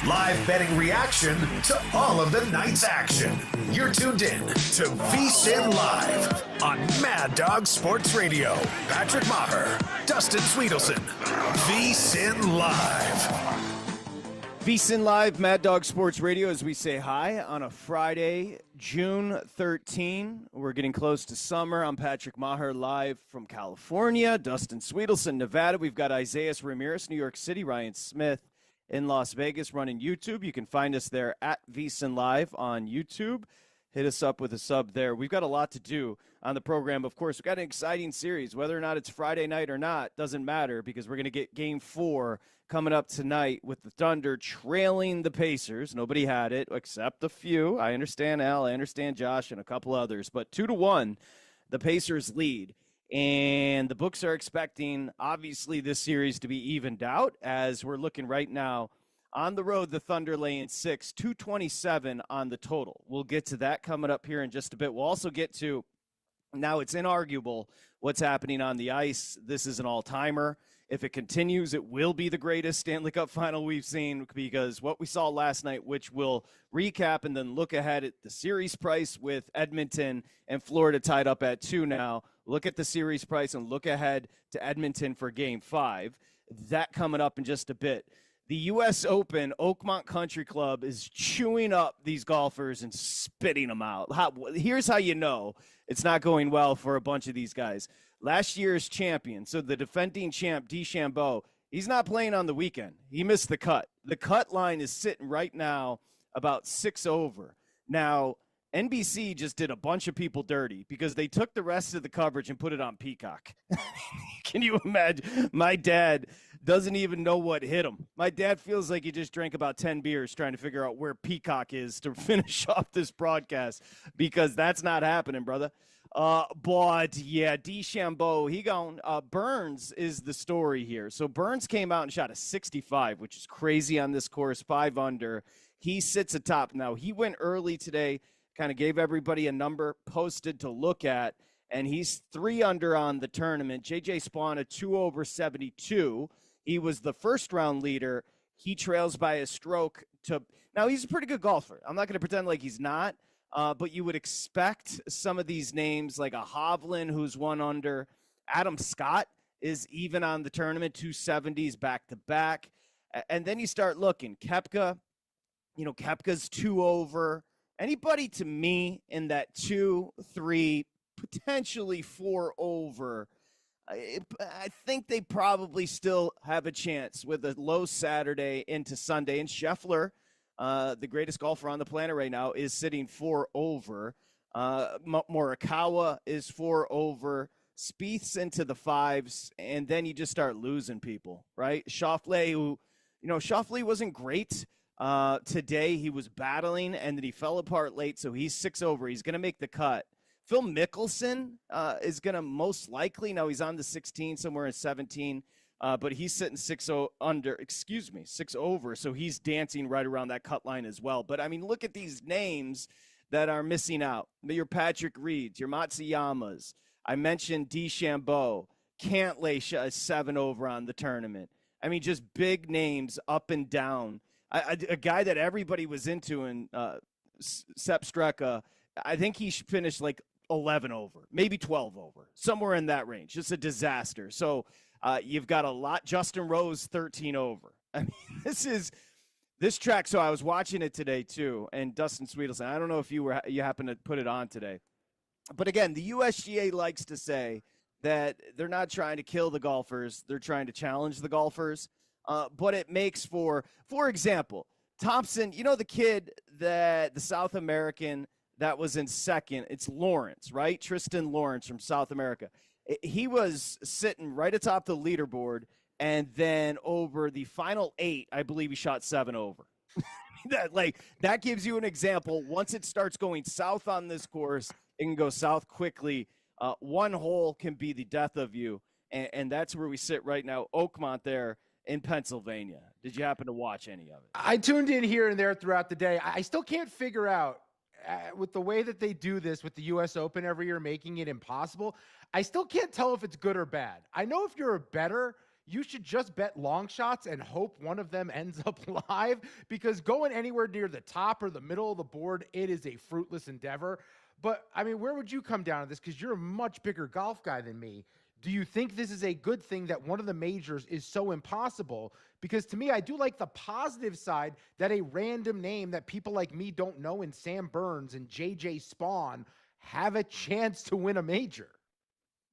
Live betting reaction to all of the night's action. You're tuned in to VSiN Live on Mad Dog Sports Radio. Patrick Meagher, Dustin Swedelson, VSiN Live. VSiN Live, Mad Dog Sports Radio, as we say hi on a Friday, June 13. We're getting close to summer. I'm Patrick Meagher, live from California. Dustin Swedelson, Nevada. We've got Isaiah Ramirez, New York City. Ryan Smith in Las Vegas running YouTube. You can find us there at VSiN Live on YouTube. Hit us up with a sub there. We've got a lot to do on the program. Of course, we've got an exciting series. Whether or not it's Friday night or not doesn't matter, because we're going to get Game 4 coming up tonight with the Thunder trailing the Pacers. Nobody had it except a few. I understand Al, I understand Josh, and a couple others. But 2-1, the Pacers lead. And the books are expecting, obviously, this series to be evened out, as we're looking right now. On the road, the Thunder laying 6, 227 on the total. We'll get to that coming up here in just a bit. We'll also get to, now it's inarguable what's happening on the ice. This is an all-timer. If it continues, it will be the greatest Stanley Cup final we've seen, because what we saw last night, which we'll recap and then look ahead at the series price with Edmonton and Florida tied up at 2 now. Look at the series price and look ahead to Edmonton for Game 5. That coming up in just a bit. The U.S. Open, Oakmont Country Club is chewing up these golfers and spitting them out. Here's how you know it's not going well for a bunch of these guys. Last year's champion, so the defending champ, DeChambeau, he's not playing on the weekend. He missed the cut. The cut line is sitting right now about 6 over. Now, NBC just did a bunch of people dirty because they took the rest of the coverage and put it on Peacock. Can you imagine? My dad doesn't even know what hit him. My dad feels like he just drank about 10 beers trying to figure out where Peacock is to finish off this broadcast, because that's not happening, brother. But yeah, DeChambeau, he gone. Burns is the story here. So Burns came out and shot a 65, which is crazy on this course, 5 under. He sits atop. Now, he went early today, kind of gave everybody a number posted to look at, and he's 3 under on the tournament. JJ Spawn, a 2 over 72. He was the first round leader. He trails by a stroke to, now he's a pretty good golfer. I'm not going to pretend like he's not. But you would expect some of these names, like a Hovland, who's 1 under. Adam Scott is even on the tournament, 270s back-to-back. And then you start looking. Koepka, Koepka's 2 over. Anybody to me in that 2, 3, potentially 4 over, I think they probably still have a chance with a low Saturday into Sunday. And Scheffler, the greatest golfer on the planet right now, is sitting 4 over. Morikawa is 4 over. Spieth's into the 5s, and then you just start losing people, right? Schauffele, Schauffele wasn't great today. He was battling, and then he fell apart late, so he's 6 over. He's going to make the cut. Phil Mickelson is going to most likely, now he's on the 16, somewhere in 17, but he's sitting 6 over, so he's dancing right around that cut line as well. But, I mean, look at these names that are missing out. Your Patrick Reeds, your Matsuyamas. I mentioned DeChambeau. Cantlay is 7 over on the tournament. I mean, just big names up and down. A guy that everybody was into in Sepp Straka, I think he finished like 11 over, maybe 12 over, somewhere in that range. Just a disaster. So you've got a lot. Justin Rose, 13 over. I mean, this track. So I was watching it today too, and Dustin Swedelson, I don't know if you happened to put it on today, but again, the USGA likes to say that they're not trying to kill the golfers. They're trying to challenge the golfers. But it makes for example, Thompson, the kid the South American that was in second, it's Lawrence, right? Tristan Lawrence from South America. He was sitting right atop the leaderboard, and then over the final 8, I believe he shot 7 over. that gives you an example. Once it starts going south on this course, it can go south quickly. One hole can be the death of you, and that's where we sit right now. Oakmont there in Pennsylvania. Did you happen to watch any of it? I tuned in here and there throughout the day. I still can't figure out, with the way that they do this with the U.S. Open every year, making it impossible, I still can't tell if it's good or bad. I know if you're a bettor, you should just bet long shots and hope one of them ends up live, because going anywhere near the top or the middle of the board, it is a fruitless endeavor. But, I mean, where would you come down on this? Because you're a much bigger golf guy than me. Do you think this is a good thing that one of the majors is so impossible? Because to me, I do like the positive side that a random name that people like me don't know in Sam Burns and JJ Spawn have a chance to win a major.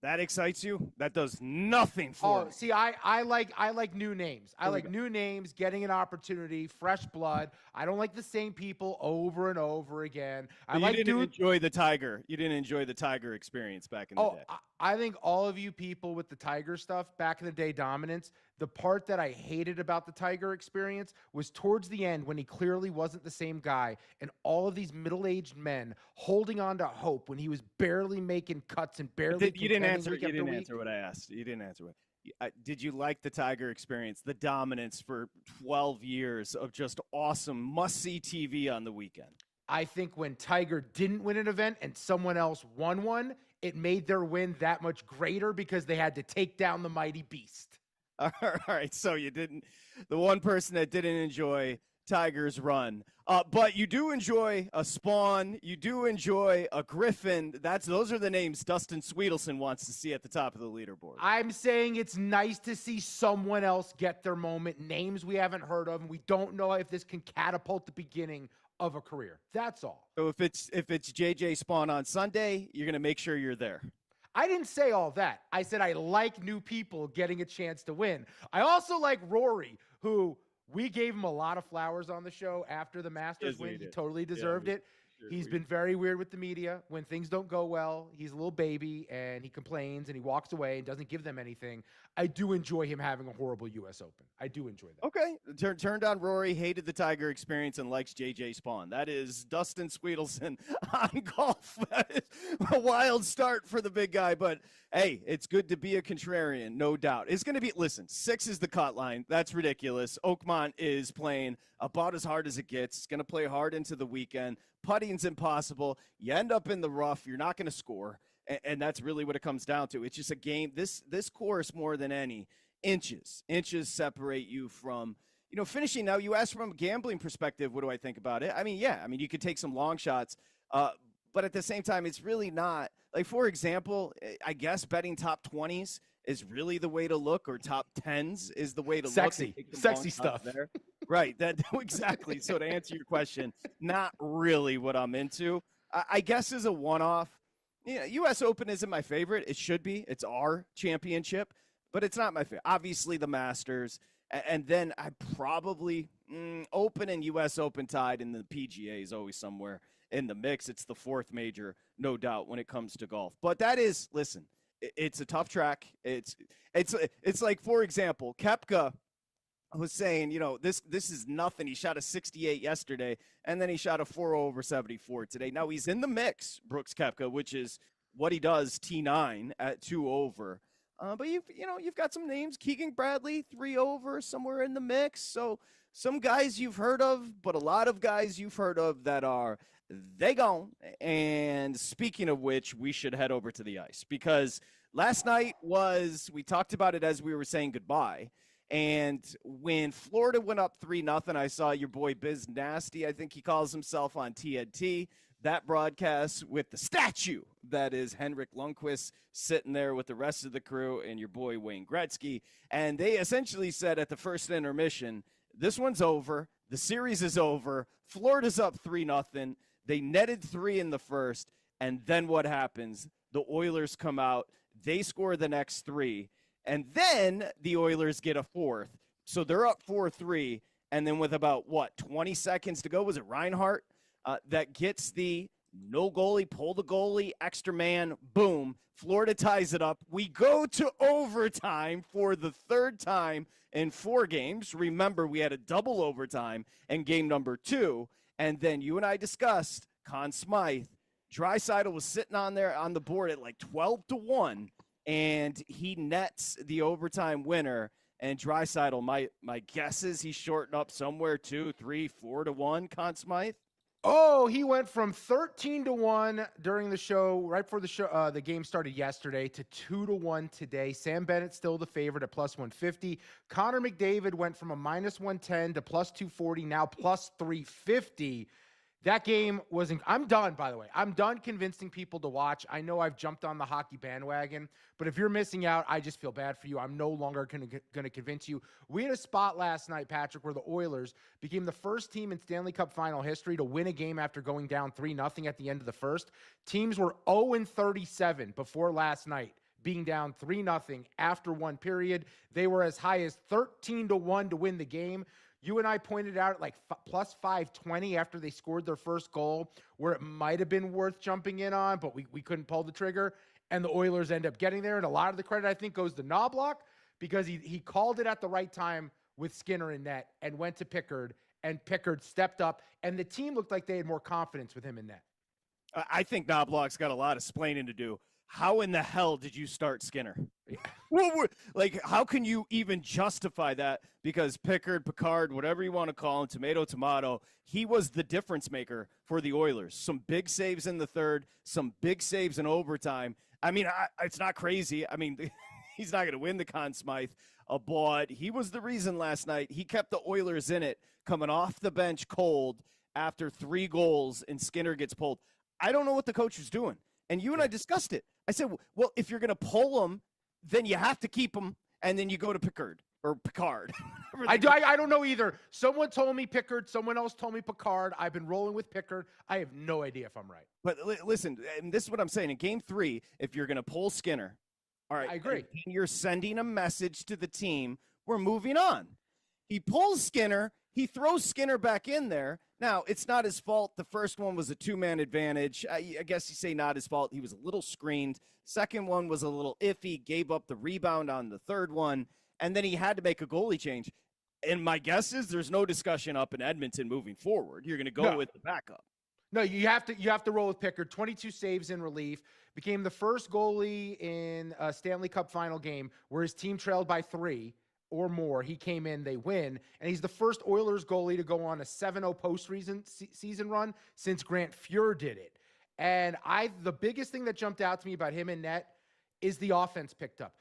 That excites you? That does nothing for me. See, I like new names. I like new names, getting an opportunity, fresh blood. I don't like the same people over and over again. You didn't enjoy the Tiger. You didn't enjoy the Tiger experience back in the day. I think all of you people with the Tiger stuff, back in the day dominance, the part that I hated about the Tiger experience was towards the end when he clearly wasn't the same guy, and all of these middle-aged men holding on to hope when he was barely making cuts and barely. You didn't answer what I asked. You didn't answer what. Did you like the Tiger experience, the dominance for 12 years of just awesome must-see TV on the weekend? I think when Tiger didn't win an event and someone else won one, it made their win that much greater because they had to take down the mighty beast. All right, so you didn't – the one person that didn't enjoy Tiger's run. But you do enjoy a Spawn. You do enjoy a Griffin. Those are the names Dustin Swedelson wants to see at the top of the leaderboard. I'm saying it's nice to see someone else get their moment, names we haven't heard of, and we don't know if this can catapult the beginning of a career. That's all. So if it's JJ Spawn on Sunday, you're going to make sure you're there. I didn't say all that. I said I like new people getting a chance to win. I also like Rory, who we gave him a lot of flowers on the show after the Masters win. He totally deserved it. He's been very weird with the media. When things don't go well, he's a little baby, and he complains, and he walks away and doesn't give them anything. I do enjoy him having a horrible U.S. Open. I do enjoy that. Okay. Turned on Rory, hated the Tiger experience, and likes J.J. Spawn. That is Dustin Swedelson on golf. That is a wild start for the big guy, but, hey, it's good to be a contrarian, no doubt. It's going to be – listen, 6 is the cut line. That's ridiculous. Oakmont is playing about as hard as it gets. It's going to play hard into the weekend. Putting's impossible. You end up in the rough. You're not going to score, and that's really what it comes down to. It's just a game. This course, more than any, inches separate you from, finishing. Now, you asked from a gambling perspective, what do I think about it? I mean, yeah. I mean, you could take some long shots, but at the same time, it's really not. Like, for example, I guess betting top 20s is really the way to look, or top 10s is the way to look. Sexy stuff. There. Right. That exactly. So to answer your question, not really what I'm into. I guess is a one-off. U.S. Open isn't my favorite. It should be. It's our championship, but it's not my favorite. Obviously, the Masters, and then I probably Open and U.S. Open tied, and the PGA is always somewhere in the mix. It's the fourth major, no doubt, when it comes to golf. But that is, listen, it's a tough track. It's like, for example, Koepka was saying, this is nothing. He shot a 68 yesterday, and then he shot a 4 over 74 today. Now he's in the mix, Brooks Koepka, which is what he does T9 at 2 over. But you've got some names, Keegan Bradley, 3 over, somewhere in the mix. So some guys you've heard of, but a lot of guys you've heard of that they gone. And speaking of which, we should head over to the ice, because last night we talked about it as we were saying goodbye. And when Florida went up 3-0, I saw your boy Biz Nasty, I think he calls himself, on TNT, that broadcast with the statue that is Henrik Lundqvist sitting there with the rest of the crew and your boy Wayne Gretzky. And they essentially said at the first intermission, this one's over. The series is over. Florida's up 3-0. They netted 3 in the first. And then what happens? The Oilers come out. They score the next 3. And then the Oilers get a 4th. So they're up 4-3. And then with about, 20 seconds to go, was it Reinhart that gets the no goalie, pull the goalie, extra man, boom. Florida ties it up. We go to overtime for the 3rd time in 4 games. Remember, we had a double overtime in game number 2. And then you and I discussed Conn Smythe. Draisaitl was sitting on there on the board at like 12-1. And he nets the overtime winner. And Draisaitl, my guess is he's shorting up somewhere 2, 3, 4-1, Conn Smythe. Oh, he went from 13-1 during the show, right before the game started yesterday, to 2-1 today. Sam Bennett still the favorite at plus 150. Connor McDavid went from a minus 110 to plus 240, now plus 350. That game I'm done, by the way. I'm done convincing people to watch. I know I've jumped on the hockey bandwagon, but if you're missing out, I just feel bad for you. I'm no longer going to convince you. We had a spot last night, Patrick, where the Oilers became the first team in Stanley Cup final history to win a game after going down 3-0 at the end of the first. Teams were 0-37 before last night, being down 3-0 after one period. They were as high as 13-1 to win the game. You and I pointed out like plus 520 after they scored their first goal, where it might have been worth jumping in on, but we couldn't pull the trigger. And the Oilers end up getting there. And a lot of the credit, I think, goes to Knobloch, because he called it at the right time with Skinner in net and went to Pickard, and Pickard stepped up. And the team looked like they had more confidence with him in net. I think Knobloch's got a lot of explaining to do. How in the hell did you start Skinner? Well, like, how can you even justify that? Because Picard, whatever you want to call him, tomato, he was the difference maker for the Oilers. Some big saves in the third, some big saves in overtime. I mean, it's not crazy. I mean, he's not going to win the Conn Smythe, but he was the reason last night. He kept the Oilers in it, coming off the bench cold after 3 goals, and Skinner gets pulled. I don't know what the coach was doing. And you and I discussed it. I said, well, if you're going to pull him, then you have to keep him, and then you go to Picard. I don't know either. Someone told me Pickard. Someone else told me Picard. I've been rolling with Pickard. I have no idea if I'm right. But listen, and this is what I'm saying. In Game 3, if you're going to pull Skinner, all right, I agree. You're sending a message to the team, we're moving on. He pulls Skinner. He throws Skinner back in there. Now, it's not his fault. The first one was a 2-man advantage. I guess you say not his fault. He was a little screened. Second one was a little iffy, gave up the rebound on the third one, and then he had to make a goalie change. And my guess is there's no discussion up in Edmonton moving forward. You're going to go with the backup. No, you have to roll with Pickard. 22 saves in relief. Became the first goalie in a Stanley Cup final game where his team trailed by 3 or more. He came in, they win, and he's the first Oilers goalie to go on a 7-0 postseason run since Grant Fuhr did it. And the biggest thing that jumped out to me about him in net is the offense picked up.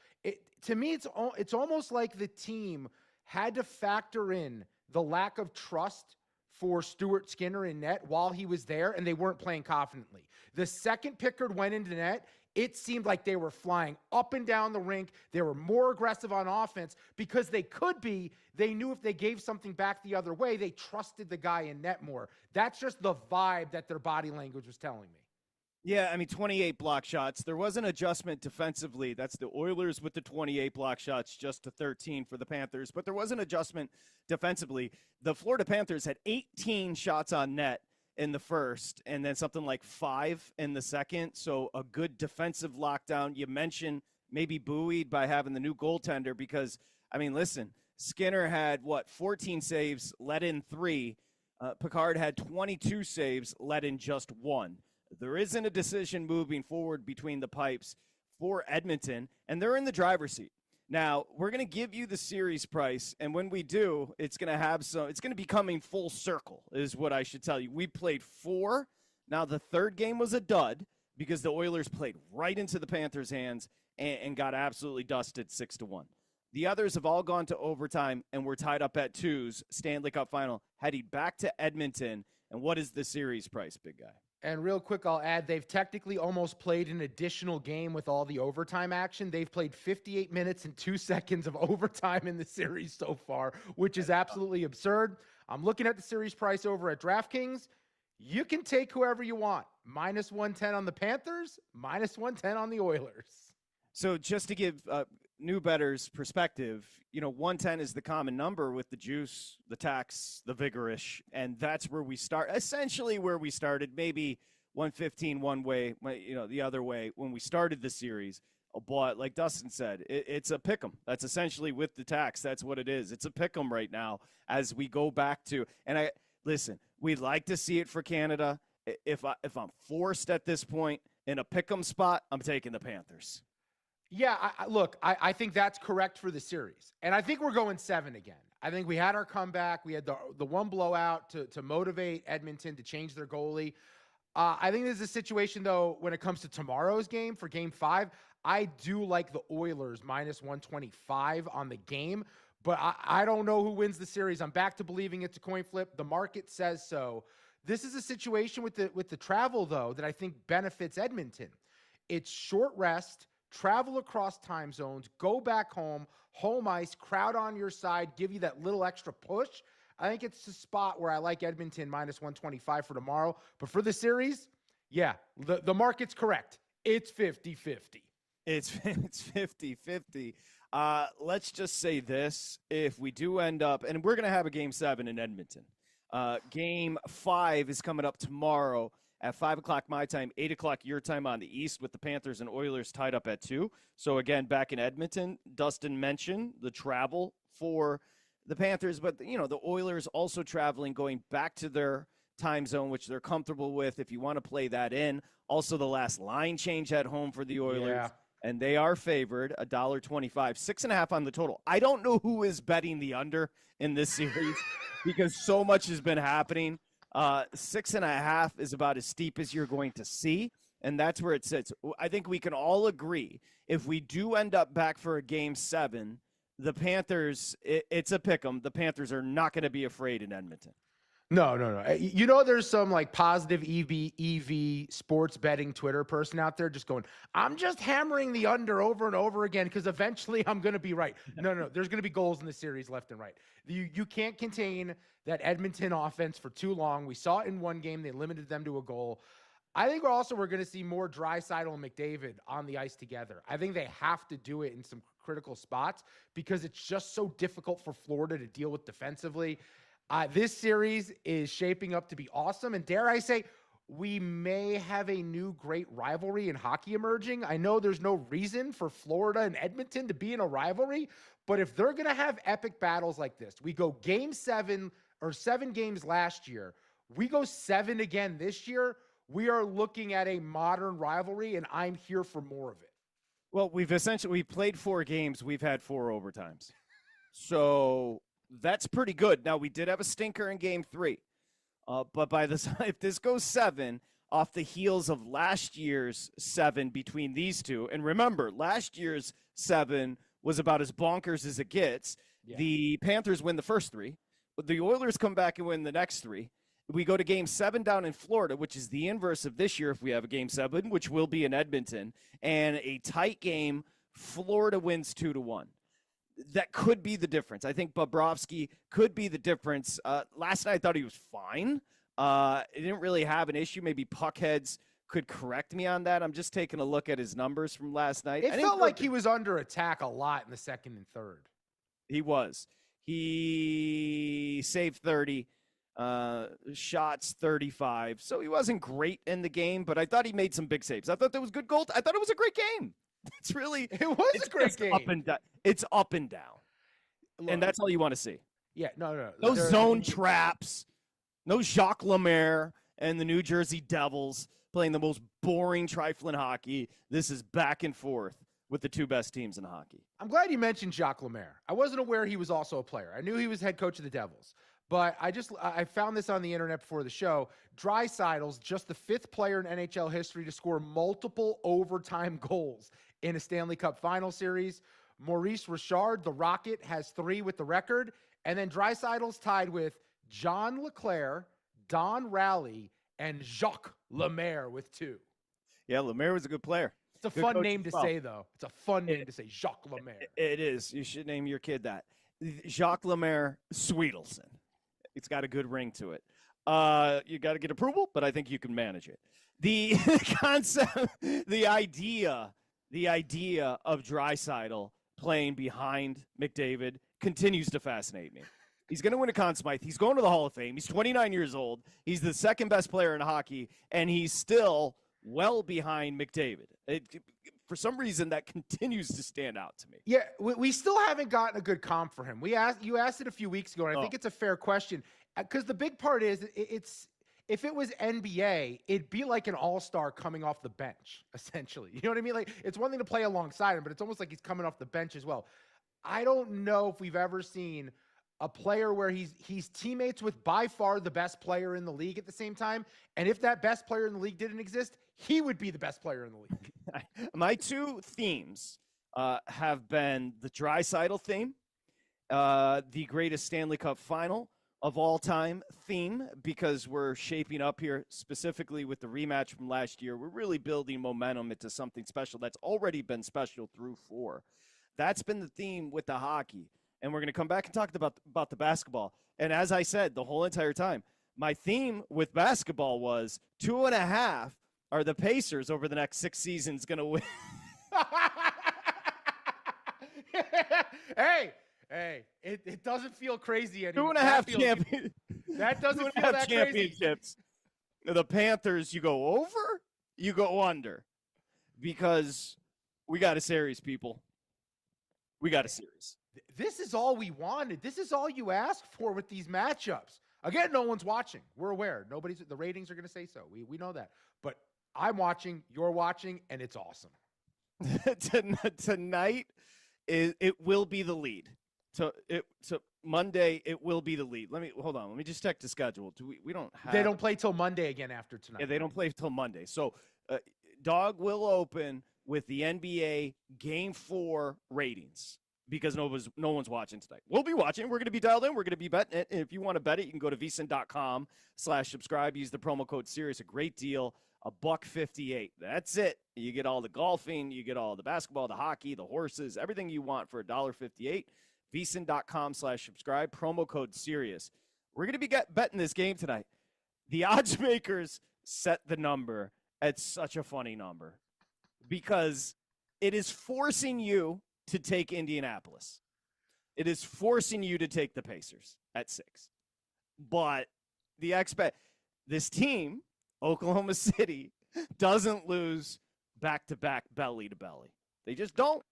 To me, it's almost like the team had to factor in the lack of trust for Stuart Skinner in net while he was there, and they weren't playing confidently. The second Pickard went into net, it seemed like they were flying up and down the rink. They were more aggressive on offense because they could be. They knew if they gave something back the other way, they trusted the guy in net more. That's just the vibe that their body language was telling me. Yeah, I mean, 28 block shots. There was an adjustment defensively. That's the Oilers with the 28 block shots, just to 13 for the Panthers. But there was an adjustment defensively. The Florida Panthers had 18 shots on net in the first, and then something like 5 in the second. So a good defensive lockdown. You mentioned maybe buoyed by having the new goaltender because, I mean, listen, Skinner had, 14 saves, let in 3. Picard had 22 saves, let in just 1. There isn't a decision moving forward between the pipes for Edmonton, and they're in the driver's seat. Now, we're going to give you the series price, and when we do, it's going to be coming full circle, is what I should tell you. We played 4. Now, the third game was a dud because the Oilers played right into the Panthers' hands and got absolutely dusted 6-1. The others have all gone to overtime, and we're tied up at 2s, Stanley Cup final, heading back to Edmonton. And what is the series price, big guy? And real quick, I'll add, they've technically almost played an additional game with all the overtime action. They've played 58 minutes and 2 seconds of overtime in the series so far, which is absolutely absurd. I'm looking at the series price over at DraftKings. You can take whoever you want. Minus 110 on the Panthers, minus 110 on the Oilers. So just to give new bettors perspective, 110 is the common number with the juice, the tax, the vigorish, and that's where we start. Essentially where we started, maybe 115 one way, the other way when we started the series. But like Dustin said, it's a pick'em. That's essentially with the tax. That's what it is. It's a pick'em right now as we go back to. And listen, we'd like to see it for Canada. If I'm forced at this point in a pick'em spot, I'm taking the Panthers. Yeah, I think that's correct for the series. And I think we're going 7 again. I think we had our comeback. We had the one blowout to motivate Edmonton to change their goalie. I think this is a situation, though, when it comes to tomorrow's game for Game 5, I do like the Oilers minus 125 on the game, but I don't know who wins the series. I'm back to believing it's a coin flip. The market says so. This is a situation with the travel, though, that I think benefits Edmonton. It's short rest, travel across time zones, go back home, home ice, crowd on your side, give you that little extra push. I think it's a spot where I like Edmonton minus 125 for tomorrow. But for the series, yeah, the market's correct. It's 50-50. It's 50-50. Let's just say this. If we do end up, and we're going to have a Game 7 in Edmonton. Game 5 is coming up tomorrow at 5 o'clock my time, 8 o'clock your time on the East, with the Panthers and Oilers tied up at 2. So, again, back in Edmonton, Dustin mentioned the travel for the Panthers, but, the Oilers also traveling, going back to their time zone, which they're comfortable with if you want to play that in. Also, the last line change at home for the Oilers. Yeah. And they are favored, $1.25, 6.5 on the total. I don't know who is betting the under in this series because so much has been happening. 6.5 is about as steep as you're going to see, and that's where it sits. I think we can all agree if we do end up back for a Game 7, the Panthers, it's a pick 'em. The Panthers are not going to be afraid in Edmonton. No. There's some like positive EV sports betting Twitter person out there just going, I'm just hammering the under over and over again because eventually I'm going to be right. No. There's going to be goals in the series left and right. You can't contain that Edmonton offense for too long. We saw it in one game. They limited them to a goal. I think we're going to see more Draisaitl and McDavid on the ice together. I think they have to do it in some critical spots because it's just so difficult for Florida to deal with defensively. This series is shaping up to be awesome. And dare I say, we may have a new great rivalry in hockey emerging. I know there's no reason for Florida and Edmonton to be in a rivalry, but if they're going to have epic battles like this, we go Game 7 or 7 games last year, we go 7 again this year, we are looking at a modern rivalry, and I'm here for more of it. Well, we've played 4 games. We've had 4 overtimes. So that's pretty good. Now, we did have a stinker in Game 3. But if this goes 7 off the heels of last year's 7 between these two, and remember, last year's 7 was about as bonkers as it gets. Yeah. The Panthers win the first 3. The Oilers come back and win the next 3. We go to Game 7 down in Florida, which is the inverse of this year if we have a Game 7, which will be in Edmonton, and a tight game. Florida wins 2-1. That could be the difference. I think Bobrovsky could be the difference. Last night I thought he was fine. He didn't really have an issue. Maybe Puckheads could correct me on that. I'm just taking a look at his numbers from last night. It felt like he was under attack a lot in the second and third. He was. He saved 30. Shots 35. So he wasn't great in the game, but I thought he made some big saves. I thought that was good goal. I thought it was a great game. It's a great game. It's up and down. Look, and that's all you want to see. Yeah, no. No zone traps. No Jacques Lemaire and the New Jersey Devils playing the most boring, trifling hockey. This is back and forth with the 2 best teams in hockey. I'm glad you mentioned Jacques Lemaire. I wasn't aware he was also a player. I knew he was head coach of the Devils. But I found this on the internet before the show. Draisaitl's just the 5th player in NHL history to score multiple overtime goals in a Stanley Cup final series. Maurice Richard, the Rocket, has 3 with the record. And then Draisaitl's tied with John LeClaire, Don Rowley, and Jacques Lemaire with 2. Yeah, Lemaire was a good player. It's a fun name to say, though. It's a fun name to say, Jacques Lemaire. It is. You should name your kid that. Jacques Lemaire Swedelson. It's got a good ring to it. You got to get approval, but I think you can manage it. The concept, the idea of Draisaitl playing behind McDavid continues to fascinate me. He's going to win a Conn Smythe. He's going to the Hall of Fame. He's 29 years old. He's the 2nd best player in hockey, and he's still well behind McDavid. For some reason, that continues to stand out to me. Yeah, we still haven't gotten a good comp for him. You asked it a few weeks ago, and I think it's a fair question. Because the big part is, if it was NBA, it'd be like an all-star coming off the bench, essentially. You know what I mean? Like, it's one thing to play alongside him, but it's almost like he's coming off the bench as well. I don't know if we've ever seen a player where he's teammates with by far the best player in the league at the same time. And if that best player in the league didn't exist, he would be the best player in the league. My two themes have been the Draisaitl theme, the greatest Stanley Cup final of all time theme, because we're shaping up here specifically with the rematch from last year. We're really building momentum into something special that's already been special through 4. That's been the theme with the hockey. And we're going to come back and talk about the basketball. And as I said the whole entire time, my theme with basketball was 2.5 are the Pacers over the next 6 seasons going to win. Hey, it doesn't feel crazy anymore. 2.5 champions. That doesn't feel that championships. Crazy. The Panthers, you go over, you go under, because we got a series, people. We got a series. This is all we wanted. This is all you asked for with these matchups. Again, no one's watching. We're aware. The ratings are going to say so. We know that. But I'm watching, you're watching, and it's awesome. Tonight, it will be the lead. So Monday, it will be the lead. Hold on. Let me just check the schedule. We don't have. They don't play till Monday again after tonight. Yeah, they don't play till Monday. So, Dog will open with the NBA Game 4 ratings, because no one's watching tonight. We'll be watching. We're going to be dialed in. We're going to be betting it. And if you want to bet it, you can go to VSiN.com/subscribe. Use the promo code SERIOUS. A great deal. $158. That's it. You get all the golfing. You get all the basketball, the hockey, the horses, everything you want for $158. VSiN.com/subscribe. Promo code SERIOUS. We're going to be betting this game tonight. The odds makers set the number at such a funny number, because it is forcing you to take Indianapolis. It is forcing you to take the Pacers at 6. But this team, Oklahoma City, doesn't lose back-to-back belly to belly. They just don't.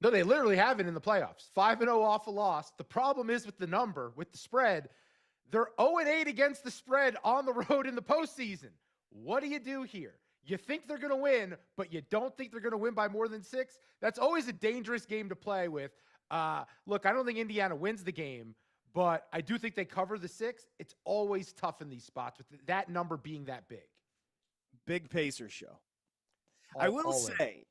No, they literally haven't in the playoffs. 5-0 off a loss. The problem is with the number, with the spread. They're 0-8 against the spread on the road in the postseason. What do you do here? You think they're going to win, but you don't think they're going to win by more than 6? That's always a dangerous game to play with. Look, I don't think Indiana wins the game, but I do think they cover the 6. It's always tough in these spots with that number being that big. Big Pacers show. I will say,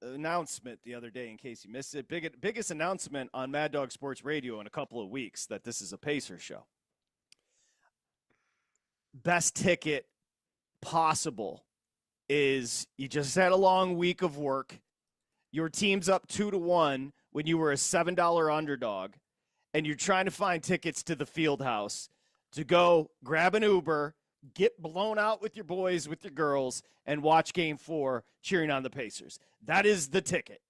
announcement the other day, in case you missed it, biggest announcement on Mad Dog Sports Radio in a couple of weeks, that this is a Pacers show. Best ticket possible is you just had a long week of work. Your team's up 2-1 when you were a $7 underdog, and you're trying to find tickets to the field house to go grab an Uber, get blown out with your boys, with your girls, and watch Game 4 cheering on the Pacers. That is the ticket.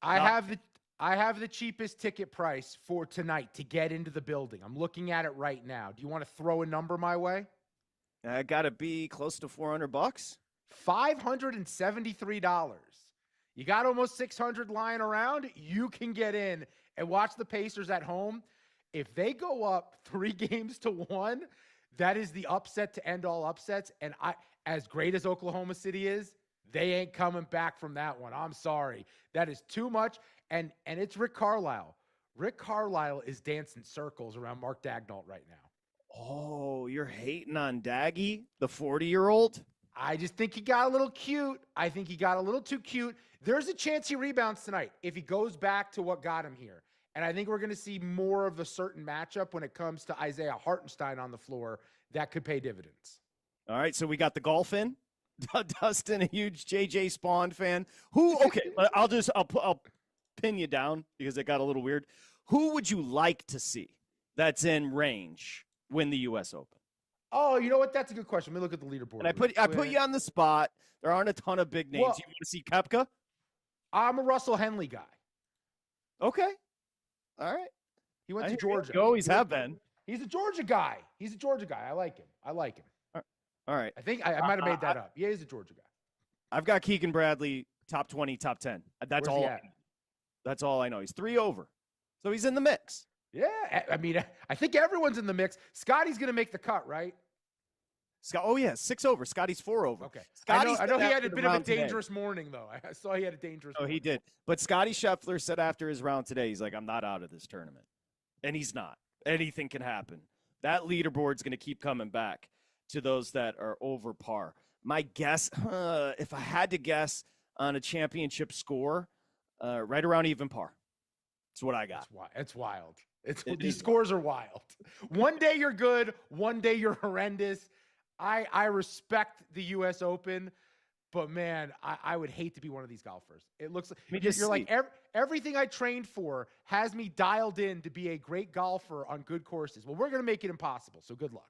I have the cheapest ticket price for tonight to get into the building. I'm looking at it right now. Do you want to throw a number my way? I got to be close to $400. $573. You got almost 600 lying around. You can get in and watch the Pacers at home. If they go up 3-1, that is the upset to end all upsets. And as great as Oklahoma City is, they ain't coming back from that one. I'm sorry. That is too much. And it's Rick Carlisle. Rick Carlisle is dancing circles around Mark Daigneault right now. Oh, you're hating on Daggy, the 40-year-old? I just think he got a little cute. I think he got a little too cute. There's a chance he rebounds tonight if he goes back to what got him here. And I think we're going to see more of a certain matchup when it comes to Isaiah Hartenstein on the floor that could pay dividends. All right, so we got the golf in. Dustin, a huge J.J. Spawn fan. I'll pin you down because it got a little weird. Who would you like to see that's in range win the U.S. Open? Oh, you know what? That's a good question. Let me look at the leaderboard. And I put you on the spot. There aren't a ton of big names. Well, you want to see Koepka? I'm a Russell Henley guy. Okay. All right. He went to Georgia. He always have been. He's a Georgia guy. I like him. All right. I think I might have made that up. Yeah, he's a Georgia guy. I've got Keegan Bradley, top 20, top 10. That's all. That's all I know. He's 3 over. So he's in the mix. Yeah. I mean, I think everyone's in the mix. Scotty's going to make the cut, right? Oh, yeah, 6 over. Scotty's 4 over. Okay. Scotty's I know he had a bit of a dangerous morning, though. I saw he had a dangerous morning. He did. But Scotty Scheffler said after his round today, he's like, I'm not out of this tournament. And he's not. anything can happen. That leaderboard's going to keep coming back to those that are over par. My guess, if I had to guess on a championship score, right around even par. That's what I got. It's wild. These scores are wild. One day you're good, one day you're horrendous. I respect the U.S. Open, but man, I would hate to be one of these golfers. It looks like you're like everything I trained for has me dialed in to be a great golfer on good courses. Well, we're going to make it impossible, so good luck.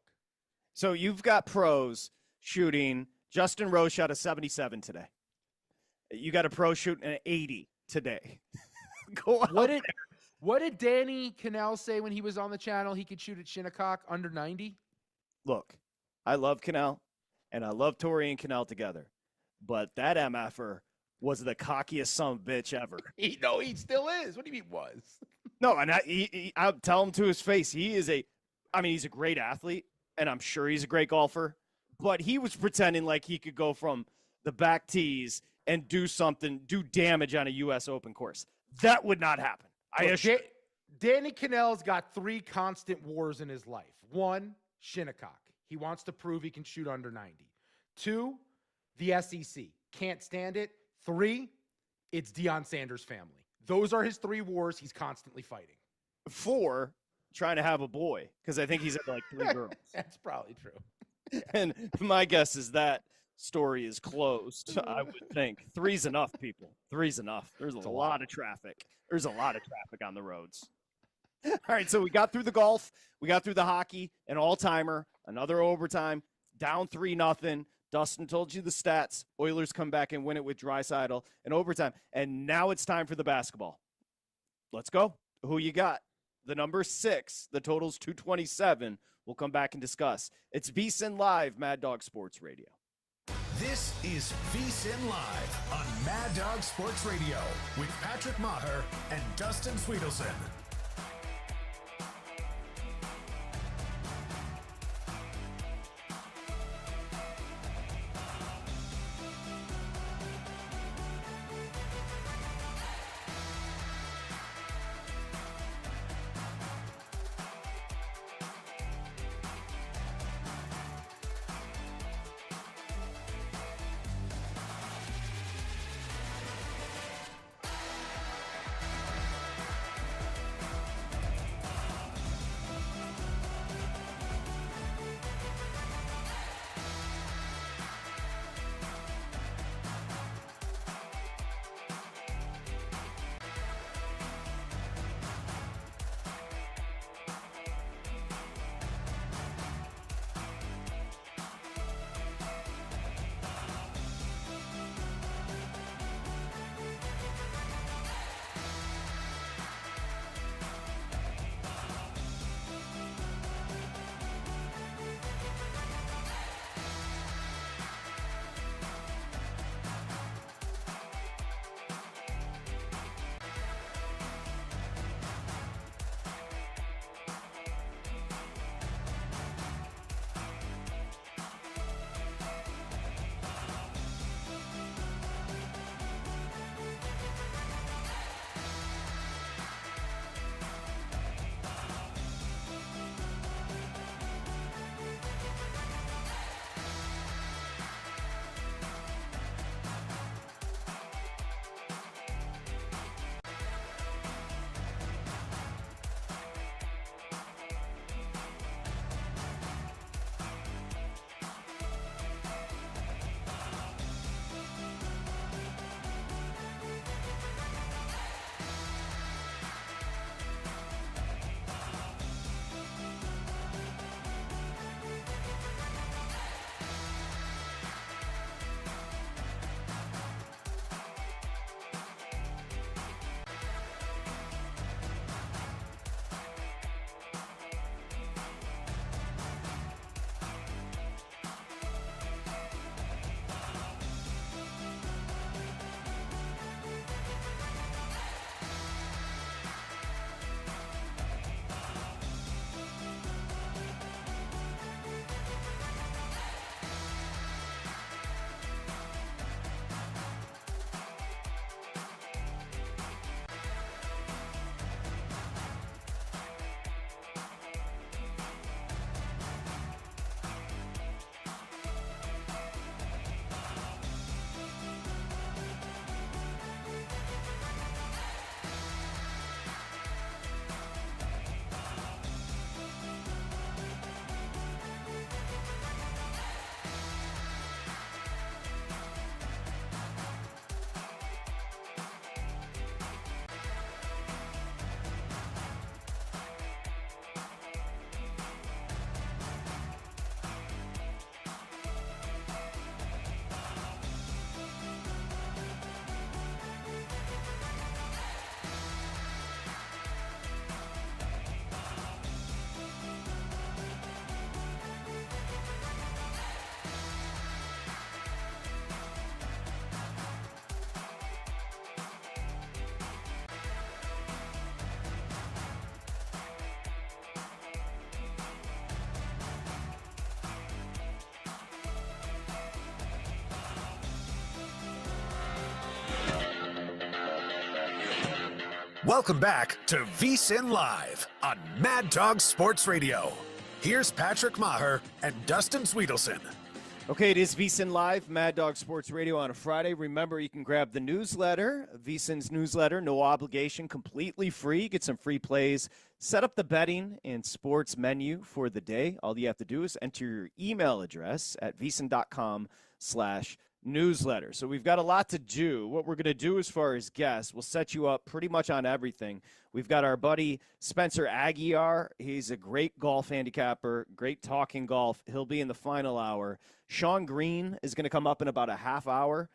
So you've got pros shooting. Justin Rose shot a 77 today. You got a pro shooting an 80 today. Go on. What did Danny Cannell say when he was on the channel? He could shoot at Shinnecock under 90? Look, I love Cannell, and I love Torrey and Cannell together. But that MFer was the cockiest son of a bitch ever. He still is. What do you mean was? No, and I'll tell him to his face. He's a great athlete, and I'm sure he's a great golfer. But he was pretending like he could go from the back tees and do damage on a U.S. Open course. That would not happen. Danny Cannell's got 3 constant wars in his life. 1, Shinnecock. He wants to prove he can shoot under 90. 2, the SEC. Can't stand it. 3, it's Deion Sanders' family. Those are his 3 wars he's constantly fighting. 4, trying to have a boy, because I think he's at like 3 girls. That's probably true. And my guess is that story is closed, I would think. 3's enough, people. 3's enough. There's a lot of traffic. There's a lot of traffic on the roads. All right, so we got through the golf. We got through the hockey, an all-timer, another overtime, down 3-0. Dustin told you the stats. Oilers come back and win it with Draisaitl in overtime. And now it's time for the basketball. Let's go. Who you got? The number 6. The total's 227. We'll come back and discuss. It's VSiN Live, Mad Dog Sports Radio. This is VSiN Live on Mad Dog Sports Radio with Patrick Meagher and Dustin Swedelson. Welcome back to VSiN Live on Mad Dog Sports Radio. Here's Patrick Maher and Dustin Swedelson. Okay, it is VSiN Live, Mad Dog Sports Radio on a Friday. Remember, you can grab the newsletter, VSiN's newsletter, no obligation, completely free. Get some free plays. Set up the betting and sports menu for the day. All you have to do is enter your email address at vsin.com/newsletter. So we've got a lot to do. What we're going to do as far as guests, we'll set you up pretty much on everything. We've got our buddy Spencer Aguiar. He's a great golf handicapper, great talking golf. He'll be in the final hour. Sean Green is going to come up in about a half hour.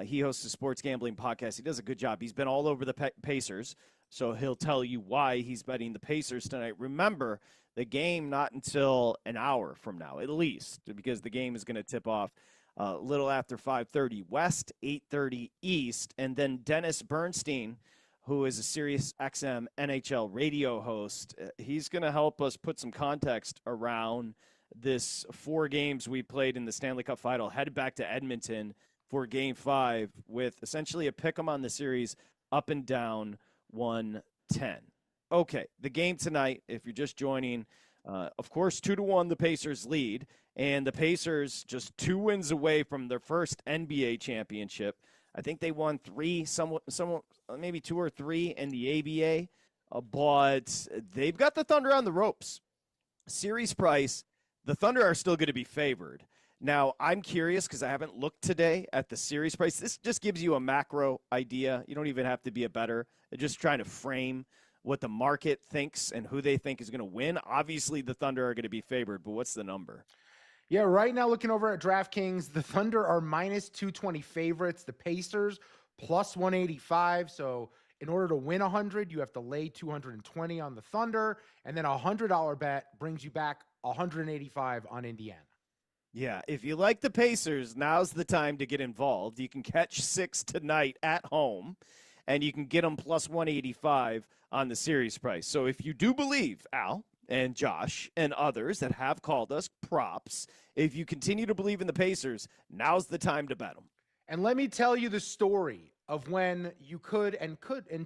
He hosts a sports gambling podcast. He does a good job. He's been all over the Pacers, so he'll tell you why he's betting the Pacers tonight. Remember, the game not until an hour from now, at least, because the game is going to tip off a little after 5:30 West, 8:30 East, and then Dennis Bernstein, who is a Sirius XM NHL radio host, he's going to help us put some context around this 4 games we played in the Stanley Cup Final, headed back to Edmonton for Game 5 with essentially a pick 'em on the series up and down 1-10. Okay, the game tonight, if you're just joining, of course, 2-1 the Pacers lead, and the Pacers just 2 wins away from their first NBA championship. I think they won 3, maybe 2 or 3 in the ABA, but they've got the Thunder on the ropes. Series price, the Thunder are still going to be favored. Now, I'm curious because I haven't looked today at the series price. This just gives you a macro idea. You don't even have to be a bettor. They're just trying to frame what the market thinks and who they think is going to win. Obviously, the Thunder are going to be favored, but what's the number? Yeah, right now looking over at DraftKings, the Thunder are minus 220 favorites. The Pacers plus 185. So in order to win 100, you have to lay 220 on the Thunder, and then a $100 bet brings you back 185 on Indiana. Yeah, if you like the Pacers, now's the time to get involved. You can catch 6 tonight at home, and you can get them plus 185 on the series price. So if you do believe, Al and Josh and others that have called us props, if you continue to believe in the Pacers, now's the time to bet them. And let me tell you the story of when you could and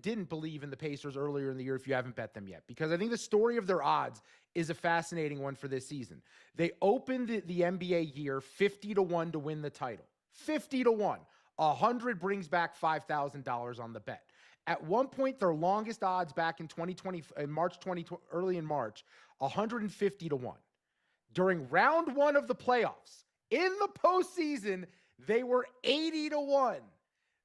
didn't believe in the Pacers earlier in the year if you haven't bet them yet, because I think the story of their odds is a fascinating one for this season. They opened the NBA year 50-1 to win the title. 50-1. 100 brings back $5,000 on the bet. At one point, their longest odds back in 2020, in March 2020, early in March, 150-1. During round 1 of the playoffs, in the postseason, they were 80-1.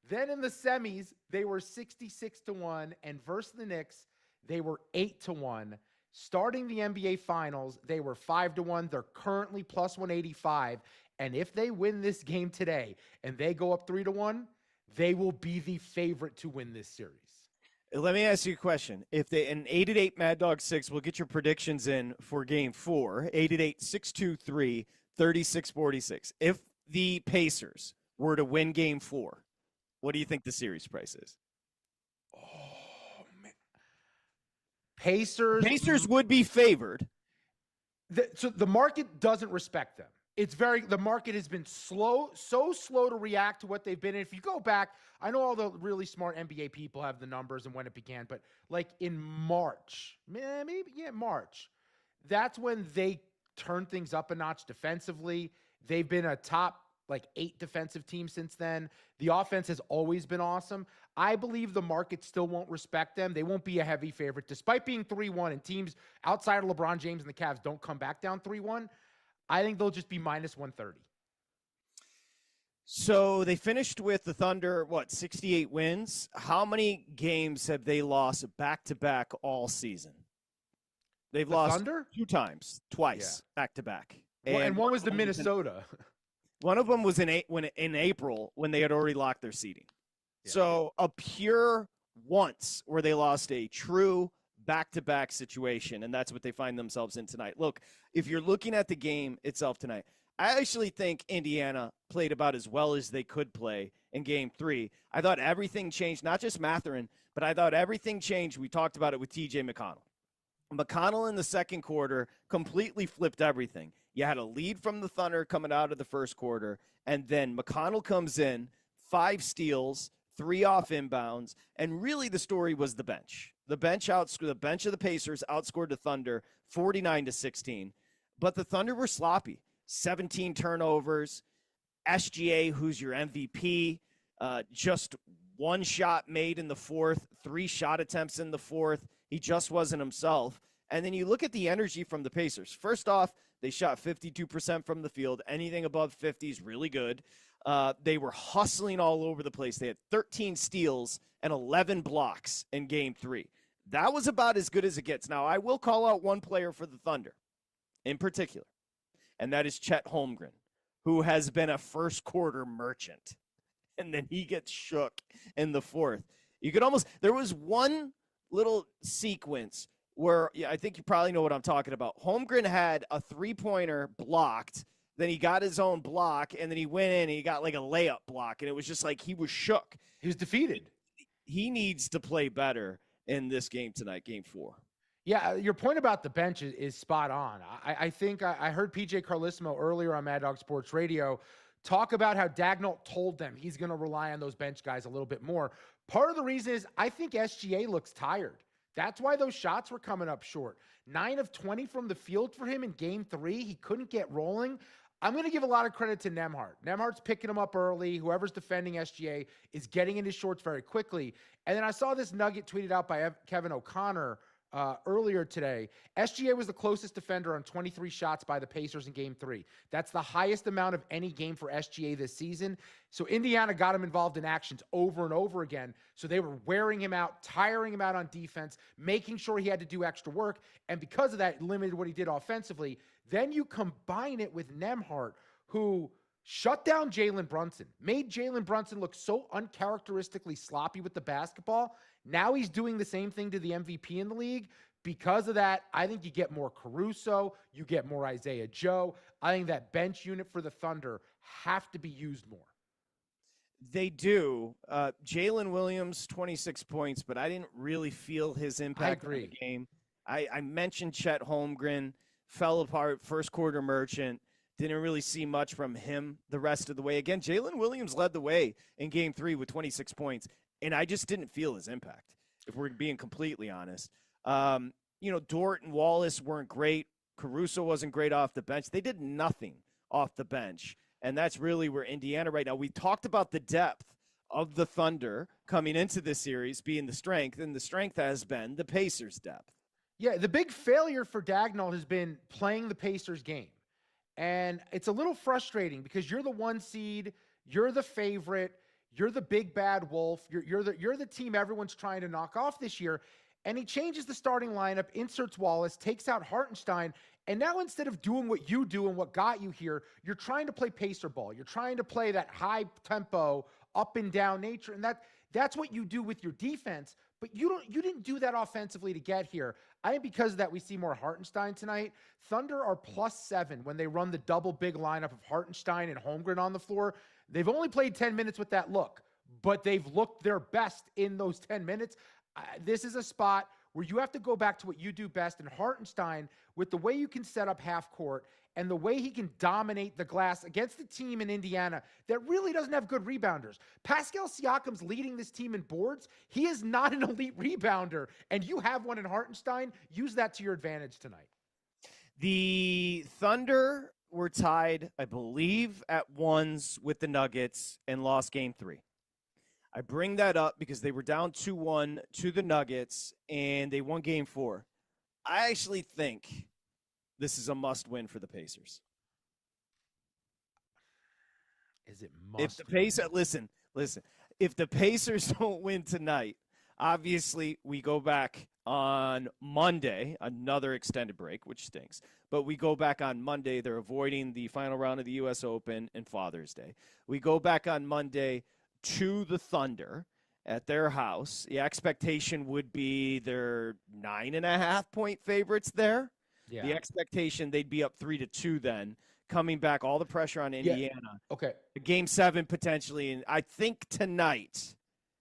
Then in the semis, they were 66-1, and versus the Knicks, they were 8-1. Starting the NBA Finals, they were 5-1. They're currently plus 185. And if they win this game today and they go up 3-1, they will be the favorite to win this series. Let me ask you a question. If they an 8-8 Mad Dog 6, we'll get your predictions in for Game 4. 8-8-623-3646. If the Pacers were to win Game 4, what do you think the series price is? Pacers would be favored. So the market doesn't respect them. The market has been so slow to react to what they've been. And if you go back, I know all the really smart NBA people have the numbers and when it began, but like in March, March, that's when they turned things up a notch defensively. They've been a top 8 defensive team since then. The offense has always been awesome. I believe the market still won't respect them. They won't be a heavy favorite, despite being 3-1, and teams outside of LeBron James and the Cavs don't come back down 3-1. I think they'll just be minus 130. So they finished with the Thunder, 68 wins. How many games have they lost back-to-back all season? They've lost Thunder? 2 times, twice, back-to-back. And one was the Minnesota. One of them was in April when they had already locked their seeding. Yeah. So a pure once where they lost a true back-to-back situation, and that's what they find themselves in tonight. Look, if you're looking at the game itself tonight, I actually think Indiana played about as well as they could play in Game 3. I thought everything changed, not just Mathurin, but I thought everything changed. We talked about it with T.J. McConnell. McConnell in the second quarter completely flipped everything. You had a lead from the Thunder coming out of the first quarter, and then McConnell comes in, 5 steals, 3 off inbounds, and really the story was the bench. The bench of the Pacers outscored the Thunder 49-16, but the Thunder were sloppy. 17 turnovers. SGA, who's your MVP, just 1 shot made in the fourth, 3 shot attempts in the fourth. He just wasn't himself. And then you look at the energy from the Pacers. First off, they shot 52% from the field. Anything above 50 is really good. They were hustling all over the place. They had 13 steals and 11 blocks in game 3. That was about as good as it gets. Now, I will call out one player for the Thunder in particular, and that is Chet Holmgren, who has been a first quarter merchant. And then he gets shook in the fourth. There was one little sequence where, I think you probably know what I'm talking about. Holmgren had a 3-pointer blocked, then he got his own block, and then he went in and he got like a layup block, and it was just like he was shook. He was defeated. He needs to play better in this game tonight, game 4. Yeah, your point about the bench is spot on. I think I heard PJ Carlissimo earlier on Mad Dog Sports Radio talk about how Dagnall told them he's going to rely on those bench guys a little bit more. Part of the reason is I think SGA looks tired. That's why those shots were coming up short. 9 of 20 from the field for him in game 3. He couldn't get rolling. I'm going to give a lot of credit to Nembhard. Nembhard's picking him up early. Whoever's defending SGA is getting in his shorts very quickly. And then I saw this nugget tweeted out by Kevin O'Connor earlier today. SGA was the closest defender on 23 shots by the Pacers in game 3. That's the highest amount of any game for SGA this season. So Indiana got him involved in actions over and over again. So they were wearing him out, tiring him out on defense, making sure he had to do extra work. And because of that, it limited what he did offensively. Then you combine it with Nembhard, who shut down Jalen Brunson, made Jalen Brunson look so uncharacteristically sloppy with the basketball. Now he's doing the same thing to the MVP in the league. Because of that, I think you get more Caruso, you get more Isaiah Joe. I think that bench unit for the Thunder have to be used more. They do. Jalen Williams, 26 points, but I didn't really feel his impact in the game. I mentioned Chet Holmgren, fell apart, first quarter merchant. Didn't really see much from him the rest of the way. Again, Jalen Williams led the way in game 3 with 26 points, and I just didn't feel his impact, if we're being completely honest. Dort and Wallace weren't great. Caruso wasn't great off the bench. They did nothing off the bench, and that's really where Indiana right now. We talked about the depth of the Thunder coming into this series being the strength, and the strength has been the Pacers' depth. Yeah, the big failure for Dagnall has been playing the Pacers game. And it's a little frustrating because you're the 1 seed, you're the favorite, you're the big bad wolf, you're the team everyone's trying to knock off this year. And he changes the starting lineup, inserts Wallace, takes out Hartenstein, and now instead of doing what you do and what got you here, you're trying to play pacer ball. You're trying to play that high tempo, up and down nature, and that's what you do with your defense. But you didn't do that offensively to get here. I think because of that, we see more Hartenstein tonight. Thunder are +7 when they run the double big lineup of Hartenstein and Holmgren on the floor. They've only played 10 minutes with that look, but they've looked their best in those 10 minutes. This is a spot where you have to go back to what you do best. And Hartenstein, with the way you can set up half court and the way he can dominate the glass against a team in Indiana that really doesn't have good rebounders. Pascal Siakam's leading this team in boards. He is not an elite rebounder, and you have one in Hartenstein. Use that to your advantage tonight. The Thunder were tied, I believe, at 1s with the Nuggets and lost game 3. I bring that up because they were down 2-1 to the Nuggets, and they won game 4. I actually think this is a must-win for the Pacers. Is it must? If the Pacers, listen. If the Pacers don't win tonight, obviously we go back on Monday, another extended break, which stinks. But we go back on Monday. They're avoiding the final round of the U.S. Open and Father's Day. We go back on Monday to the Thunder at their house. The expectation would be they're 9.5-point favorites there. Yeah. The expectation they'd be up 3-2 then, coming back, all the pressure on Indiana. Yeah. Okay. Game 7 potentially, and I think tonight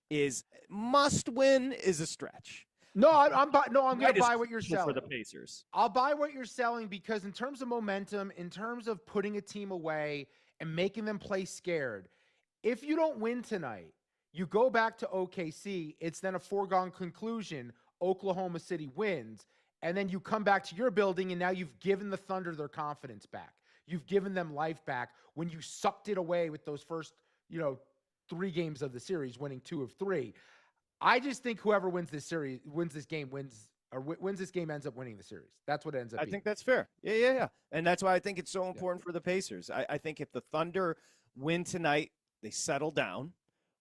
is must win is a stretch. No, I'm going to buy what you're selling for the Pacers. I'll buy what you're selling because in terms of momentum, in terms of putting a team away and making them play scared, if you don't win tonight, You go back to OKC, it's then a foregone conclusion. Oklahoma City wins. And then you come back to your building, and now you've given the Thunder their confidence back. You've given them life back when you sucked it away with those first, 3 games of the series, winning 2 of 3. I just think whoever wins this game ends up winning the series. That's what it ends up being. I think that's fair. Yeah. And that's why I think it's so important for the Pacers. I think if the Thunder win tonight, they settle down.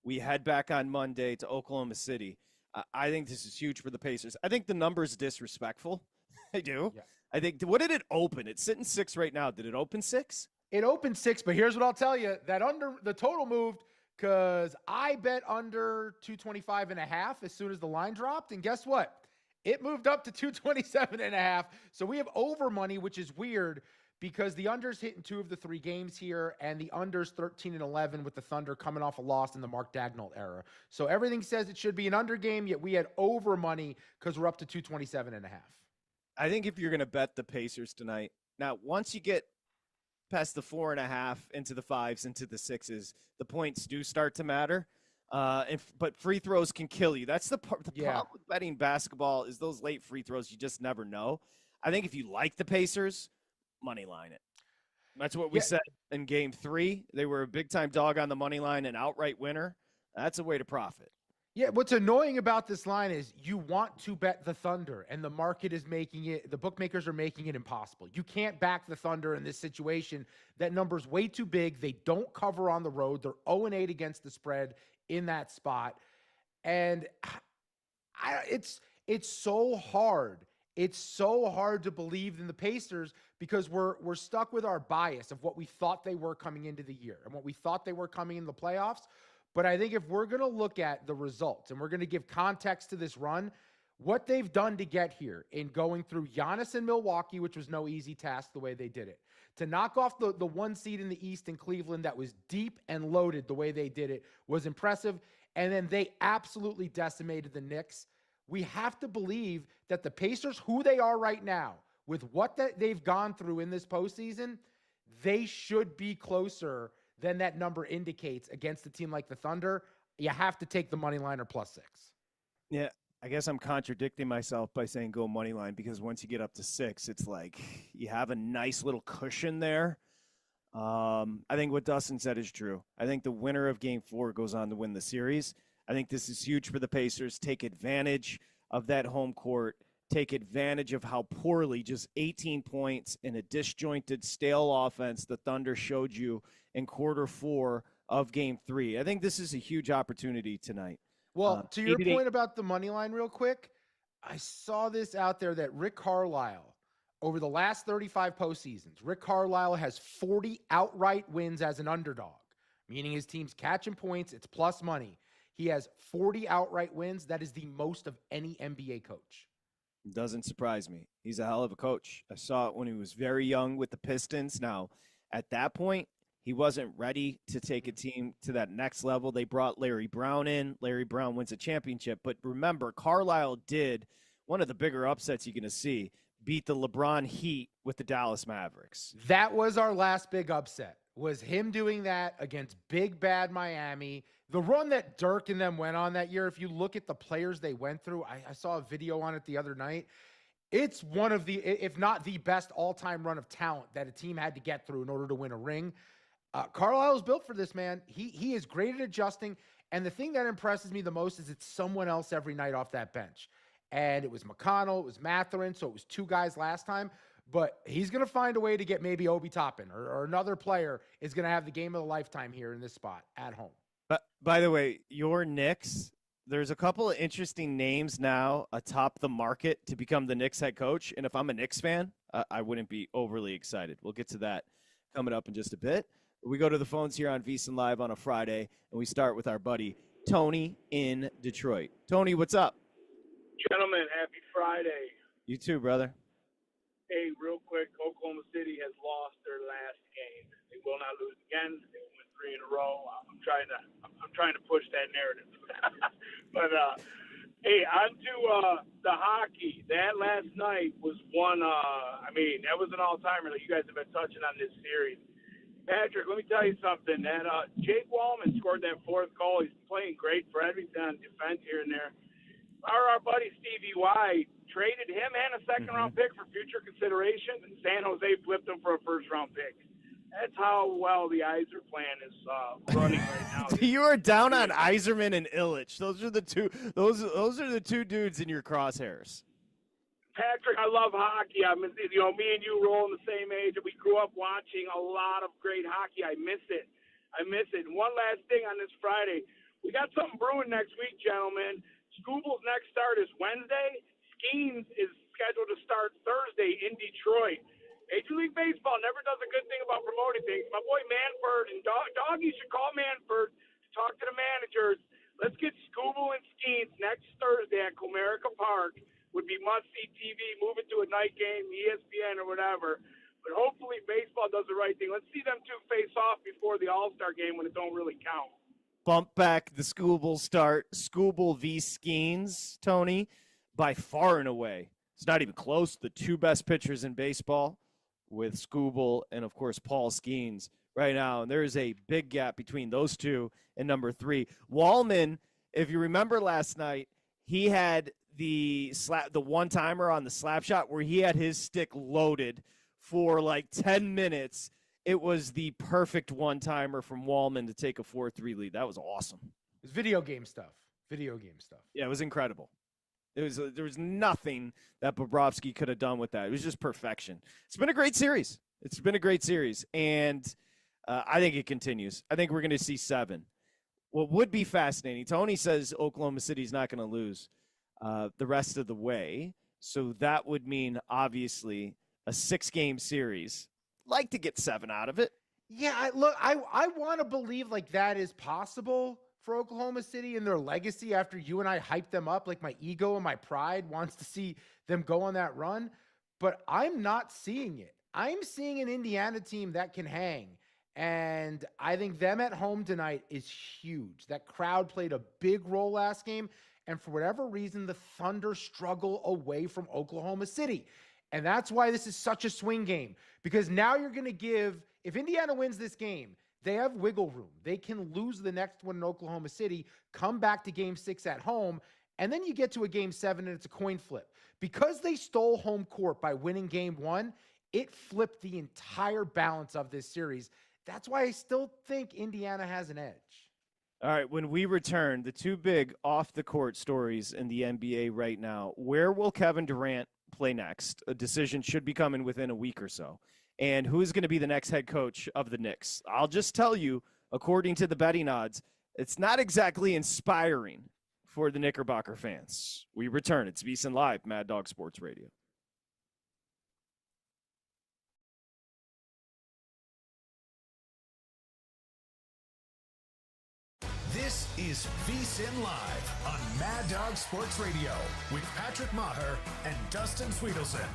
We head back on Monday to Oklahoma City. I think this is huge for the Pacers. I think the number is disrespectful. I do. Yeah. I think, what did it open? It's sitting 6 right now. Did it open 6? It opened 6, but here's what I'll tell you. The total moved because I bet under 225.5 as soon as the line dropped. And guess what? It moved up to 227.5. So we have over money, which is weird because the under's hitting 2 of the 3 games here, and the under's 13-11 with the Thunder coming off a loss in the Mark Dagnall era. So everything says it should be an under game, yet we had over money because we're up to 227.5. I think if you're going to bet the Pacers tonight, now once you get past the 4.5 into the 5s into the 6s, the points do start to matter. But free throws can kill you. That's the problem with betting basketball is those late free throws. You just never know. I think if you like the Pacers, money line it. That's what we said in game 3. They were a big time dog on the money line, an outright winner. That's a way to profit. Yeah, what's annoying about this line is you want to bet the Thunder, and the market is making it, the bookmakers are making it impossible. You can't back the Thunder in this situation. That number's way too big. They don't cover on the road. They're 0-8 against the spread in that spot. And it's so hard. It's so hard to believe in the Pacers because we're stuck with our bias of what we thought they were coming into the year and what we thought they were coming in the playoffs. But I think if we're going to look at the results and we're going to give context to this run, what they've done to get here in going through Giannis in Milwaukee, which was no easy task the way they did it, to knock off the 1 seed in the East in Cleveland that was deep and loaded the way they did it was impressive. And then they absolutely decimated the Knicks. We have to believe that the Pacers, who they are right now, with what they've gone through in this postseason, they should be closer than that number indicates against a team like the Thunder. You have to take the money line or +6. Yeah, I guess I'm contradicting myself by saying go money line because once you get up to 6, it's like you have a nice little cushion there. I think what Dustin said is true. I think the winner of Game 4 goes on to win the series. I think this is huge for the Pacers. Take advantage of that home court. Take advantage of how poorly, just 18 points in a disjointed, stale offense the Thunder showed you in quarter 4 of Game 3. I think this is a huge opportunity tonight. Well, to your point about the money line real quick, I saw this out there that Rick Carlisle, over the last 35 postseasons, Rick Carlisle has 40 outright wins as an underdog, meaning his team's catching points, it's plus money. He has 40 outright wins. That is the most of any NBA coach. Doesn't surprise me. He's a hell of a coach. I saw it when he was very young with the Pistons. Now, at that point, he wasn't ready to take a team to that next level. They brought Larry Brown in. Larry Brown wins a championship. But remember, Carlisle did one of the bigger upsets you're going to see, beat the LeBron Heat with the Dallas Mavericks. That was our last big upset, was him doing that against big bad Miami. The run that Dirk and them went on that year, if you look at the players they went through, I saw a video on it the other night. It's one of the, if not the best all-time run of talent that a team had to get through in order to win a ring. Carlisle's built for this, man. He is great at adjusting. And the thing that impresses me the most is it's someone else every night off that bench. And it was McConnell, it was Mathurin, so it was 2 guys last time. But he's going to find a way to get maybe Obi Toppin or another player is going to have the game of the lifetime here in this spot at home. But by the way, your Knicks, there's a couple of interesting names now atop the market to become the Knicks head coach. And if I'm a Knicks fan, I wouldn't be overly excited. We'll get to that coming up in just a bit. We go to the phones here on VSiN Live on a Friday, and we start with our buddy Tony in Detroit. Tony, what's up? Gentlemen, happy Friday. You too, brother. Hey, real quick, Oklahoma City has lost their last game. They will not lose again. They will win 3 in a row. I'm trying to push that narrative. But hey, on to the hockey. That last night was one. That was an all-timer. Like you guys have been touching on this series. Patrick, let me tell you something. That Jake Wallman scored that fourth goal. He's playing great for Edmonton on defense here and there. Our buddy Stevie Y traded him and a second-round pick for future consideration, and San Jose flipped him for a first-round pick. That's how well the Yzer plan is running right now. You are down on Yzerman and Illich. Those are the two. Those are the two dudes in your crosshairs. Patrick, I love hockey. I mean, me and you roll in the same age, and we grew up watching a lot of great hockey. I miss it. And one last thing on this Friday. We got something brewing next week, gentlemen. Scooble's next start is Wednesday. Skeens is scheduled to start Thursday in Detroit. Major League Baseball never does a good thing about promoting things. My boy Manford and Doggy should call Manford to talk to the managers. Let's get Scooble and Skeens next Thursday at Comerica Park. Would be must-see TV, move it to a night game, ESPN or whatever. But hopefully baseball does the right thing. Let's see them two face off before the All-Star game when it don't really count. Bump back the Scooble start. Scooble v. Skeens, Tony, by far and away. It's not even close. The two best pitchers in baseball with Scooble and, of course, Paul Skeens right now. And there is a big gap between those two and number 3. Wallman, if you remember last night, he had the one-timer on the slap shot where he had his stick loaded for like 10 minutes. It was the perfect one-timer from Wallman to take a 4-3 lead. That was awesome. It was video game stuff. Yeah, it was incredible. There was nothing that Bobrovsky could have done with that. It was just perfection. It's been a great series. And I think it continues. I think we're going to see 7. What would be fascinating, Tony says Oklahoma City's not going to lose the rest of the way. So that would mean, obviously, a 6-game series. Like to get 7 out of it. Yeah, I want to believe like that is possible for Oklahoma City and their legacy after you and I hyped them up. Like my ego and my pride wants to see them go on that run. But I'm not seeing it. I'm seeing an Indiana team that can hang. And I think them at home tonight is huge. That crowd played a big role last game. And for whatever reason, the Thunder struggle away from Oklahoma City. And that's why this is such a swing game. Because now you're going to give, if Indiana wins this game, they have wiggle room. They can lose the next one in Oklahoma City, come back to game 6 at home, and then you get to a game 7 and it's a coin flip. Because they stole home court by winning game 1, it flipped the entire balance of this series. That's why I still think Indiana has an edge. All right, when we return, the two big off-the-court stories in the NBA right now. Where will Kevin Durant play next? A decision should be coming within a week or so. And who is going to be the next head coach of the Knicks? I'll just tell you, according to the betting odds, it's not exactly inspiring for the Knickerbocker fans. We return. It's VSiN Live, Mad Dog Sports Radio. This is VSiN Live on Mad Dog Sports Radio with Patrick Meagher and Dustin Swedelson.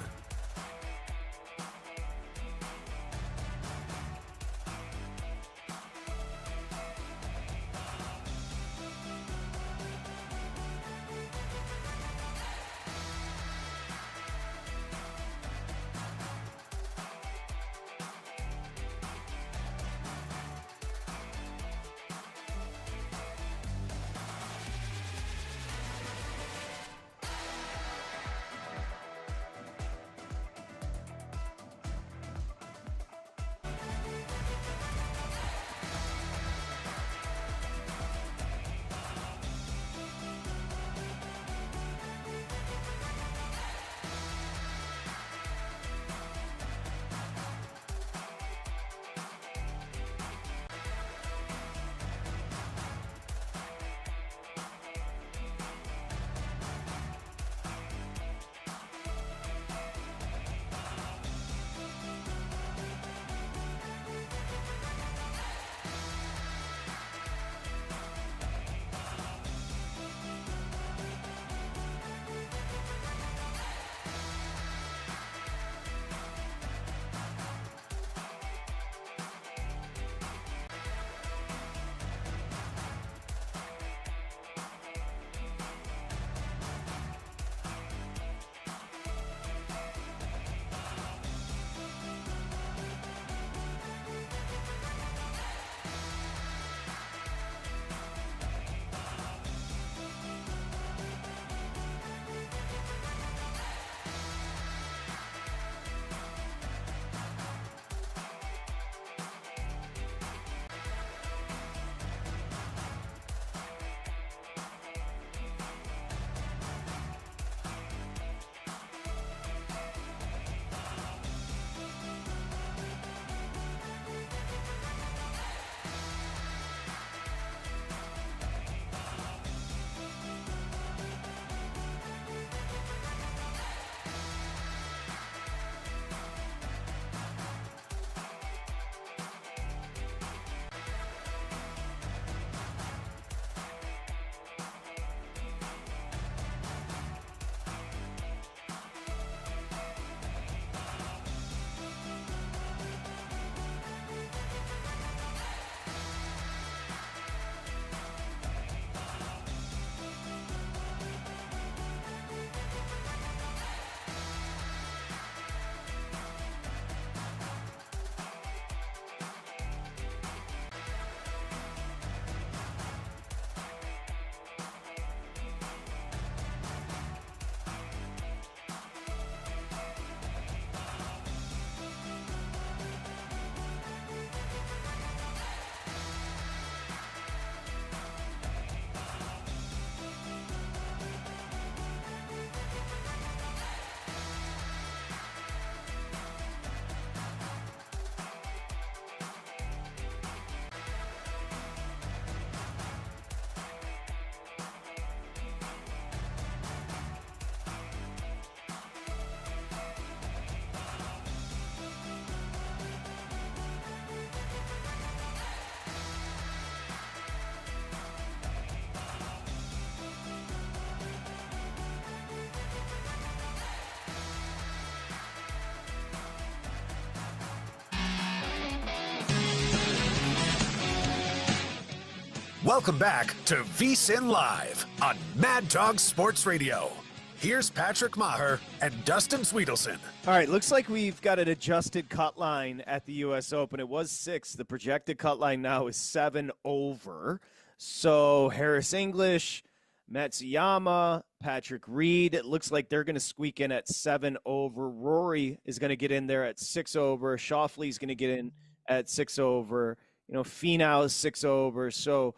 Welcome back to VSiN Live on Mad Dog Sports Radio. Here's Patrick Maher and Dustin Swedelson. All right, looks like we've got an adjusted cut line at the U.S. Open. It was 6. The projected cut line now is 7 over. So Harris English, Matsuyama, Patrick Reed, it looks like they're going to squeak in at 7 over. Rory is going to get in there at 6 over. Schauffele's going to get in at 6 over. Finau is 6 over. So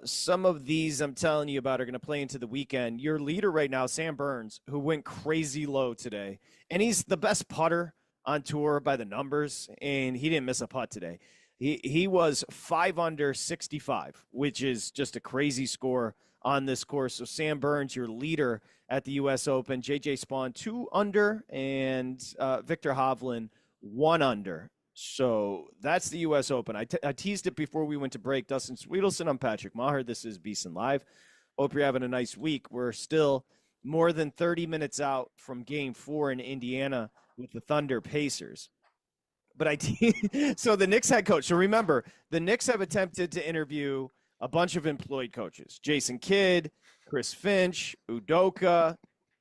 some of these I'm telling you about are going to play into the weekend. Your leader right now, Sam Burns, who went crazy low today, and he's the best putter on tour by the numbers, and he didn't miss a putt today. He was 5 under 65, which is just a crazy score on this course. So Sam Burns, your leader at the U.S. Open. J.J. Spawn, 2 under, and Victor Hovland, 1 under. So that's the U.S. Open. I teased it before we went to break. Dustin Swedelson, I'm Patrick Maher. This is VSiN Live. Hope you're having a nice week. We're still more than 30 minutes out from Game 4 in Indiana with the Thunder Pacers. But so the Knicks head coach. So remember, the Knicks have attempted to interview a bunch of employed coaches. Jason Kidd, Chris Finch, Udoka,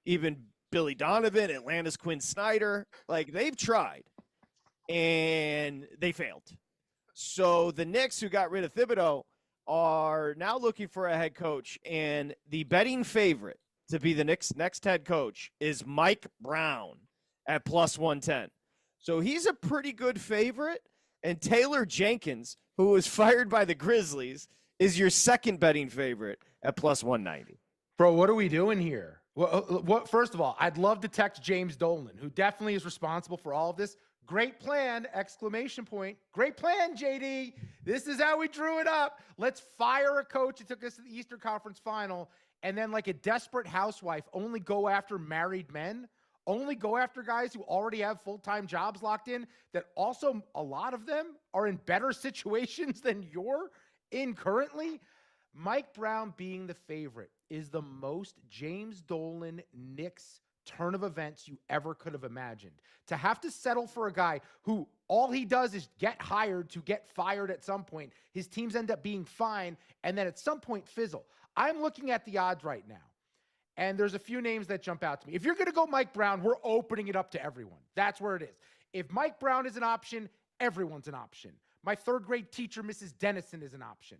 even Billy Donovan, Atlanta's Quinn Snyder. Like, they've tried. And they failed. So the Knicks, who got rid of Thibodeau, are now looking for a head coach. And the betting favorite to be the Knicks' next head coach is Mike Brown at plus 110. So he's a pretty good favorite. And Taylor Jenkins, who was fired by the Grizzlies, is your second betting favorite at plus 190. Bro, what are we doing here? First of all, I'd love to text James Dolan, who definitely is responsible for all of this. Great plan, exclamation point. Great plan, JD. This is how we drew it up. Let's fire a coach that took us to the Eastern Conference Final, and then like a desperate housewife, only go after married men, only go after guys who already have full-time jobs locked in, that also a lot of them are in better situations than you're in currently. Mike Brown being the favorite is the most James Dolan Knicks turn of events you ever could have imagined. To have to settle for a guy who all he does is get hired to get fired at some point. His teams end up being fine, and then at some point fizzle. I'm looking at the odds right now, and there's a few names that jump out to me. If you're going to go Mike Brown, we're opening it up to everyone. That's where it is. If Mike Brown is an option, everyone's an option. My third grade teacher, Mrs. Dennison, is an option.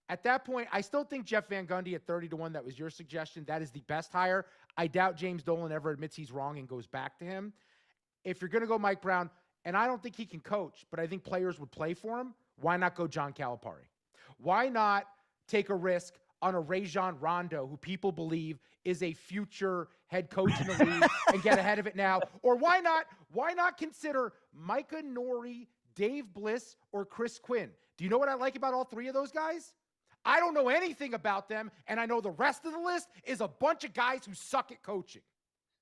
At that point, I still think Jeff Van Gundy at 30-1, that was your suggestion. That is the best hire. I doubt James Dolan ever admits he's wrong and goes back to him. If you're going to go Mike Brown, and I don't think he can coach, but I think players would play for him, why not go John Calipari? Why not take a risk on a Rajon Rondo, who people believe is a future head coach in the league, and get ahead of it now? Or why not consider Micah Nori, Dave Bliss, or Chris Quinn? Do you know what I like about all three of those guys? I don't know anything about them, and I know the rest of the list is a bunch of guys who suck at coaching.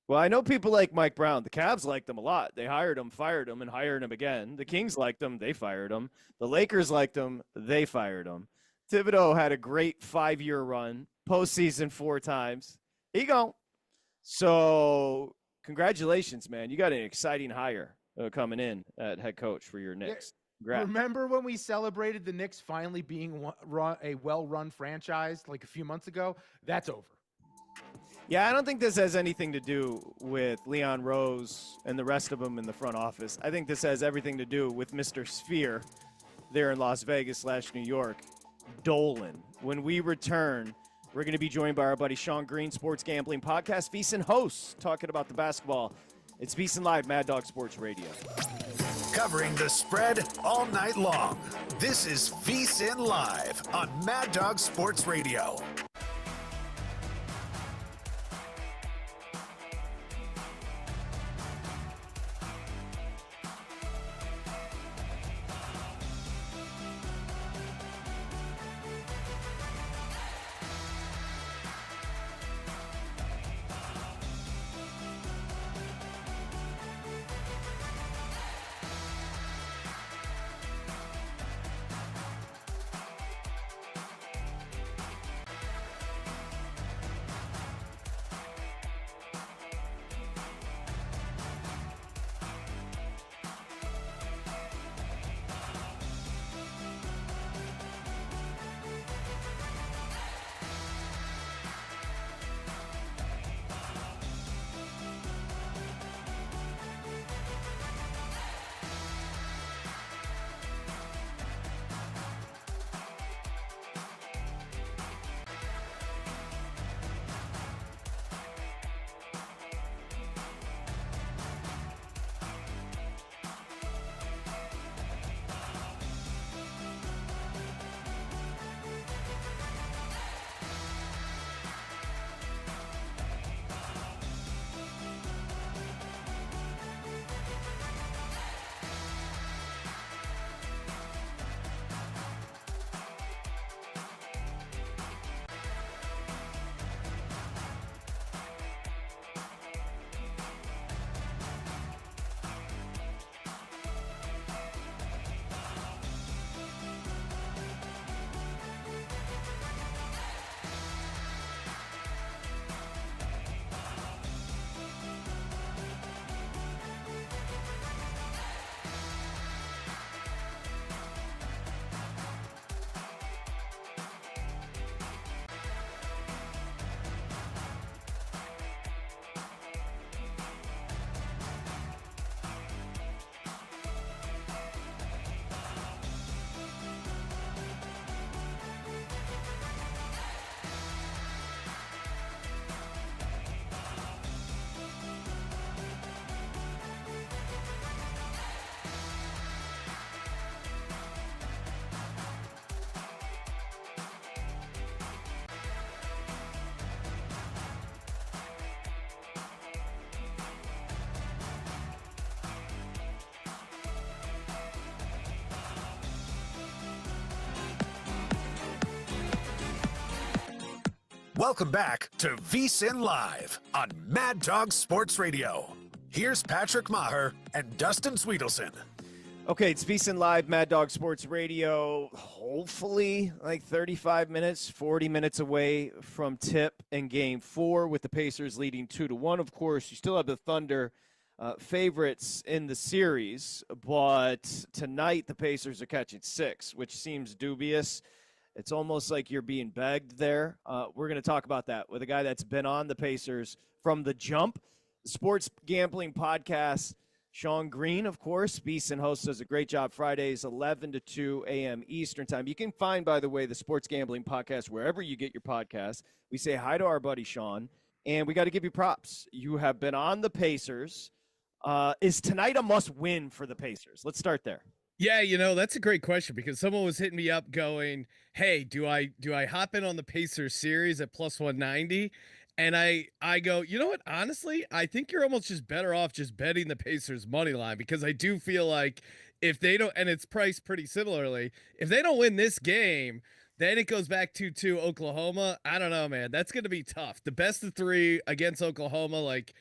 Well, I know people like Mike Brown. The Cavs liked him a lot. They hired him, fired him, and hired him again. The Kings liked him. They fired him. The Lakers liked him. They fired him. Thibodeau had a great 5-year run, postseason 4 times. He gone. So congratulations, man. You got an exciting hire coming in at head coach for your Knicks. Congrats. Remember when we celebrated the Knicks finally being a well-run franchise like a few months ago? That's over. Yeah, I don't think this has anything to do with Leon Rose and the rest of them in the front office. I think this has everything to do with Mr. Sphere there in Las Vegas / New York, Dolan. When we return, we're going to be joined by our buddy Sean Green, Sports Gambling Podcast, VSiN hosts, talking about the basketball. It's VSiN Live, Mad Dog Sports Radio. Covering the spread all night long. This is VSiN Live on Mad Dog Sports Radio. Welcome back to VSiN Live on Mad Dog Sports Radio. Here's Patrick Maher and Dustin Swedelson. Okay, it's VSiN Live, Mad Dog Sports Radio. Hopefully, like 35 minutes, 40 minutes away from tip in Game 4 with the Pacers leading 2-1. Of course, you still have the Thunder favorites in the series, but tonight the Pacers are catching 6, which seems dubious. It's almost like you're being begged there. We're going to talk about that with a guy that's been on the Pacers from the jump. The Sports Gambling Podcast, Sean Green, of course. VSiN host, does a great job Fridays, 11 to 2 a.m. Eastern time. You can find, by the way, the Sports Gambling Podcast wherever you get your podcasts. We say hi to our buddy Sean, and we got to give you props. You have been on the Pacers. Is tonight a must-win for the Pacers? Let's start there. Yeah, that's a great question because someone was hitting me up going, "Hey, do I hop in on the Pacers series at plus 190?" And I go, "You know what? Honestly, I think you're almost just better off just betting the Pacers money line because I do feel like if they don't, and it's priced pretty similarly, if they don't win this game, then it goes back to Oklahoma. I don't know, man. That's going to be tough. The best of 3 against Oklahoma, like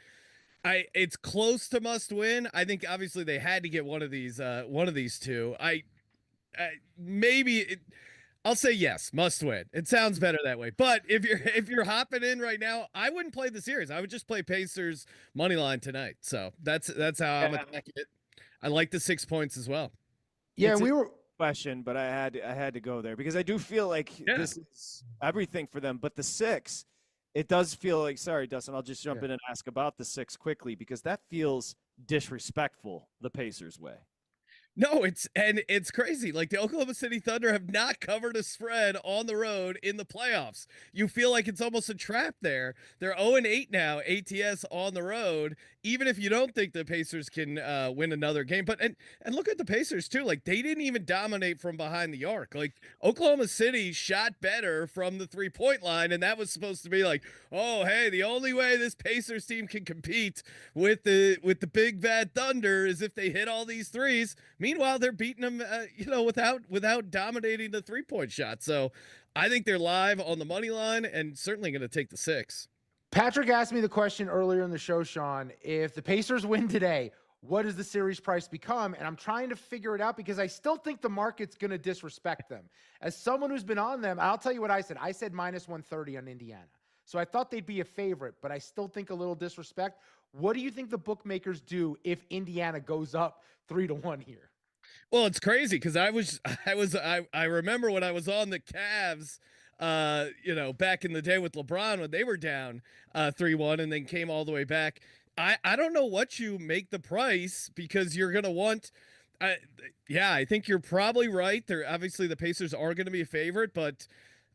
it's close to must win. I think obviously they had to get one of these two. I'll say yes, must win. It sounds better that way. But if you're hopping in right now, I wouldn't play the series. I would just play Pacers money line tonight. So that's how I'm attacking it. I like the 6 points as well. Yeah, It's we were question, but I had to go there because I do feel like this is everything for them. But the 6, it does feel like, sorry, Dustin, I'll just jump in and ask about the 6 quickly because that feels disrespectful the Pacers way. No, it's crazy. Like the Oklahoma City Thunder have not covered a spread on the road in the playoffs. You feel like it's almost a trap there. They're 0-8 now, ATS on the road. Even if you don't think the Pacers can win another game, but and look at the Pacers too. Like they didn't even dominate from behind the arc. Like Oklahoma City shot better from the 3-point line, and that was supposed to be like, oh hey, the only way this Pacers team can compete with the big bad Thunder is if they hit all these threes. Meanwhile, they're beating them, without dominating the 3-point shot. So I think they're live on the money line and certainly going to take the 6. Patrick asked me the question earlier in the show, Sean, if the Pacers win today, what does the series price become? And I'm trying to figure it out because I still think the market's going to disrespect them. As someone who's been on them, I'll tell you what I said. I said minus 130 on Indiana. So I thought they'd be a favorite, but I still think a little disrespect. What do you think the bookmakers do if Indiana goes up 3-1 here? Well, it's crazy because I remember when I was on the Cavs, back in the day with LeBron when they were down 3-1 and then came all the way back. I don't know what you make the price because you're going to want. I think you're probably right. They're obviously the Pacers are going to be a favorite, but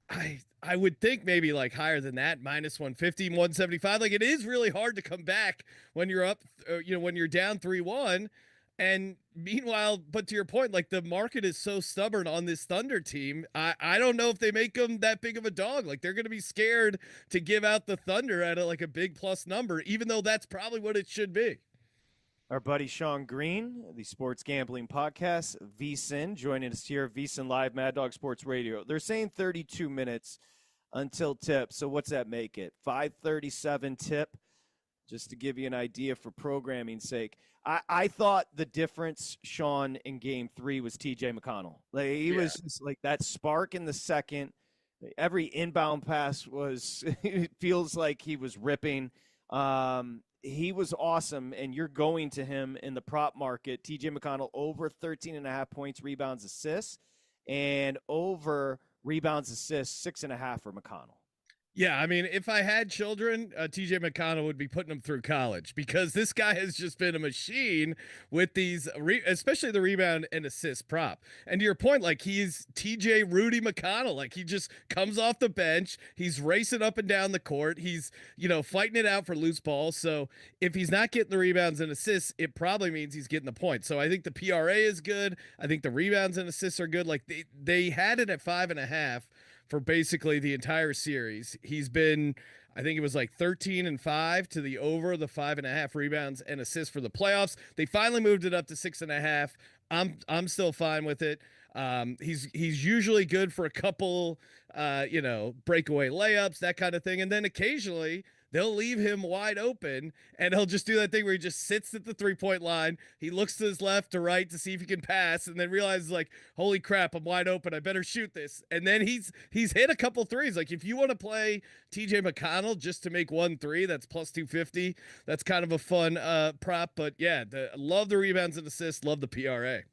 I would think maybe like higher than that, minus 150, 175. Like it is really hard to come back when you're up, when you're down 3-1. And meanwhile, but to your point, like the market is so stubborn on this Thunder team. I don't know if they make them that big of a dog. Like they're going to be scared to give out the Thunder at a big plus number, even though that's probably what it should be. Our buddy Sean Green, the Sports Gambling Podcast, VSiN, joining us here, VSiN Live, Mad Dog Sports Radio. They're saying 32 minutes until tip. So what's that make it? 5:37 tip, just to give you an idea for programming's sake. I thought the difference, Sean, in Game 3 was T.J. McConnell. Like he was just like that spark in the second. Every inbound pass was – it feels like he was ripping. He was awesome, and you're going to him in the prop market. T.J. McConnell over 13.5 points, rebounds, assists, and over rebounds, assists, 6.5 for McConnell. Yeah, I mean, if I had children, TJ McConnell would be putting them through college because this guy has just been a machine with these, especially the rebound and assist prop. And to your point, like he's TJ Rudy McConnell, like he just comes off the bench. He's racing up and down the court. He's, fighting it out for loose balls. So if he's not getting the rebounds and assists, it probably means he's getting the points. So I think the PRA is good. I think the rebounds and assists are good. Like they had it at 5.5. for basically the entire series. He's been, I think it was like 13-5 to the over, the 5.5 rebounds and assists for the playoffs. They finally moved it up to 6.5. I'm still fine with it. He's usually good for a couple, breakaway layups, that kind of thing, and then occasionally they'll leave him wide open, and he'll just do that thing where he just sits at the 3-point line. He looks to his left to right to see if he can pass, and then realizes like, holy crap, I'm wide open. I better shoot this. And then he's hit a couple threes. Like if you want to play TJ McConnell just to make 1 3, that's plus 250. That's kind of a fun prop. But yeah, love the rebounds and assists. Love the PRA.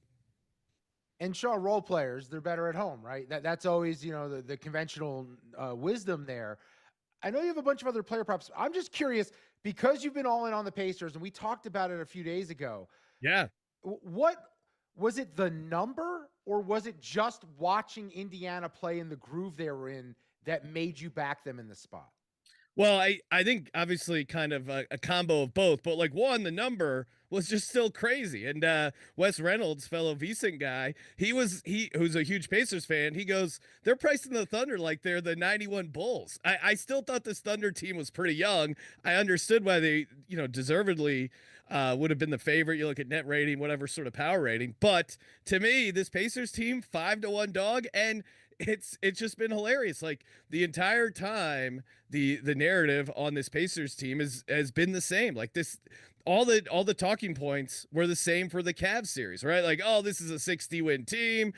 And Shaw, role players, they're better at home, right? That's always, the conventional wisdom there. I know you have a bunch of other player props. I'm just curious, because you've been all in on the Pacers, and we talked about it a few days ago. Yeah. What was it, the number, or was it just watching Indiana play in the groove they were in that made you back them in the spot? Well, I think obviously kind of a combo of both, but like one, the number was just still crazy. And Wes Reynolds, fellow VSiN guy, who's a huge Pacers fan, he goes, they're pricing the Thunder like they're the 91 Bulls. I still thought this Thunder team was pretty young. I understood why they, deservedly would have been the favorite. You look at net rating, whatever sort of power rating. But to me, this Pacers team, 5-1 dog, and it's just been hilarious. Like the entire time, the narrative on this Pacers team has been the same. Like this, all the talking points were the same for the Cavs series, right? Like, oh, this is a 60-win team.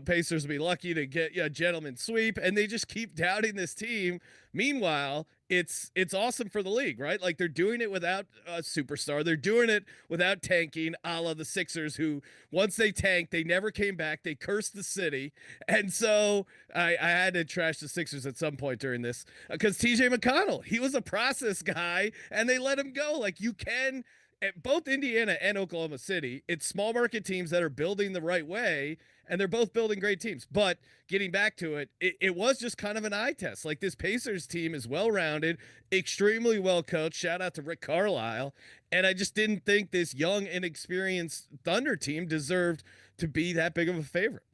Pacers will be lucky to get a gentleman's sweep, and they just keep doubting this team. Meanwhile, it's awesome for the league, right? Like they're doing it without a superstar. They're doing it without tanking, a la the Sixers, who once they tanked, they never came back. They cursed the city. And so I had to trash the Sixers at some point during this because TJ McConnell, he was a process guy and they let him go. Like you can, at both Indiana and Oklahoma City, it's small market teams that are building the right way, and they're both building great teams. But getting back to it, it was just kind of an eye test. Like this Pacers team is well-rounded, extremely well coached. Shout out to Rick Carlisle. And I just didn't think this young, inexperienced Thunder team deserved to be that big of a favorite.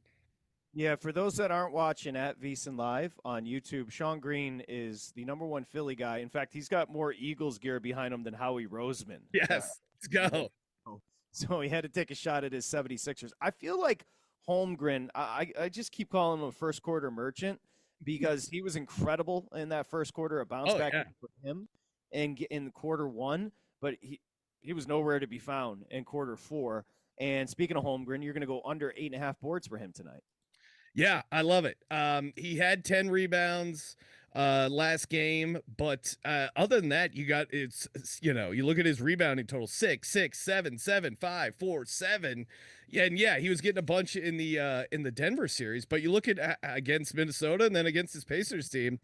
Yeah, for those that aren't watching at VSiN Live on YouTube, Sean Green is the #1 Philly guy. In fact, he's got more Eagles gear behind him than Howie Roseman. Yes, let's go. So he had to take a shot at his 76ers. I feel like Holmgren, I just keep calling him a first quarter merchant because he was incredible in that first quarter, a bounce back for him and in quarter one, but he was nowhere to be found in quarter four. And speaking of Holmgren, you're going to go under 8.5 boards for him tonight. Yeah, I love it. He had 10 rebounds last game, but other than that, you look at his rebounding total: 6, 6, 7, 7, 5, 4, 7. Yeah, and yeah, he was getting a bunch in the Denver series, but you look at against Minnesota and then against his Pacers team.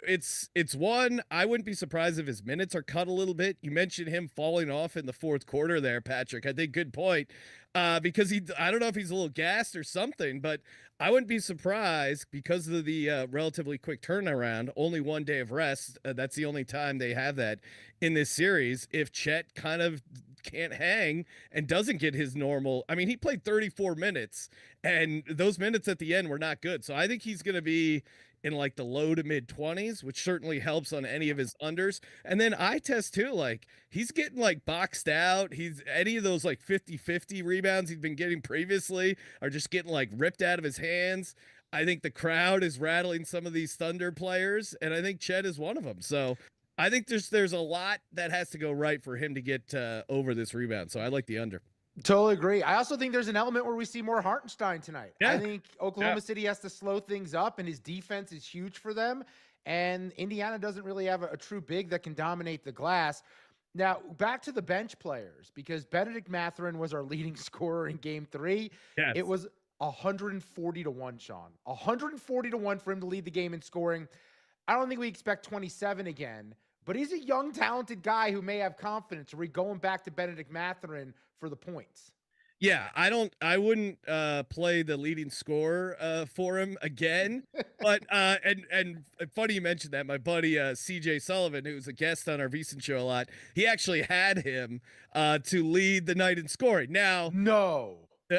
It's one, I wouldn't be surprised if his minutes are cut a little bit. You mentioned him falling off in the fourth quarter there, Patrick. I think good point. Because I don't know if he's a little gassed or something, but I wouldn't be surprised because of the relatively quick turnaround, only 1 day of rest. That's the only time they have that in this series. If Chet kind of can't hang and doesn't get his normal, I mean, he played 34 minutes and those minutes at the end were not good. So I think he's going to be in like the low to mid 20s, which certainly helps on any of his unders. And then eye test too, like he's getting like boxed out. He's any of those like 50-50 rebounds he's been getting previously are just getting like ripped out of his hands. I think the crowd is rattling some of these Thunder players, and I think Chet is one of them. So I think there's a lot that has to go right for him to get over this rebound. So I like the under. Totally agree. I also think there's an element where we see more Hartenstein tonight. Yeah. I think Oklahoma City has to slow things up, and his defense is huge for them. And Indiana doesn't really have a true big that can dominate the glass. Now, back to the bench players, because Benedict Mathurin was our leading scorer in game 3. Yes. It was 140-1, Sean. 140-1 for him to lead the game in scoring. I don't think we expect 27 again, but he's a young, talented guy who may have confidence. Are we going back to Benedict Mathurin for the points? Yeah, I wouldn't play the leading scorer for him again. But and funny you mentioned that. My buddy CJ Sullivan, who's a guest on our VSiN show a lot, he actually had him to lead the night in scoring. Now, no.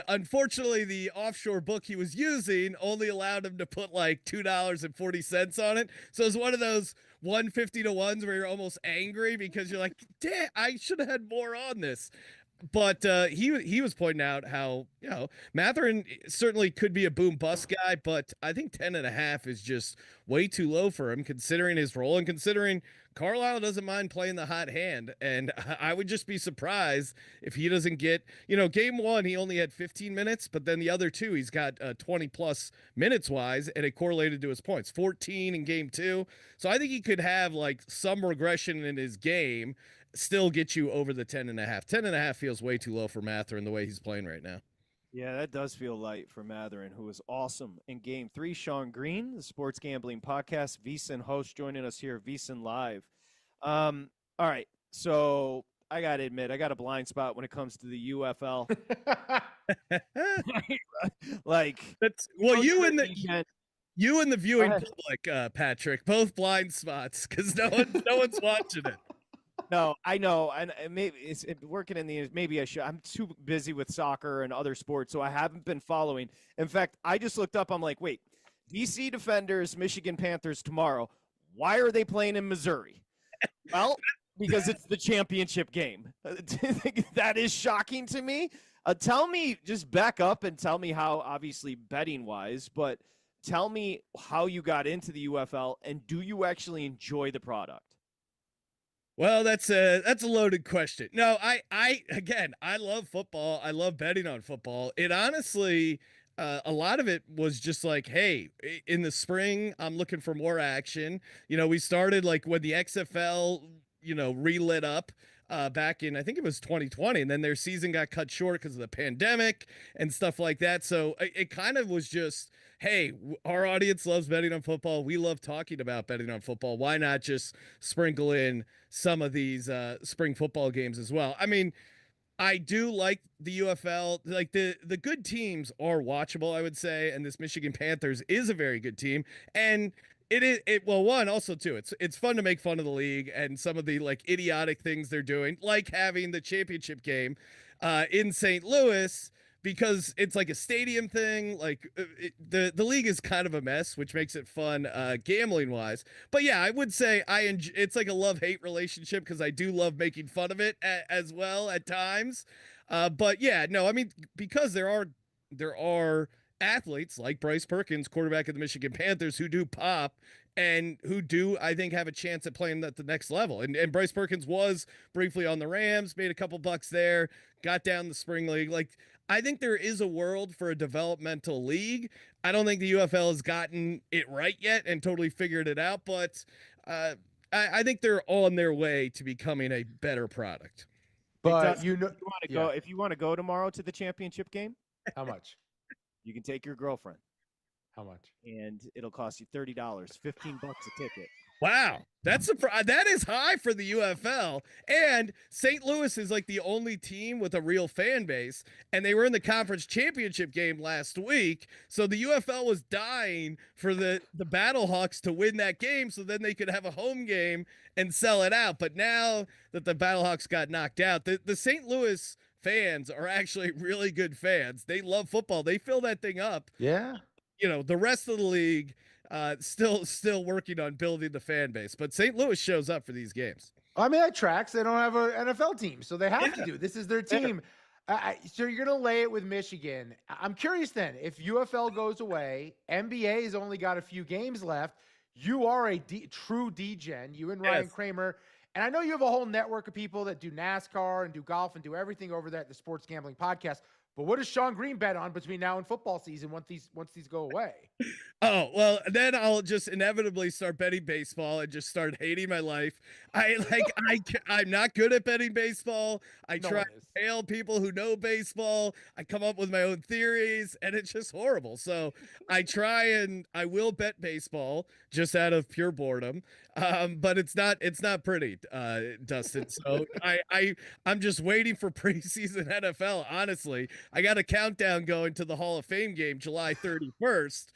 Unfortunately, the offshore book he was using only allowed him to put like $2.40 on it. So it's one of those 150-1s where you're almost angry because you're like, damn, I should have had more on this. but he was pointing out how, Matherin certainly could be a boom bust guy, but I think 10.5 is just way too low for him considering his role and considering Carlisle doesn't mind playing the hot hand. And I would just be surprised if he doesn't get, game one, he only had 15 minutes, but then the other two, he's got 20 plus minutes wise, and it correlated to his points, 14 in game two. So I think he could have like some regression in his game, still get you over the 10.5. 10.5 feels way too low for Matherin the way he's playing right now. Yeah, that does feel light for Matherin, who was awesome in game three. Sean Green, the Sports Gambling Podcast, VSiN host, joining us here, VSiN Live. All right, so I got to admit, I got a blind spot when it comes to the UFL. You and the viewing public, Patrick, both blind spots because no one's watching it. No, I know, and maybe it's working in the. Maybe I should. I'm too busy with soccer and other sports, so I haven't been following. In fact, I just looked up. I'm like, wait, DC Defenders, Michigan Panthers tomorrow. Why are they playing in Missouri? Well, because it's the championship game. That is shocking to me. Tell me, just back up and tell me how, obviously betting wise, but tell me how you got into the UFL and do you actually enjoy the product? Well, that's a loaded question. No, I love football. I love betting on football. It honestly, a lot of it was just like, hey, in the spring, I'm looking for more action. We started like when the XFL, relit up back in, I think it was 2020, and then their season got cut short because of the pandemic and stuff like that. So it kind of was just, hey, our audience loves betting on football. We love talking about betting on football. Why not just sprinkle in some of these spring football games as well? I mean, I do like the UFL. Like the good teams are watchable, I would say, and this Michigan Panthers is a very good team. And one also too, it's fun to make fun of the league and some of the like idiotic things they're doing, like having the championship game in St. Louis, because it's like a stadium thing. Like the league is kind of a mess, which makes it fun gambling wise. But yeah, I would say it's like a love-hate relationship because I do love making fun of it as well at times. But yeah, no, I mean, because there are athletes like Bryce Perkins, quarterback of the Michigan Panthers, who do pop and who do, I think, have a chance at playing at the next level. And Bryce Perkins was briefly on the Rams, made a couple bucks there, got down the spring league. Like, I think there is a world for a developmental league. I don't think the UFL has gotten it right yet and totally figured it out, but I think they're on their way to becoming a better product. But if you want to go tomorrow to the championship game, how much? You can take your girlfriend. How much? And it'll cost you $30, $15 a ticket. Wow, that is high for the UFL. And St. Louis is like the only team with a real fan base, and they were in the conference championship game last week. So the UFL was dying for the Battlehawks to win that game, so then they could have a home game and sell it out. But now that the Battlehawks got knocked out, the St. Louis fans are actually really good fans. They love football. They fill that thing up. Yeah. The rest of the league still working on building the fan base, but St. Louis shows up for these games. I mean, that tracks. They don't have an NFL team, so they have to do. This is their team. So you're going to lay it with Michigan. I'm curious then, if UFL goes away, NBA has only got a few games left. You are a true D-Gen, you and Ryan Kramer. And I know you have a whole network of people that do NASCAR and do golf and do everything over there at the Sports Gambling Podcast. But what does Sean Green bet on between now and football season once these go away? Oh, well, then I'll just inevitably start betting baseball and just start hating my life. I'm not good at betting baseball. I try to hail people who know baseball. I come up with my own theories, and it's just horrible. So I will bet baseball just out of pure boredom. But it's not pretty, Dustin. So I'm just waiting for preseason NFL. Honestly, I got a countdown going to the Hall of Fame game, July 31st,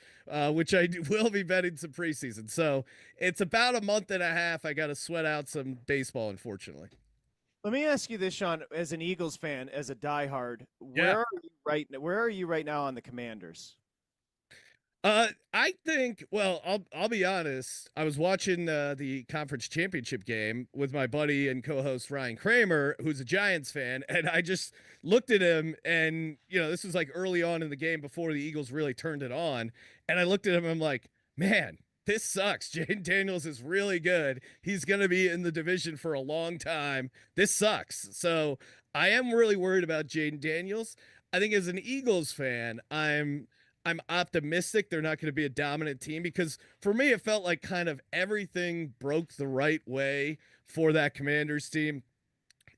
which I will be betting some preseason. So it's about a month and a half. I got to sweat out some baseball, unfortunately. Let me ask you this, Sean, as an Eagles fan, as a diehard, where are you right now on the Commanders? I think. Well, I'll be honest. I was watching the conference championship game with my buddy and co-host Ryan Kramer, who's a Giants fan, and I just looked at him, and this was like early on in the game before the Eagles really turned it on, and I looked at him, and I'm like, man, this sucks. Jaden Daniels is really good. He's gonna be in the division for a long time. This sucks. So I am really worried about Jaden Daniels. I think as an Eagles fan, I'm optimistic they're not going to be a dominant team because for me, it felt like kind of everything broke the right way for that Commanders team.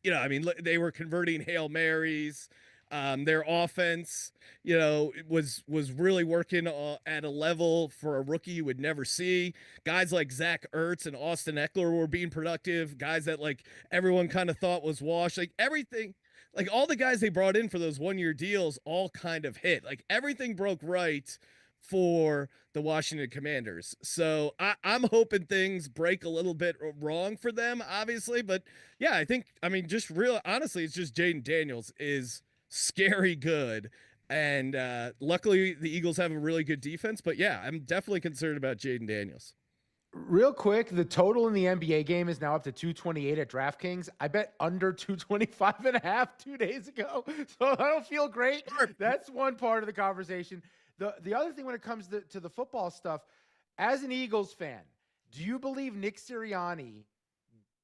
I mean, they were converting Hail Marys. Their offense, was really working at a level for a rookie you would never see. Guys like Zach Ertz and Austin Eckler were being productive. Guys that like everyone kind of thought was washed. Like everything, like all the guys they brought in for those 1-year deals all kind of hit. Like everything broke right for the Washington Commanders. So I'm hoping things break a little bit wrong for them, obviously. But yeah, I mean, just real honestly, it's just Jaden Daniels is scary good. And luckily the Eagles have a really good defense. But yeah, I'm definitely concerned about Jaden Daniels. Real quick, the total in the NBA game is now up to 228 at DraftKings. I bet under 225.5 2 days ago. So I don't feel great. That's one part of the conversation. The other thing when it comes to the football stuff, as an Eagles fan, do you believe Nick Sirianni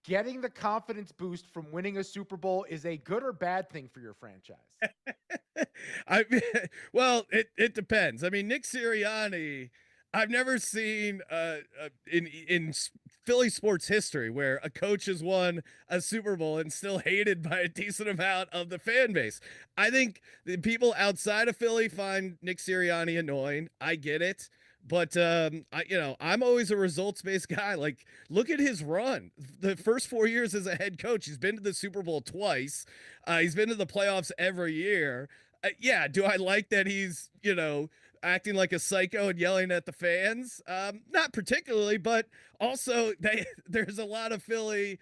getting the confidence boost from winning a Super Bowl is a good or bad thing for your franchise? Well, it depends. I mean, Nick Sirianni, I've never seen in Philly sports history where a coach has won a Super Bowl and still hated by a decent amount of the fan base. I think the people outside of Philly find Nick Sirianni annoying. I get it. But I'm always a results-based guy. Like, look at his run. The first 4 years as a head coach, he's been to the Super Bowl twice. He's been to the playoffs every year. Yeah, do I like that he's, acting like a psycho and yelling at the fans? Not particularly, but also there's a lot of Philly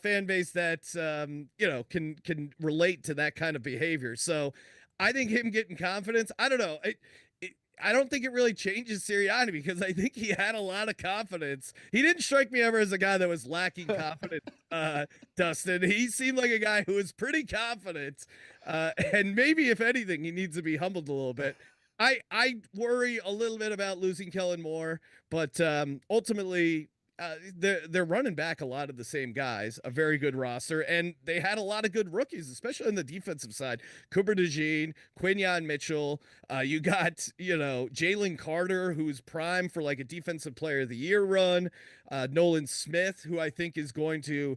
fan base that can relate to that kind of behavior. So I think him getting confidence, I don't know. I don't think it really changes Sirianni because I think he had a lot of confidence. He didn't strike me ever as a guy that was lacking confidence, Dustin. He seemed like a guy who was pretty confident. And maybe, if anything, he needs to be humbled a little bit. I worry a little bit about losing Kellen Moore, but ultimately they're running back a lot of the same guys, a very good roster, and they had a lot of good rookies, especially on the defensive side. Cooper DeJean, Quinyon Mitchell. You got Jalen Carter, who's prime for like a defensive player of the year run. Nolan Smith, who I think is going to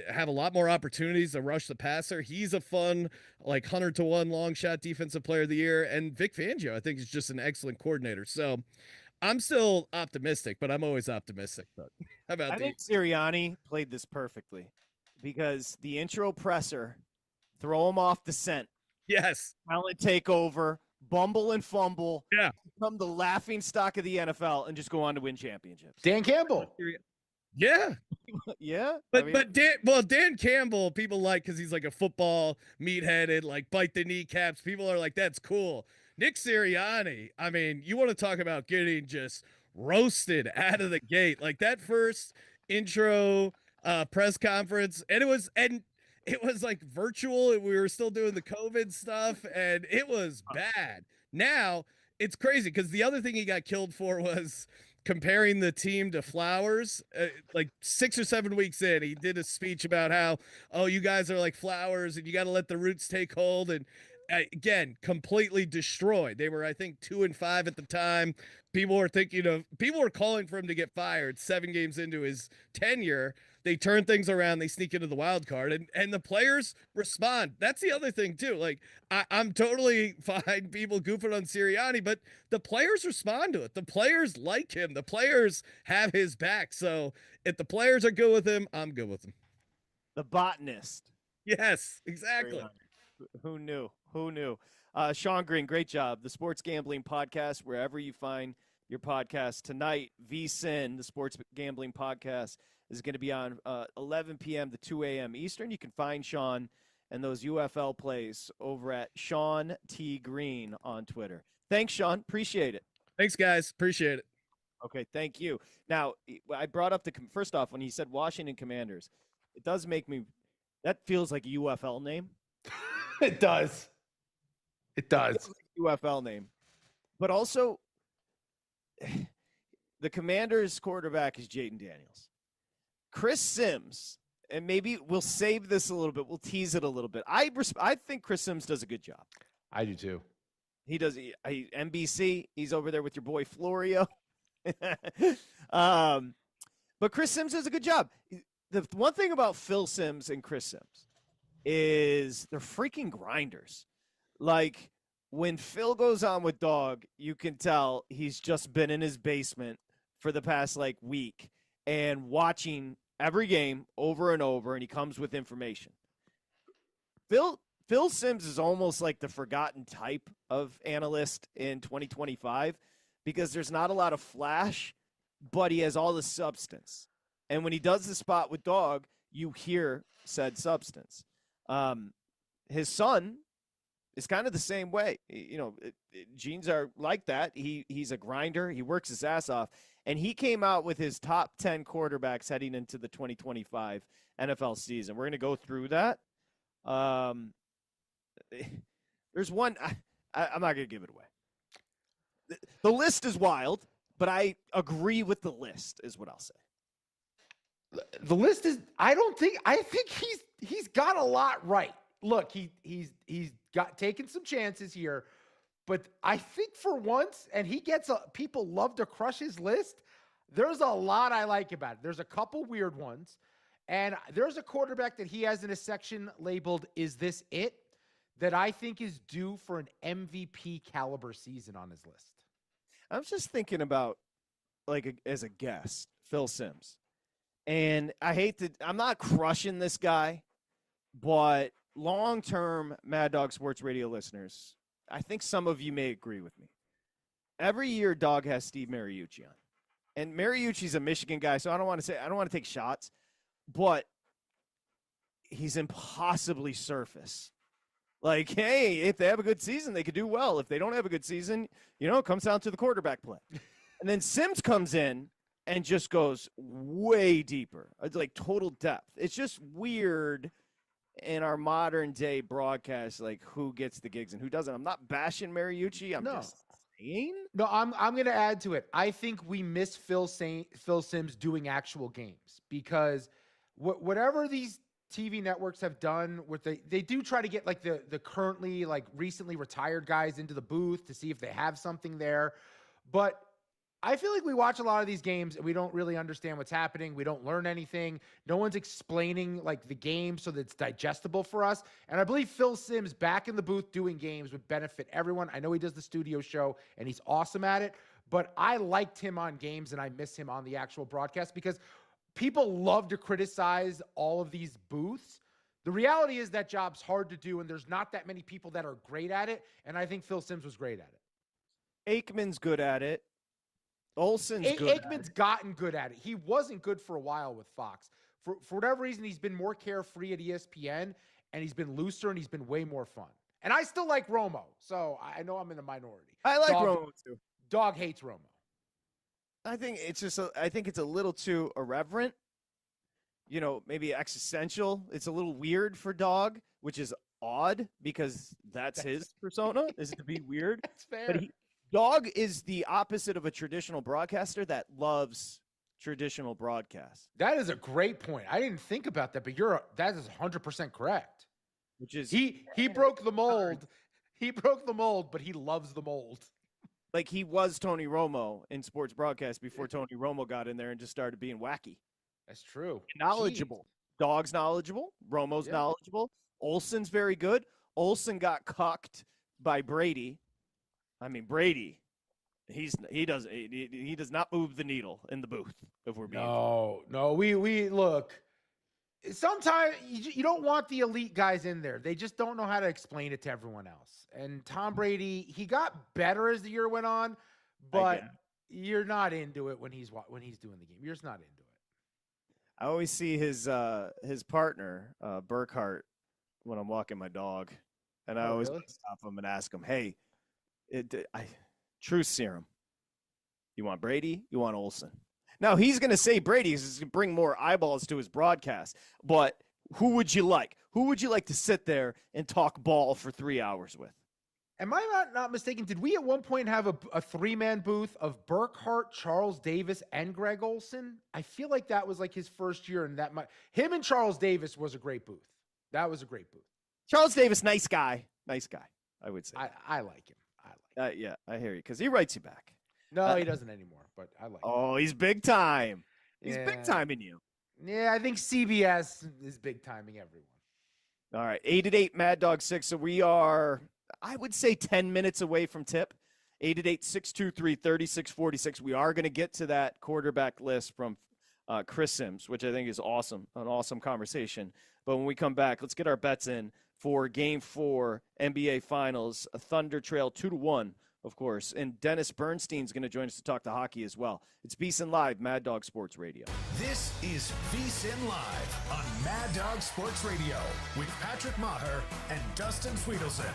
have a lot more opportunities to rush the passer. He's a fun, like 100-to-1 long shot defensive player of the year. And Vic Fangio, I think, is just an excellent coordinator. So I'm still optimistic, but I'm always optimistic. But how about I think Sirianni played this perfectly because the intro presser, throw him off the scent. Yes. Talent take over, bumble and fumble. Yeah. Become the laughing stock of the NFL and just go on to win championships. Dan Campbell. Yeah. Yeah. But Dan Campbell, people like because he's like a football meat-headed, like bite the kneecaps. People are like, that's cool. Nick Sirianni, I mean, you want to talk about getting just roasted out of the gate. Like that first intro press conference, and it was like virtual, and we were still doing the COVID stuff, and it was bad. Now it's crazy because the other thing he got killed for was comparing the team to flowers. Like 6 or 7 weeks in, he did a speech about how, oh, you guys are like flowers and you got to let the roots take hold. And again, completely destroyed. They were, I think, 2-5 at the time. People were calling for him to get fired 7 games into his tenure. They turn things around. They sneak into the wild card, and the players respond. That's the other thing too. Like I'm totally fine people goofing on Sirianni, but the players respond to it. The players like him. The players have his back. So if the players are good with him, I'm good with him. The botanist. Yes, exactly. Who knew? Who knew? Sean Green, great job. The Sports Gambling Podcast, wherever you find your podcast tonight. VSiN, the Sports Gambling Podcast, is going to be on 11 p.m. to 2 a.m. Eastern. You can find Sean and those UFL plays over at Sean T. Green on Twitter. Thanks, Sean. Appreciate it. Thanks, guys. Appreciate it. Okay, thank you. Now, I brought up first off, when he said Washington Commanders, it does make me, that feels like a UFL name. It does. It does. UFL name. But also, the Commanders quarterback is Jaden Daniels. Chris Sims, and maybe we'll save this a little bit. We'll tease it a little bit. I think Chris Sims does a good job. I do too. He does. NBC, he's over there with your boy Florio. But Chris Sims does a good job. The one thing about Phil Sims and Chris Sims is they're freaking grinders. Like, when Phil goes on with Dog, you can tell he's just been in his basement for the past week and watching every game over and over, and he comes with information. Phil Sims is almost like the forgotten type of analyst in 2025 because there's not a lot of flash, but he has all the substance. And when he does the spot with Dog, you hear said substance. His son is kind of the same way. Genes are like that. He's a grinder. He works his ass off. And he came out with his top 10 quarterbacks heading into the 2025 NFL season. We're going to go through that. There's one. I'm not going to give it away. The list is wild, but I agree with the list is what I'll say. The list is, I think he's got a lot right. Look, he's got taken some chances here, but I think for once, and people love to crush his list. There's a lot I like about it. There's a couple weird ones, and there's a quarterback that he has in a section labeled "Is this it?" that I think is due for an MVP caliber season on his list. I was just thinking about as a guest, Phil Sims, and I'm not crushing this guy, but long-term Mad Dog Sports Radio listeners, I think some of you may agree with me. Every year, Dog has Steve Mariucci on. And Mariucci's a Michigan guy, so I don't want to take shots, but he's impossibly surface. Like, hey, if they have a good season, they could do well. If they don't have a good season, it comes down to the quarterback play. And then Sims comes in and just goes way deeper. It's like total depth. It's just weird in our modern day broadcast, who gets the gigs and who doesn't. I'm not bashing Mariucci. I'm just saying. No, I'm going to add to it. I think we miss Phil Sims doing actual games because whatever these TV networks have done with they do try to get the currently recently retired guys into the booth to see if they have something there. But I feel like we watch a lot of these games and we don't really understand what's happening. We don't learn anything. No one's explaining the game so that it's digestible for us. And I believe Phil Sims back in the booth doing games would benefit everyone. I know he does the studio show and he's awesome at it, but I liked him on games and I miss him on the actual broadcast because people love to criticize all of these booths. The reality is that job's hard to do and there's not that many people that are great at it. And I think Phil Sims was great at it. Aikman's good at it. Olsen's good. Aikman's gotten good at it. He wasn't good for a while with Fox. For whatever reason, he's been more carefree at ESPN, and he's been looser, and he's been way more fun. And I still like Romo, so I know I'm in a minority. I like Romo too. Dog hates Romo. I think it's a little too irreverent. Maybe existential. It's a little weird for Dog, which is odd because that's his persona is to be weird. That's fair. But Dog is the opposite of a traditional broadcaster that loves traditional broadcasts. That is a great point. I didn't think about that, but that is 100% correct. Which is he broke the mold. He broke the mold, but he loves the mold. Like he was Tony Romo in sports broadcast before Tony Romo got in there and just started being wacky. That's true. Knowledgeable. Jeez. Dog's knowledgeable. Romo's knowledgeable. Olsen's very good. Olsen got cucked by Brady. I mean, Brady, he does not move the needle in the booth. If we're being no, we look. Sometimes you don't want the elite guys in there. They just don't know how to explain it to everyone else. And Tom Brady, he got better as the year went on, but you're not into it when he's doing the game. You're just not into it. I always see his partner Burkhart when I'm walking my dog, and I always stop him and ask him, "Hey, truth serum, You want Brady? You want Olsen? Now, he's going to say Brady is going to bring more eyeballs to his broadcast, but who would you like? Who would you like to sit there and talk ball for 3 hours with? Am I not mistaken? Did we at one point have a three-man booth of Burkhart, Charles Davis, and Greg Olsen? I feel like that was like his first year, and him and Charles Davis was a great booth. That was a great booth. Charles Davis, nice guy. Nice guy, I would say. I like him. Yeah, I hear you, because he writes you back. No, he doesn't anymore, but I like him. Oh, he's big time. He's big timing you. Yeah, I think CBS is big timing everyone. All right, 8-8 Mad Dog 6. So we are, I would say, 10 minutes away from tip. 888-623-3646. We are going to get to that quarterback list from Chris Sims, which I think is awesome, an awesome conversation. But when we come back, let's get our bets in for Game 4 NBA Finals. A Thunder trail 2-1, of course. And Dennis Bernstein's going to join us to talk to hockey as well. It's VSiN Live, Mad Dog Sports Radio. This is VSiN Live on Mad Dog Sports Radio with Patrick Maher and Dustin Swedelson.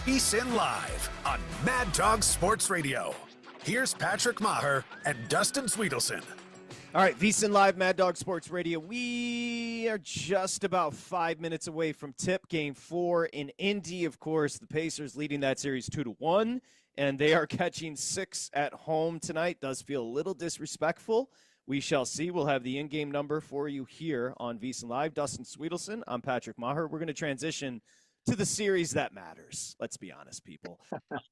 VSiN Live on Mad Dog Sports Radio. Here's Patrick Maher and Dustin Swedelson. All right, VSiN Live, Mad Dog Sports Radio. We are just about 5 minutes away from tip game 4 in Indy. Of course, the Pacers leading that series 2-1, and they are catching 6 at home tonight. Does feel a little disrespectful. We shall see. We'll have the in-game number for you here on VSiN Live. Dustin Swedelson, I'm Patrick Maher. We're going to transition to the series that matters. Let's be honest, people.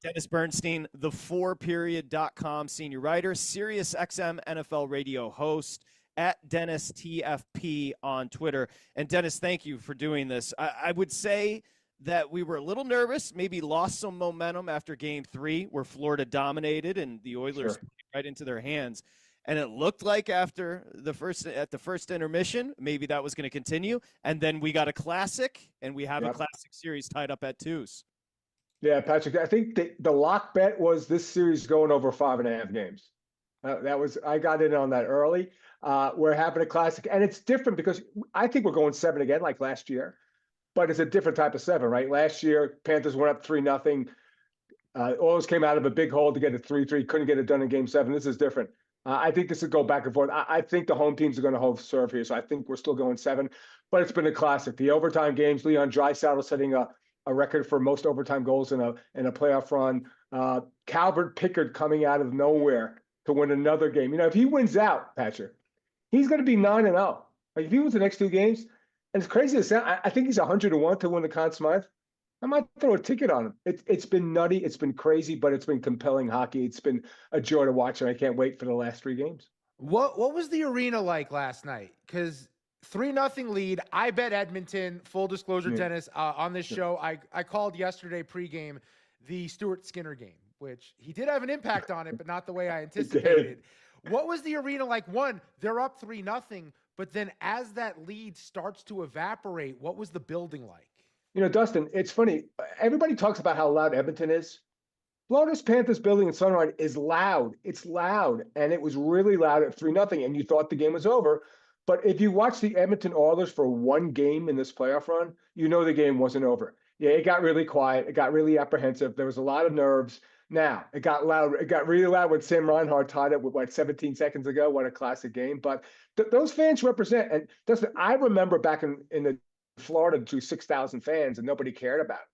Dennis Bernstein, the4period.com senior writer, Sirius XM NFL radio host, at Dennis TFP on Twitter. And Dennis, thank you for doing this. I would say that we were a little nervous, maybe lost some momentum after game 3 where Florida dominated and the Oilers played right into their hands. And it looked like at the first intermission, maybe that was going to continue. And then we got a classic, and we have a classic series tied up at 2s. Yeah, Patrick, I think the lock bet was this series going over 5.5 games. I got in on that early. We're having a classic, and it's different because I think we're going 7 again like last year, but it's a different type of 7, right? Last year, Panthers went up 3-0. Oilers came out of a big hole to get a 3-3, couldn't get it done in game 7. This is different. I think this would go back and forth. I think the home teams are going to hold serve here, so I think we're still going 7. But it's been a classic. The overtime games, Leon Draisaitl setting a record for most overtime goals in a playoff run. Calvert Pickard coming out of nowhere to win another game. You know, if he wins out, Patrick, he's going to be 9-0. Like if he wins the next 2 games, and it's crazy to say, I think he's 100-1 to win the Conn Smythe. I might throw a ticket on him. It's been nutty. It's been crazy, but it's been compelling hockey. It's been a joy to watch, and I can't wait for the last 3 games. What was the arena like last night? Because 3-0 lead. I bet Edmonton. Full disclosure, Dennis, on this show, I called yesterday pregame the Stuart Skinner game, which he did have an impact on it, but not the way I anticipated. What was the arena like? One, they're up 3-0, but then as that lead starts to evaporate, what was the building like? You know, Dustin, it's funny. Everybody talks about how loud Edmonton is. Florida's Panthers building in Sunrise is loud. It's loud, and it was really loud at 3-0, and you thought the game was over. But if you watch the Edmonton Oilers for 1 game in this playoff run, you know the game wasn't over. Yeah, it got really quiet. It got really apprehensive. There was a lot of nerves. Now, it got loud. It got really loud when Sam Reinhart tied it with, 17 seconds ago. What a classic game. But those fans represent, and Dustin, I remember back in the Florida to 6,000 fans and nobody cared about it.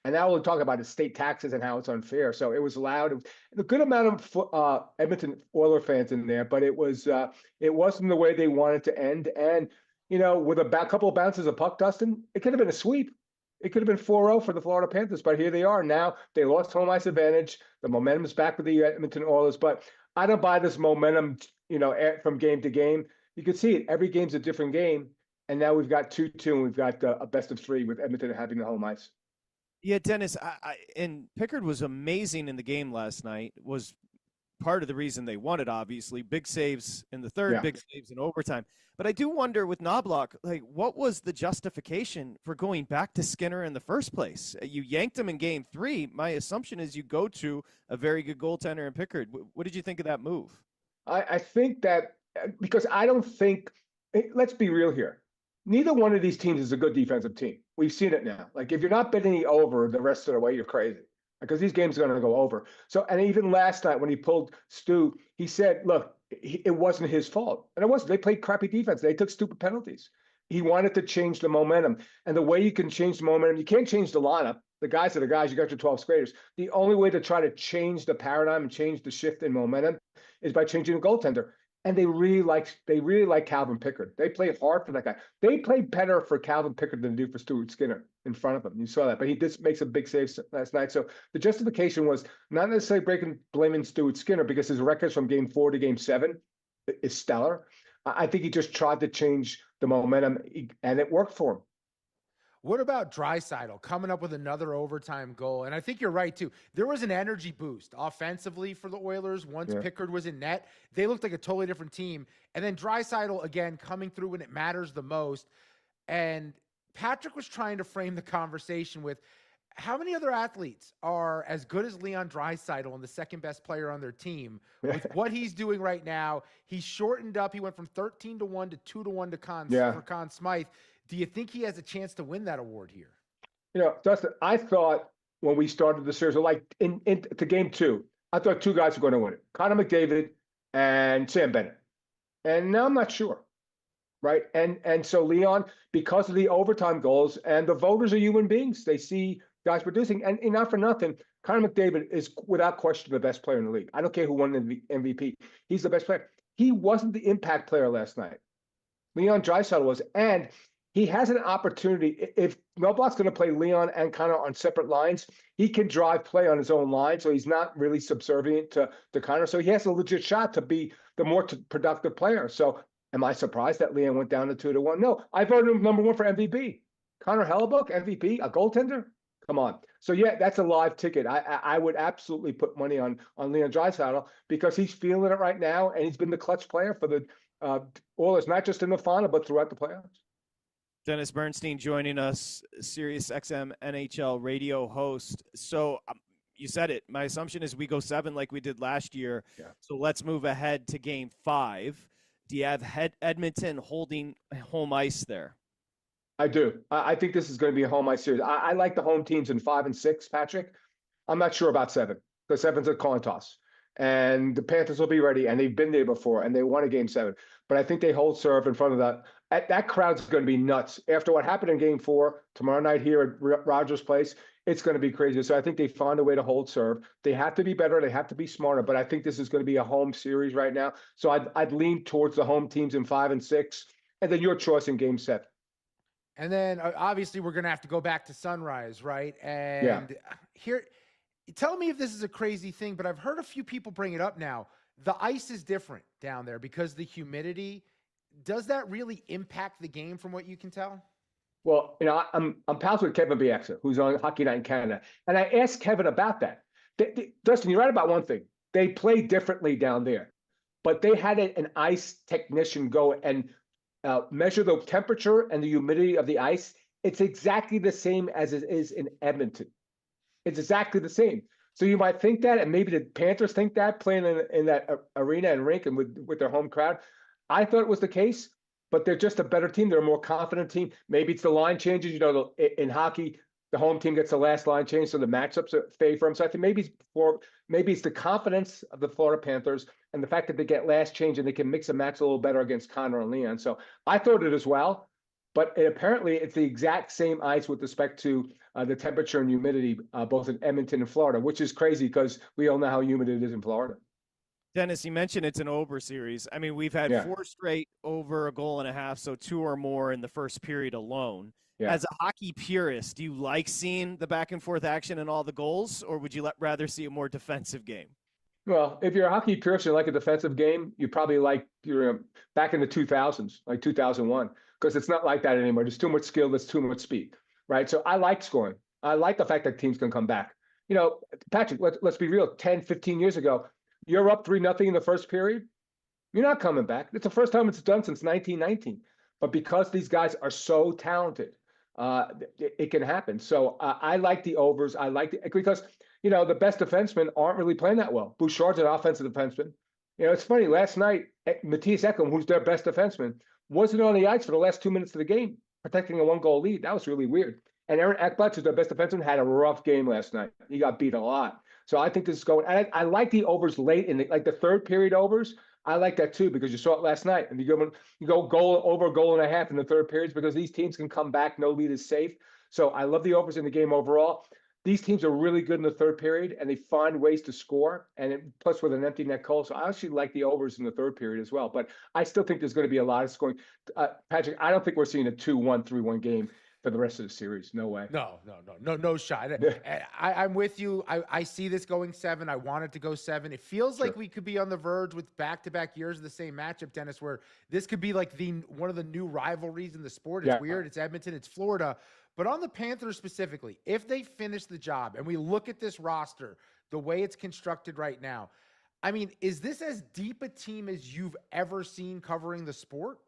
And now we'll talk about state taxes and how it's unfair. So it was loud. It was a good amount of Edmonton Oiler fans in there, but it wasn't the way they wanted to end. And, you know, with a couple of bounces of puck, Dustin, it could have been a sweep. It could have been 4-0 for the Florida Panthers, but here they are. Now they lost home ice advantage. The momentum's back with the Edmonton Oilers, but I don't buy this momentum, you know, from game to game. You can see it. Every game's a different game. And now we've got 2-2, and we've got a best of 3 with Edmonton having the home ice. Yeah, Dennis, and Pickard was amazing in the game last night, was part of the reason they won it, obviously. Big saves in the third, big saves in overtime. But I do wonder with Knobloch, like, what was the justification for going back to Skinner in the first place? You yanked him in game 3. My assumption is you go to a very good goaltender in Pickard. What did you think of that move? I think that because I don't think – let's be real here. Neither one of these teams is a good defensive team. We've seen it now. Like, if you're not betting over the rest of the way, you're crazy, because these games are going to go over. So, and even last night when he pulled Stu, he said, look, it wasn't his fault. And it wasn't. They played crappy defense. They took stupid penalties. He wanted to change the momentum. And the way you can change the momentum, you can't change the lineup. The guys are the guys. You got your 12 skaters. The only way to try to change the paradigm and change the shift in momentum is by changing the goaltender. And they really like Calvin Pickard. They played hard for that guy. They played better for Calvin Pickard than they do for Stuart Skinner in front of him. You saw that, but he just makes a big save last night. So the justification was not necessarily blaming Stuart Skinner, because his records from game 4 to game 7 is stellar. I think he just tried to change the momentum, and it worked for him. What about Draisaitl coming up with another overtime goal? And I think you're right, too. There was an energy boost offensively for the Oilers once Pickard was in net. They looked like a totally different team. And then Draisaitl, again, coming through when it matters the most. And Patrick was trying to frame the conversation with how many other athletes are as good as Leon Draisaitl and the second best player on their team with what he's doing right now. He's shortened up. He went from 13-1 to 2-1 to for Conn Smythe. Do you think he has a chance to win that award here? You know, Dustin, I thought when we started the series, like to game 2, I thought 2 guys were going to win it: Connor McDavid and Sam Bennett. And now I'm not sure, right? And so Leon, because of the overtime goals, and the voters are human beings, they see guys producing, and not for nothing, Connor McDavid is without question the best player in the league. I don't care who won the MVP; he's the best player. He wasn't the impact player last night. Leon Draisaitl was, and he has an opportunity. If Melblock's going to play Leon and Connor on separate lines, he can drive play on his own line, so he's not really subservient to Connor. So he has a legit shot to be the more productive player. So am I surprised that Leon went down to 2-1? No, I voted him number 1 for MVP. Connor Hellebuck, MVP, a goaltender? Come on. So yeah, that's a live ticket. I would absolutely put money on Leon Draisaitl because he's feeling it right now, and he's been the clutch player for the Oilers, not just in the final, but throughout the playoffs. Dennis Bernstein joining us, Sirius XM NHL radio host. So you said it. My assumption is we go 7 like we did last year. Yeah. So let's move ahead to game 5. Do you have Edmonton holding home ice there? I do. I think this is going to be a home ice series. I like the home teams in 5 and 6, Patrick. I'm not sure about 7 because 7's a coin toss. And the Panthers will be ready, and they've been there before, and they won a game 7. But I think they hold serve in front of that crowd's going to be nuts. After what happened in game 4, tomorrow night here at Rogers Place, it's going to be crazy. So I think they find a way to hold serve. They have to be better. They have to be smarter. But I think this is going to be a home series right now. So I'd lean towards the home teams in 5 and 6, and then your choice in game 7. And then obviously we're going to have to go back to Sunrise, right? And here, tell me if this is a crazy thing, but I've heard a few people bring it up now. The ice is different down there because the humidity. Does that really impact the game from what you can tell? Well, I'm pals with Kevin Bieksa, who's on Hockey Night in Canada. And I asked Kevin about that. Dustin, you're right about one thing. They play differently down there. But they had an ice technician go and measure the temperature and the humidity of the ice. It's exactly the same as it is in Edmonton. It's exactly the same. So you might think that, and maybe the Panthers think that, playing in that arena and rink and with their home crowd. I thought it was the case, but they're just a better team. They're a more confident team. Maybe it's the line changes. In hockey, the home team gets the last line change, so the matchups favor them. So I think maybe it's the confidence of the Florida Panthers and the fact that they get last change and they can mix and match a little better against Connor and Leon. So I thought it as well, but apparently it's the exact same ice with respect to the temperature and humidity, both in Edmonton and Florida, which is crazy because we all know how humid it is in Florida. Dennis, you mentioned it's an over series. I mean, we've had 4 straight over a goal and a half, so 2 or more in the first period alone. Yeah. As a hockey purist, do you like seeing the back and forth action and all the goals, or would you rather see a more defensive game? Well, if you're a hockey purist and like a defensive game, you probably like you're back in the 2000s, like 2001, because it's not like that anymore. There's too much skill, there's too much speed, right? So I like scoring. I like the fact that teams can come back. Patrick, let's be real. 10, 15 years ago, you're up 3-0 in the first period. You're not coming back. It's the first time it's done since 1919. But because these guys are so talented, it can happen. So I like the overs. I like because the best defensemen aren't really playing that well. Bouchard's an offensive defenseman. It's funny. Last night, Matthias Ekholm, who's their best defenseman, wasn't on the ice for the last 2 minutes of the game, protecting a 1-goal lead. That was really weird. And Aaron Ekblad, who's their best defenseman, had a rough game last night. He got beat a lot. So I think this is going. I like the overs late in the third period overs. I like that too because you saw it last night. And you go goal over a goal and a half in the third periods because these teams can come back. No lead is safe. So I love the overs in the game overall. These teams are really good in the third period and they find ways to score. And plus with an empty net goal. So I actually like the overs in the third period as well. But I still think there's going to be a lot of scoring. Patrick, I don't think we're seeing a 2-1, 3-1 game for the rest of the series. No way. No shot. I'm with you. I see this going 7. I want it to go 7. It feels like we could be on the verge with back-to-back years of the same matchup, Dennis, where this could be like one of the new rivalries in the sport. It's weird. It's Edmonton. It's Florida. But on the Panthers specifically, if they finish the job and we look at this roster, the way it's constructed right now, I mean, is this as deep a team as you've ever seen covering the sport?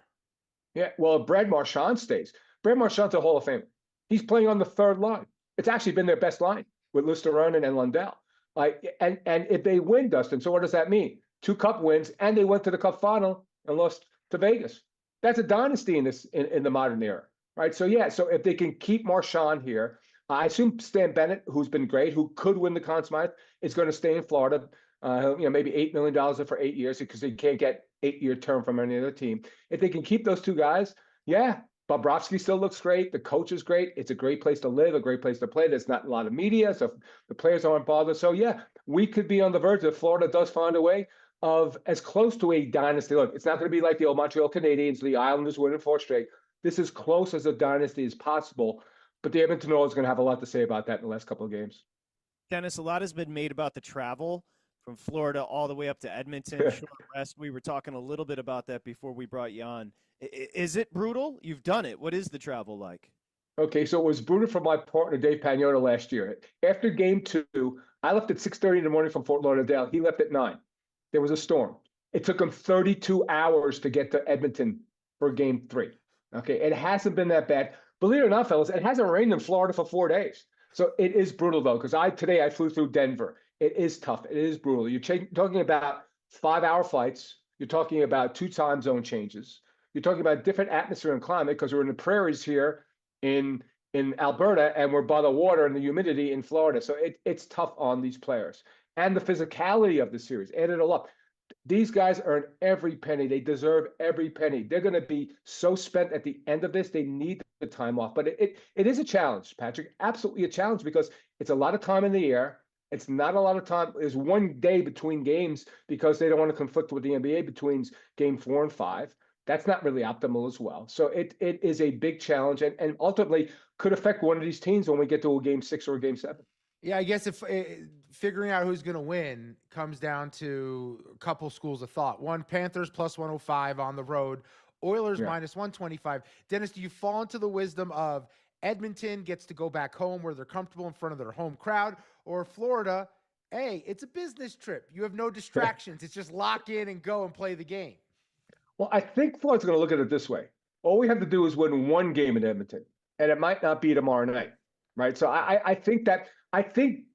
Yeah, well, if Brad Marchand stays. Brad Marchand's a Hall of Famer. He's playing on the third line. It's actually been their best line with Lusteronen and Lundell. And if they win, Dustin, so what does that mean? 2 cup wins, and they went to the cup final and lost to Vegas. That's a dynasty in the modern era, right? So, so if they can keep Marchand here, I assume Stan Bennett, who's been great, who could win the Conn Smythe, is going to stay in Florida. Maybe $8 million for 8 years because he can't get 8-year term from any other team. If they can keep those two guys, yeah, Bobrovsky still looks great. The coach is great. It's a great place to live, a great place to play. There's not a lot of media, so the players aren't bothered. So yeah, we could be on the verge if Florida does find a way of as close to a dynasty. Look, it's not going to be like the old Montreal Canadiens, the Islanders winning 4 straight. This is close as a dynasty as possible. But the Edmonton Oilers is going to have a lot to say about that in the last couple of games. Dennis, a lot has been made about the travel from Florida all the way up to Edmonton, short rest. We were talking a little bit about that before we brought you on. Is it brutal? You've done it. What is the travel like? Okay, so it was brutal for my partner, Dave Pagnotta, last year. After game 2, I left at 6:30 in the morning from Fort Lauderdale. He left at 9. There was a storm. It took him 32 hours to get to Edmonton for game 3. Okay, it hasn't been that bad. Believe it or not, fellas, it hasn't rained in Florida for 4 days. So it is brutal, though, because today I flew through Denver. It is tough. It is brutal. You're talking about 5-hour flights. You're talking about 2 time zone changes. You're talking about different atmosphere and climate because we're in the prairies here in Alberta and we're by the water and the humidity in Florida. So it's tough on these players. And the physicality of the series, add it all up. These guys earn every penny. They deserve every penny. They're going to be so spent at the end of this. They need the time off. But it is a challenge, Patrick. Absolutely a challenge because it's a lot of time in the air. It's not a lot of time. There's 1 day between games because they don't want to conflict with the NBA between game 4 and 5. That's not really optimal as well. So it is a big challenge and ultimately could affect one of these teams when we get to a game 6 or a game 7. Yeah, I guess if figuring out who's going to win comes down to a couple schools of thought. One, Panthers plus 105 on the road, Oilers minus 125. Dennis, do you fall into the wisdom of Edmonton gets to go back home where they're comfortable in front of their home crowd, or Florida, hey, it's a business trip. You have no distractions. It's just lock in and go and play the game. Well, I think Florida's going to look at it this way. All we have to do is win 1 game in Edmonton, and it might not be tomorrow night, right? So I think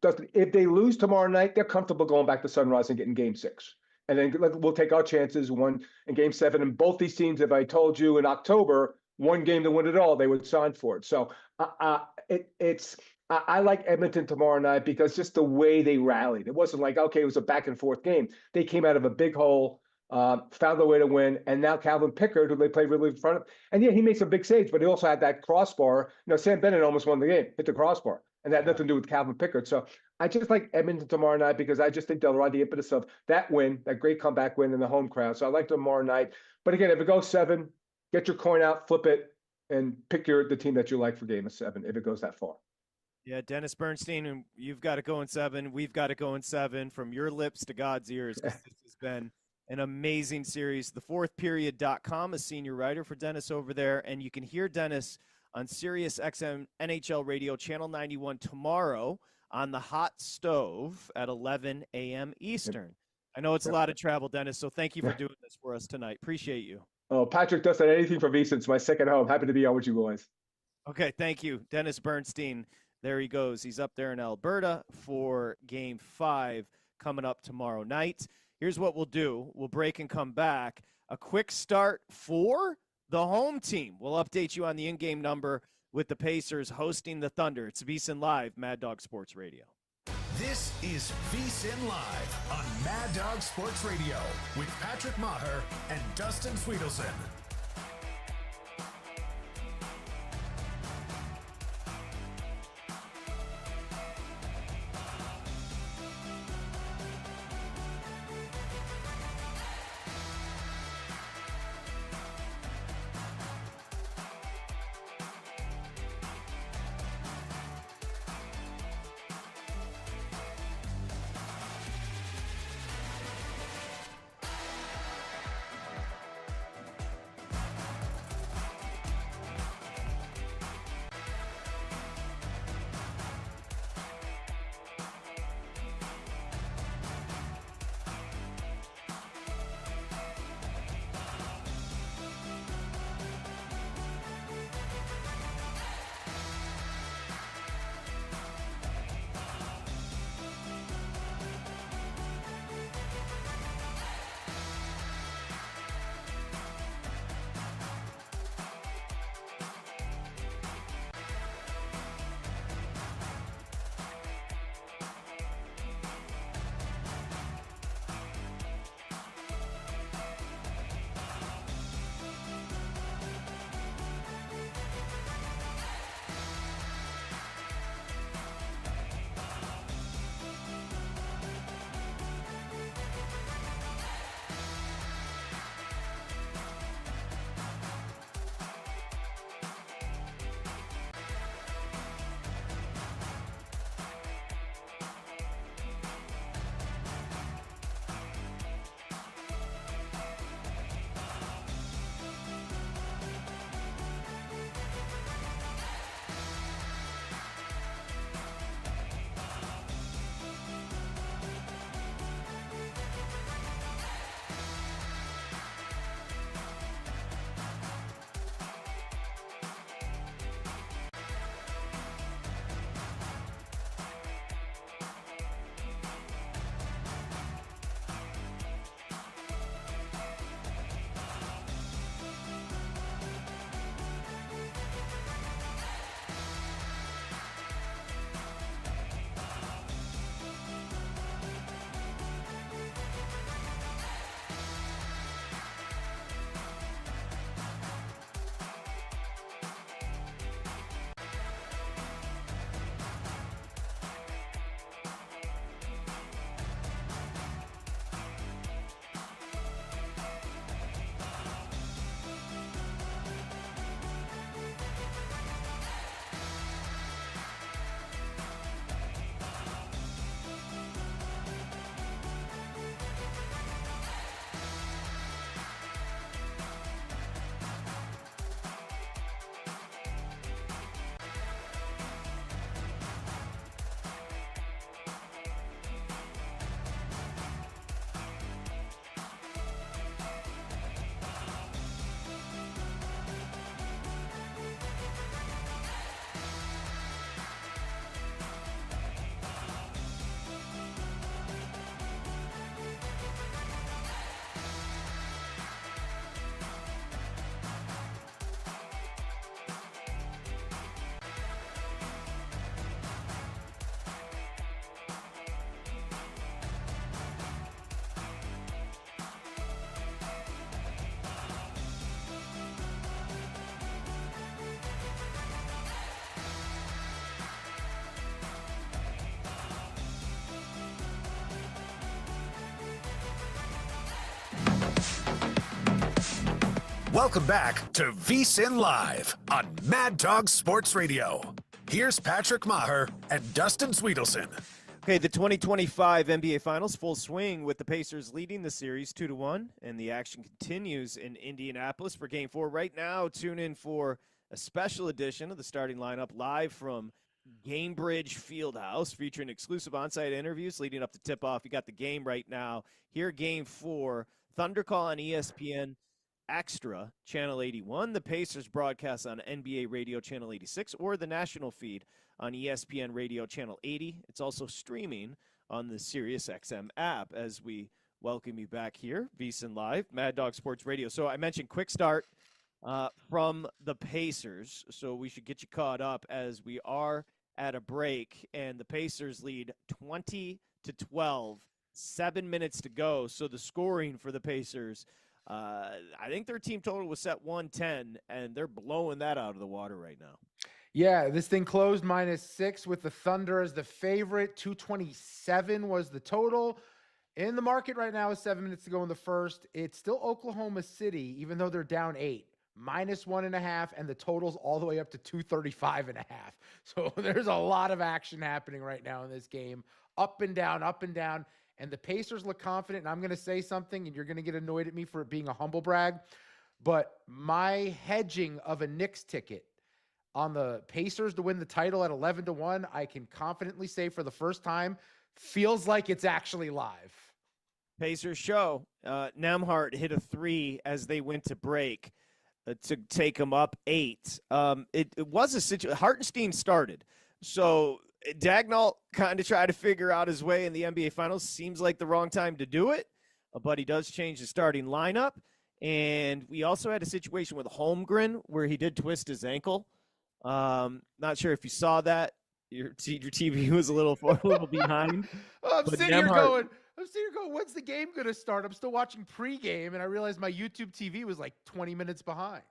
Dustin, if they lose tomorrow night, they're comfortable going back to Sunrise and getting game 6. And then we'll take our chances in game 7. And both these teams, if I told you in October, 1 game to win it all, they would sign for it. So I like Edmonton tomorrow night because just the way they rallied. It wasn't like, okay, it was a back and forth game. They came out of a big hole, found a way to win, and now Calvin Pickard, who they played really in front of, and yeah, he makes some big saves, but he also had that crossbar. Sam Bennett almost won the game, hit the crossbar, and that had nothing to do with Calvin Pickard. So I just like Edmonton tomorrow night because I just think they'll ride the impetus of that win, that great comeback win in the home crowd. So I like tomorrow night. But again, if it goes 7, get your coin out, flip it, and pick the team that you like for game 7 if it goes that far. Yeah, Dennis Bernstein, and you've got to go in 7. We've got to go in 7 from your lips to God's ears. 'Cause this has been an amazing series. TheFourthPeriod.com, a senior writer for Dennis over there, and you can hear Dennis on Sirius XM NHL Radio, Channel 91 tomorrow on the Hot Stove at 11 a.m. Eastern. I know it's a lot of travel, Dennis, so thank you for doing this for us tonight. Appreciate you. Oh, Patrick Dustin, anything for VSiN. It's my second home. Happy to be on with you boys. Okay, thank you. Dennis Bernstein, there he goes. He's up there in Alberta for Game 5 coming up tomorrow night. Here's what we'll do. We'll break and come back. A quick start for the home team. We'll update you on the in-game number with the Pacers hosting the Thunder. It's VSiN Live, Mad Dog Sports Radio. This is VSiN Live on Mad Dog Sports Radio with Patrick Meagher and Dustin Swedelson. Welcome back to VSiN Live on Mad Dog Sports Radio. Here's Patrick Maher and Dustin Swedelson. Okay, the 2025 NBA Finals full swing with the Pacers leading the series 2-1, and the action continues in Indianapolis for Game 4. Right now, tune in for a special edition of the starting lineup live from Gamebridge Fieldhouse, featuring exclusive on-site interviews leading up to tip-off. You got the game right now. Here, Game 4, Thunder Call on ESPN Extra, Channel 81. The Pacers broadcast on NBA Radio Channel 86 or the national feed on ESPN Radio Channel 80. It's also streaming on the SiriusXM app as we welcome you back here, VSiN Live, Mad Dog Sports Radio. So I mentioned quick start from the Pacers, so we should get you caught up as we are at a break, and the Pacers lead 20-12, 7 minutes to go. So the scoring for the Pacers, I think their team total was set 110, and they're blowing that out of the water right now. Yeah, this thing closed -6 with the Thunder as the favorite. 227 was the total. In the market right now is 7 minutes to go in the first. It's still Oklahoma City, even though they're down 8. -1.5, and the total's all the way up to 235.5. So there's a lot of action happening right now in this game. Up and down, up and down. And the Pacers look confident, and I'm going to say something, and you're going to get annoyed at me for it being a humble brag. But my hedging of a Knicks ticket on the Pacers to win the title at 11-1, I can confidently say for the first time, feels like it's actually live. Pacers show. Nembhard hit a 3 as they went to break to take them up 8. It was a situation. Hartenstein started. So Dagnall kind of tried to figure out his way in the NBA Finals. Seems like the wrong time to do it, but he does change the starting lineup. And we also had a situation with Holmgren where he did twist his ankle. Not sure if you saw that. Your TV was a little behind. I'm sitting here going, when's the game going to start? I'm still watching pregame, and I realized my YouTube TV was like 20 minutes behind.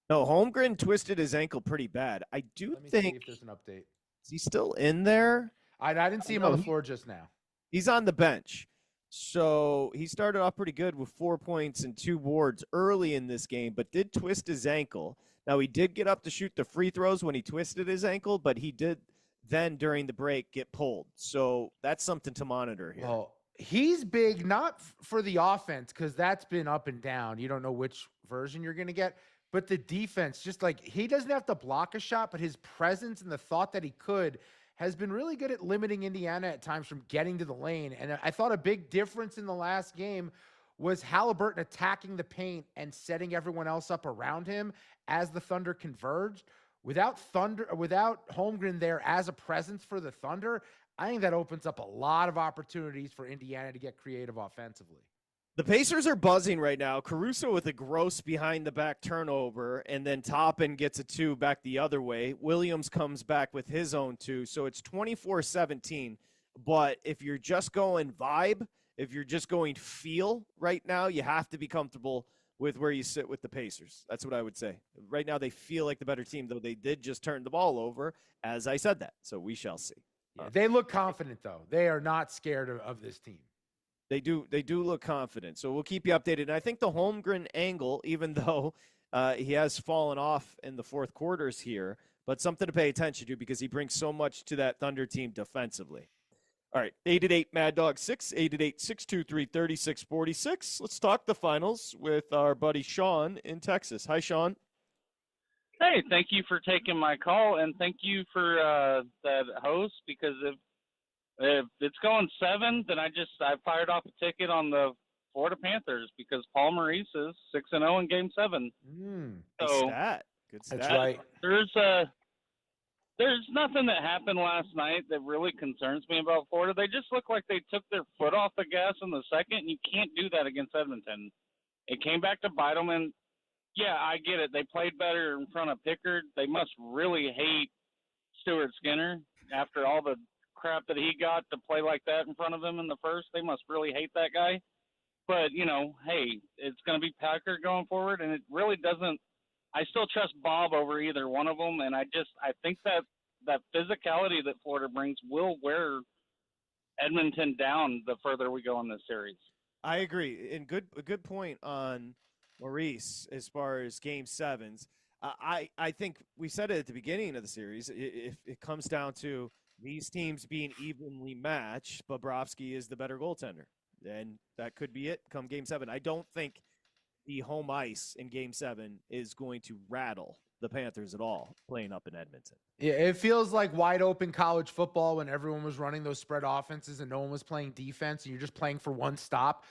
No, Holmgren twisted his ankle pretty bad. I do Let me think. see if there's an update. Is he still in there? I didn't see him on the floor just now. He's on the bench. So he started off pretty good with 4 points and 2 boards early in this game, but did twist his ankle. Now, he did get up to shoot the free throws when he twisted his ankle, but he did then during the break get pulled. So that's something to monitor here. Well, he's big, not for the offense, because that's been up and down. You don't know which version you're going to get. But the defense, just like he doesn't have to block a shot, but his presence and the thought that he could has been really good at limiting Indiana at times from getting to the lane. And I thought a big difference in the last game was Halliburton attacking the paint and setting everyone else up around him as the Thunder converged. Without Holmgren there as a presence for the Thunder, I think that opens up a lot of opportunities for Indiana to get creative offensively. The Pacers are buzzing right now. Caruso with a gross behind-the-back turnover, and then Toppin gets a 2 back the other way. Williams comes back with his own 2, so it's 24-17. But if you're just going vibe, if you're just going feel right now, you have to be comfortable with where you sit with the Pacers. That's what I would say. Right now they feel like the better team, though they did just turn the ball over, as I said that. So we shall see. Yeah, they look confident, though. They are not scared of this team. They do look confident. So we'll keep you updated. And I think the Holmgren angle, even though he has fallen off in the fourth quarters here, but something to pay attention to because he brings so much to that Thunder team defensively. All right, 888 Mad Dog 6, 888-623-3646. Let's talk the finals with our buddy Sean in Texas. Hi, Sean. Hey, thank you for taking my call, and thank you for that host, because if it's going 7, then I fired off a ticket on the Florida Panthers because Paul Maurice is 6-0 in Game 7. So, good stat. That's right. There's nothing that happened last night that really concerns me about Florida. They just look like they took their foot off the gas in the second, and you can't do that against Edmonton. It came back to bite them, and yeah, I get it. They played better in front of Pickard. They must really hate Stuart Skinner after all the crap that he got to play like that in front of him in the first. They must really hate that guy. But, hey, it's going to be Packard going forward, and it really doesn't – I still trust Bob over either one of them, and I think that physicality that Florida brings will wear Edmonton down the further we go in this series. I agree. And a good point on Maurice, as far as game sevens, I think we said it at the beginning of the series. If it comes down to these teams being evenly matched, Bobrovsky is the better goaltender. And that could be it come game seven. I don't think the home ice in game seven is going to rattle the Panthers at all playing up in Edmonton. Yeah, it feels like wide open college football when everyone was running those spread offenses and no one was playing defense and you're just playing for one stop.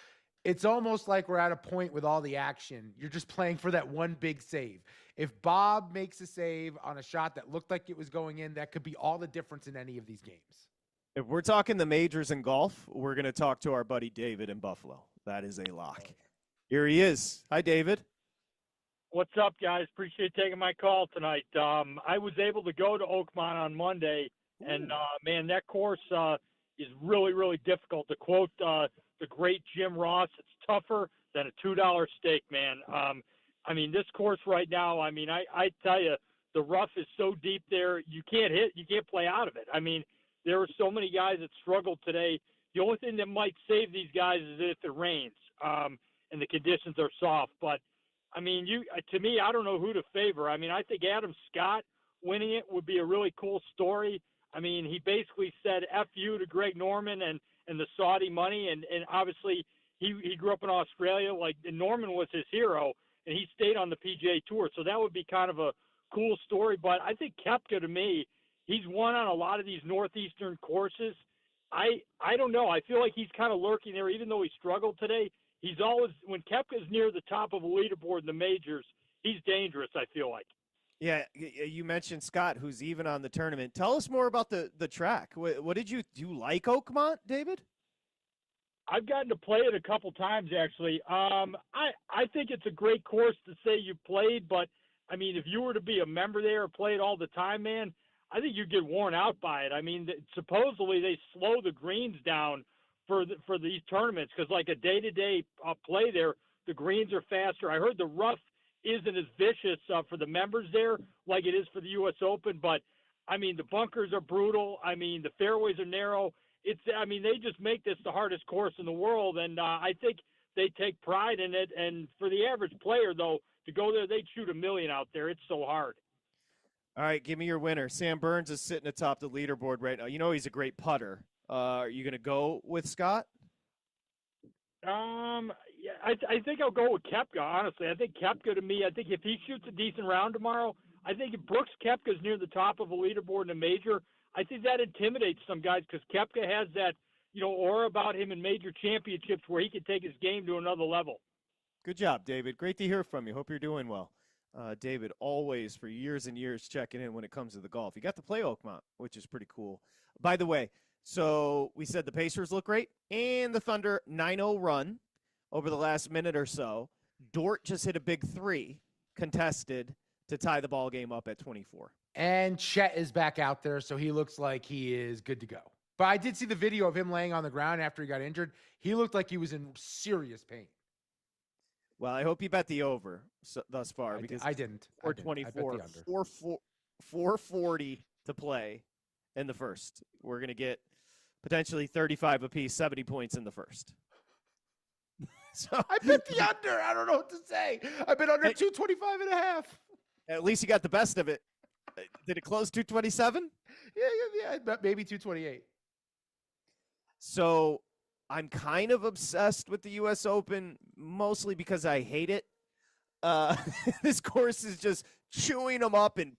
It's almost like we're at a point with all the action. You're just playing for that one big save. If Bob makes a save on a shot that looked like it was going in, that could be all the difference in any of these games. If we're talking the majors in golf, we're going to talk to our buddy David in Buffalo. That is a lock. Here he is. Hi, David. What's up, guys? Appreciate taking my call tonight. I was able to go to Oakmont on Monday, and, man, that course is really, really difficult. To quote the great Jim Ross, it's tougher than a $2 steak, man. I mean, this course right now, I mean, I tell you, the rough is so deep there, you can't play out of it. I mean, there are so many guys that struggled today. The only thing that might save these guys is if it rains and the conditions are soft. But, I mean, to me, I don't know who to favor. I mean, I think Adam Scott winning it would be a really cool story. I mean, he basically said F you to Greg Norman and the Saudi money. And obviously he grew up in Australia. Like, Norman was his hero, and he stayed on the PGA Tour. So that would be kind of a cool story. But I think Koepka, to me, he's won on a lot of these Northeastern courses. I don't know. I feel like he's kind of lurking there, even though he struggled today. He's always, when Koepka's near the top of a leaderboard in the majors, he's dangerous, I feel like. Yeah, you mentioned Scott, who's even on the tournament. Tell us more about the track. What do you like Oakmont, David? I've gotten to play it a couple times, actually. I think it's a great course to say you played, but, I mean, if you were to be a member there or play it all the time, man, I think you'd get worn out by it. I mean, supposedly they slow the greens down for these tournaments because, like, a day-to-day play there, the greens are faster. I heard the rough isn't as vicious for the members there like it is for the U.S. Open, but, I mean, the bunkers are brutal. I mean, the fairways are narrow. They just make this the hardest course in the world, and I think they take pride in it. And for the average player, though, to go there, they'd shoot a million out there. It's so hard. All right, give me your winner. Sam Burns is sitting atop the leaderboard right now. You know he's a great putter. Are you going to go with Scott? Yeah, I think I'll go with Koepka, honestly. I think Koepka, to me, I think if he shoots a decent round tomorrow, I think if Brooks Koepka's near the top of a leaderboard in a major, I think that intimidates some guys because Koepka has that, aura about him in major championships where he can take his game to another level. Good job, David. Great to hear from you. Hope you're doing well. David, always for years and years checking in when it comes to the golf. You got to play Oakmont, which is pretty cool. By the way, so we said the Pacers look great, and the Thunder 9-0 run over the last minute or so. Dort just hit a big three, contested, to tie the ball game up at 24. And Chet is back out there, so he looks like he is good to go. But I did see the video of him laying on the ground after he got injured. He looked like he was in serious pain. Well, I hope you bet the over thus far because I didn't. 424, 440 to play in the first. We're going to get potentially 35 apiece, 70 points in the first. So I bet the under. I don't know what to say. I bet under 225 and a half. At least you got the best of it. Did it close 227? Yeah. I bet maybe 228. So I'm kind of obsessed with the U.S. Open, mostly because I hate it. This course is just chewing them up and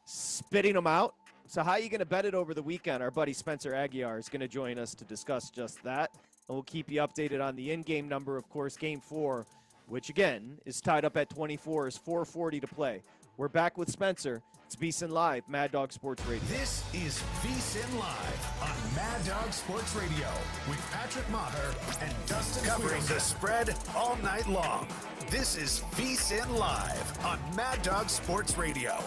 spitting them out. So how are you going to bet it over the weekend? Our buddy Spencer Aguiar is going to join us to discuss just that. And we'll keep you updated on the in-game number, of course, Game 4, which, again, is tied up at 24, is 4:40 to play. We're back with Spencer. It's VSiN Live, Mad Dog Sports Radio. This is VSiN Live on Mad Dog Sports Radio with Patrick Meagher and Dustin covering the spread all night long. This is VSiN Live on Mad Dog Sports Radio.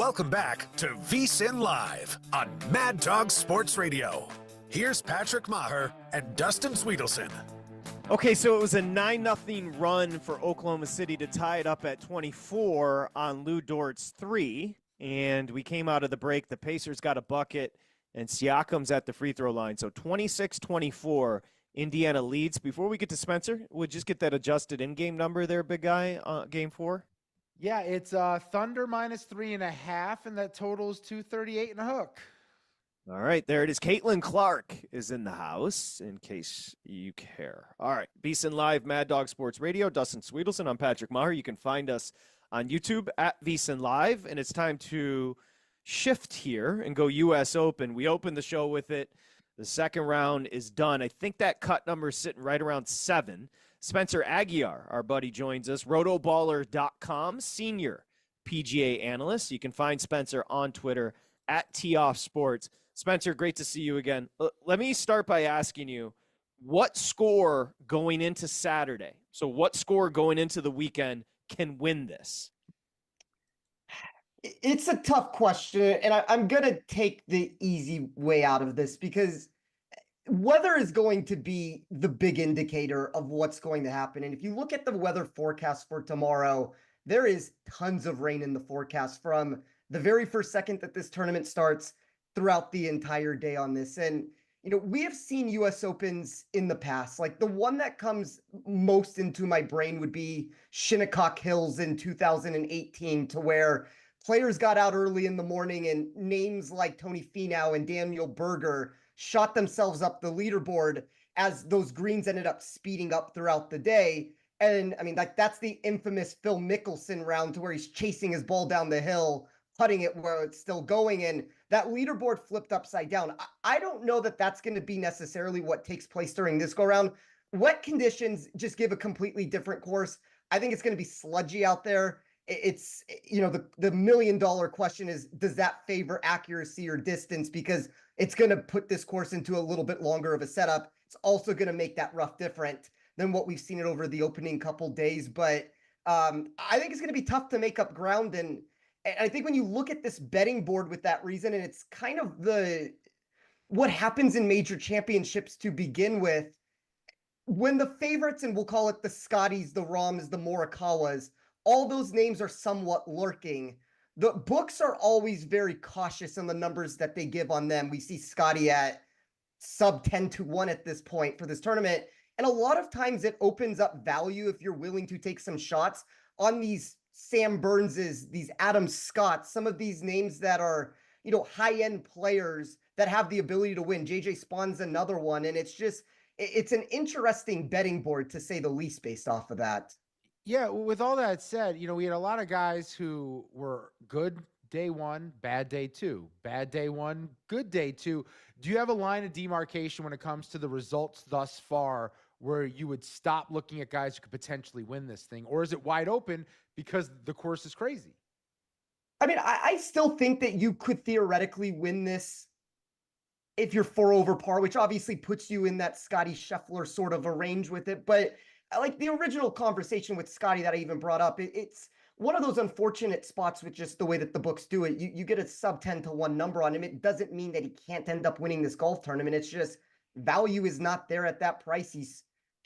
Welcome back to VSiN Live on Mad Dog Sports Radio. Here's Patrick Maher and Dustin Swedelson. Okay, so it was a 9-0 run for Oklahoma City to tie it up at 24 on Lou Dort's 3. And we came out of the break. The Pacers got a bucket, and Siakam's at the free throw line. So 26-24, Indiana leads. Before we get to Spencer, we'll just get that adjusted in-game number there, big guy, game 4. Yeah, it's Thunder minus 3.5, and that totals 238 and a hook. All right, there it is. Caitlin Clark is in the house, in case you care. All right, VSiN Live, Mad Dog Sports Radio. Dustin Swedelson, I'm Patrick Maher. You can find us on YouTube at VSiN Live, and it's time to shift here and go U.S. Open. We opened the show with it. The second round is done. I think that cut number is sitting right around 7. Spencer Aguiar, our buddy, joins us. Rotoballer.com, senior PGA analyst. You can find Spencer on Twitter at TOffSports. Spencer, great to see you again. Let me start by asking you, what score going into Saturday, so what score going into the weekend can win this? It's a tough question, and I'm going to take the easy way out of this because weather is going to be the big indicator of what's going to happen. And if you look at the weather forecast for tomorrow, there is tons of rain in the forecast from the very first second that this tournament starts throughout the entire day on this. And, you know, we have seen US Opens in the past. Like the one that comes most into my brain would be Shinnecock Hills in 2018, to where players got out early in the morning and names like Tony Finau and Daniel Berger shot themselves up the leaderboard as those greens ended up speeding up throughout the day. And I mean, like that's the infamous Phil Mickelson round, to where he's chasing his ball down the hill, putting it where it's still going, and that leaderboard flipped upside down. I don't know that that's going to be necessarily what takes place during this go round. Wet conditions just give a completely different course. I think it's going to be sludgy out there. It's, you know, the $1 million question is, does that favor accuracy or distance? Because it's going to put this course into a little bit longer of a setup. It's also going to make that rough different than what we've seen it over the opening couple days. But I think it's going to be tough to make up ground. And I think when you look at this betting board with that reason, and it's kind of what happens in major championships to begin with, when the favorites, and we'll call it the Scotties, the Rahms, the Morikawas, all those names are somewhat lurking. The books are always very cautious on the numbers that they give on them. We see Scotty at sub 10-1 at this point for this tournament. And a lot of times it opens up value if you're willing to take some shots on these Sam Burnses, these Adam Scotts, some of these names that are, you know, high-end players that have the ability to win. JJ Spawn's another one. And it's an interesting betting board, to say the least, based off of that. Yeah, with all that said, you know, we had a lot of guys who were good day one, bad day two, bad day one, good day two. Do you have a line of demarcation when it comes to the results thus far where you would stop looking at guys who could potentially win this thing? Or is it wide open because the course is crazy? I mean, I still think that you could theoretically win this if you're 4 over par, which obviously puts you in that Scotty Scheffler sort of a range with it. But like the original conversation with Scotty that I even brought up, it's one of those unfortunate spots with just the way that the books do it. You get a sub 10-1 number on him. It doesn't mean that he can't end up winning this golf tournament. It's just value is not there at that price. He's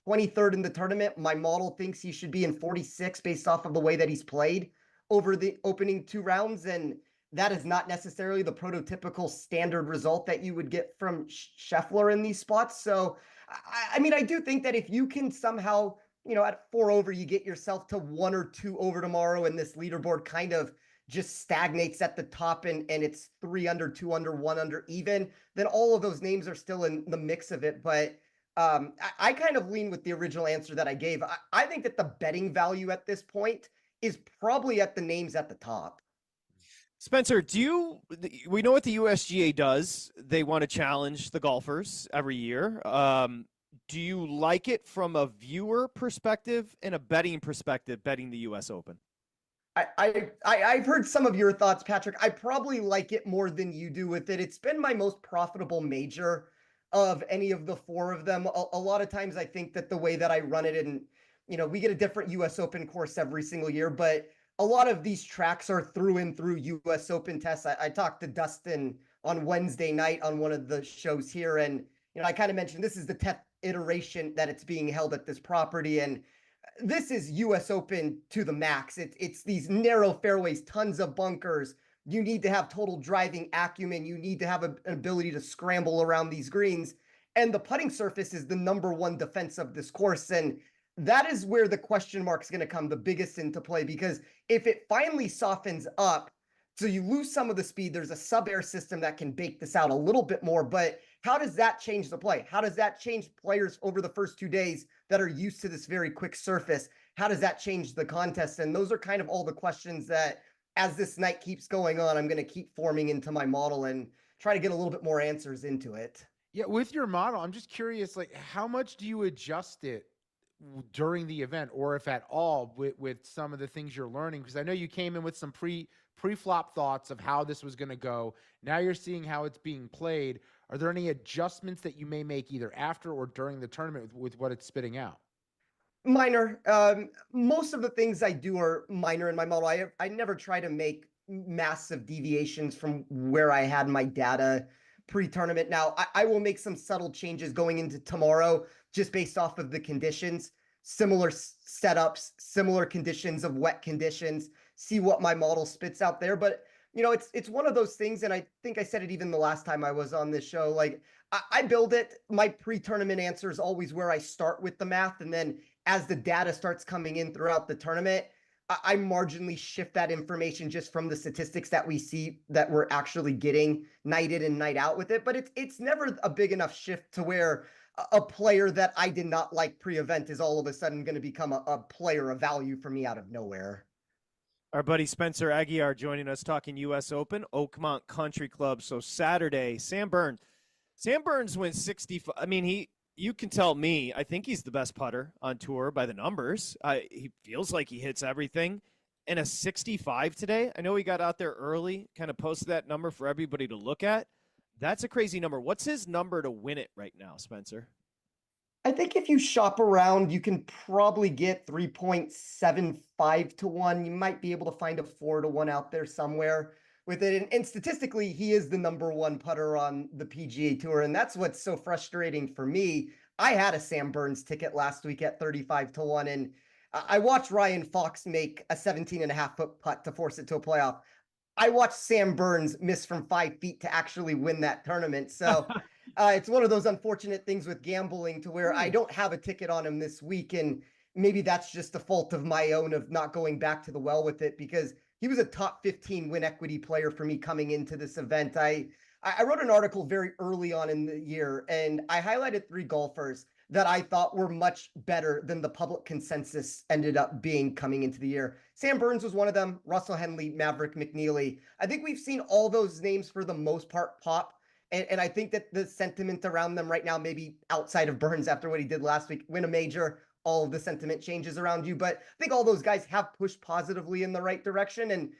23rd in the tournament. My model thinks he should be in 46 based off of the way that he's played over the opening 2 rounds. And that is not necessarily the prototypical standard result that you would get from Scheffler in these spots. So, I mean, I do think that if you can somehow, you know, at 4 over, you get yourself to 1 or 2 over tomorrow, and this leaderboard kind of just stagnates at the top, and it's 3 under, 2 under, 1 under even, then all of those names are still in the mix of it. But I kind of lean with the original answer that I gave. I think that the betting value at this point is probably at the names at the top. Spencer, we know what the USGA does. They want to challenge the golfers every year. Do you like it from a viewer perspective and a betting perspective, betting the US Open? I've heard some of your thoughts, Patrick. I probably like it more than you do with it. It's been my most profitable major of any of the 4 of them. A lot of times I think that the way that I run it, and, you know, we get a different US Open course every single year, but a lot of these tracks are through and through US Open tests. I talked to Dustin on Wednesday night on one of the shows here, and I kind of mentioned this is the 10th iteration that it's being held at this property, and this is US Open to the max. It's these narrow fairways, tons of bunkers. You need to have total driving acumen. You need to have an ability to scramble around these greens. And the putting surface is the number one defense of this course. And that is where the question mark is going to come the biggest into play, because if it finally softens up, so you lose some of the speed, there's a sub-air system that can bake this out a little bit more. But how does that change the play? How does that change players over the first 2 days that are used to this very quick surface? How does that change the contest? And those are kind of all the questions that, as this night keeps going on, I'm going to keep forming into my model and try to get a little bit more answers into it. Yeah, with your model, I'm just curious, like, how much do you adjust it during the event, or if at all, with some of the things you're learning? Because I know you came in with some pre-flop thoughts of how this was going to go. Now you're seeing how it's being played. Are there any adjustments that you may make either after or during the tournament with what it's spitting out? Minor. Most of the things I do are minor in my model. I never try to make massive deviations from where I had my data pre-tournament. Now, I will make some subtle changes going into tomorrow just based off of the conditions, similar setups, similar conditions of wet conditions, see what my model spits out there. But, it's one of those things, and I think I said it even the last time I was on this show, like, I build it. My pre-tournament answer is always where I start with the math, and then as the data starts coming in throughout the tournament, I marginally shift that information just from the statistics that we see that we're actually getting night in and night out with it. But it's never a big enough shift to where a player that I did not like pre-event is all of a sudden going to become a player of value for me out of nowhere. Our buddy Spencer Aguiar joining us talking U.S. Open, Oakmont Country Club. So Saturday, Sam Burns went 65. I mean, you can tell me, I think he's the best putter on tour by the numbers. He feels like he hits everything. And a 65 today. I know he got out there early, kind of posted that number for everybody to look at. That's a crazy number. What's his number to win it right now, Spencer? I think if you shop around, you can probably get 3.75 to 1. You might be able to find a 4 to 1 out there somewhere with it. And statistically, he is the number one putter on the PGA Tour. And that's what's so frustrating for me. I had a Sam Burns ticket last week at 35 to 1. And I watched Ryan Fox make a 17.5-foot putt to force it to a playoff. I watched Sam Burns miss from 5 feet to actually win that tournament. So it's one of those unfortunate things with gambling to where I don't have a ticket on him this week. And maybe that's just the fault of my own of not going back to the well with it, because he was a top 15 win equity player for me coming into this event. I wrote an article very early on in the year, and I highlighted 3 golfers that I thought were much better than the public consensus ended up being coming into the year. Sam Burns was one of them, Russell Henley, Maverick McNeely. I think we've seen all those names for the most part pop. And I think that the sentiment around them right now, maybe outside of Burns after what he did last week, win a major, all of the sentiment changes around you. But I think all those guys have pushed positively in the right direction. And,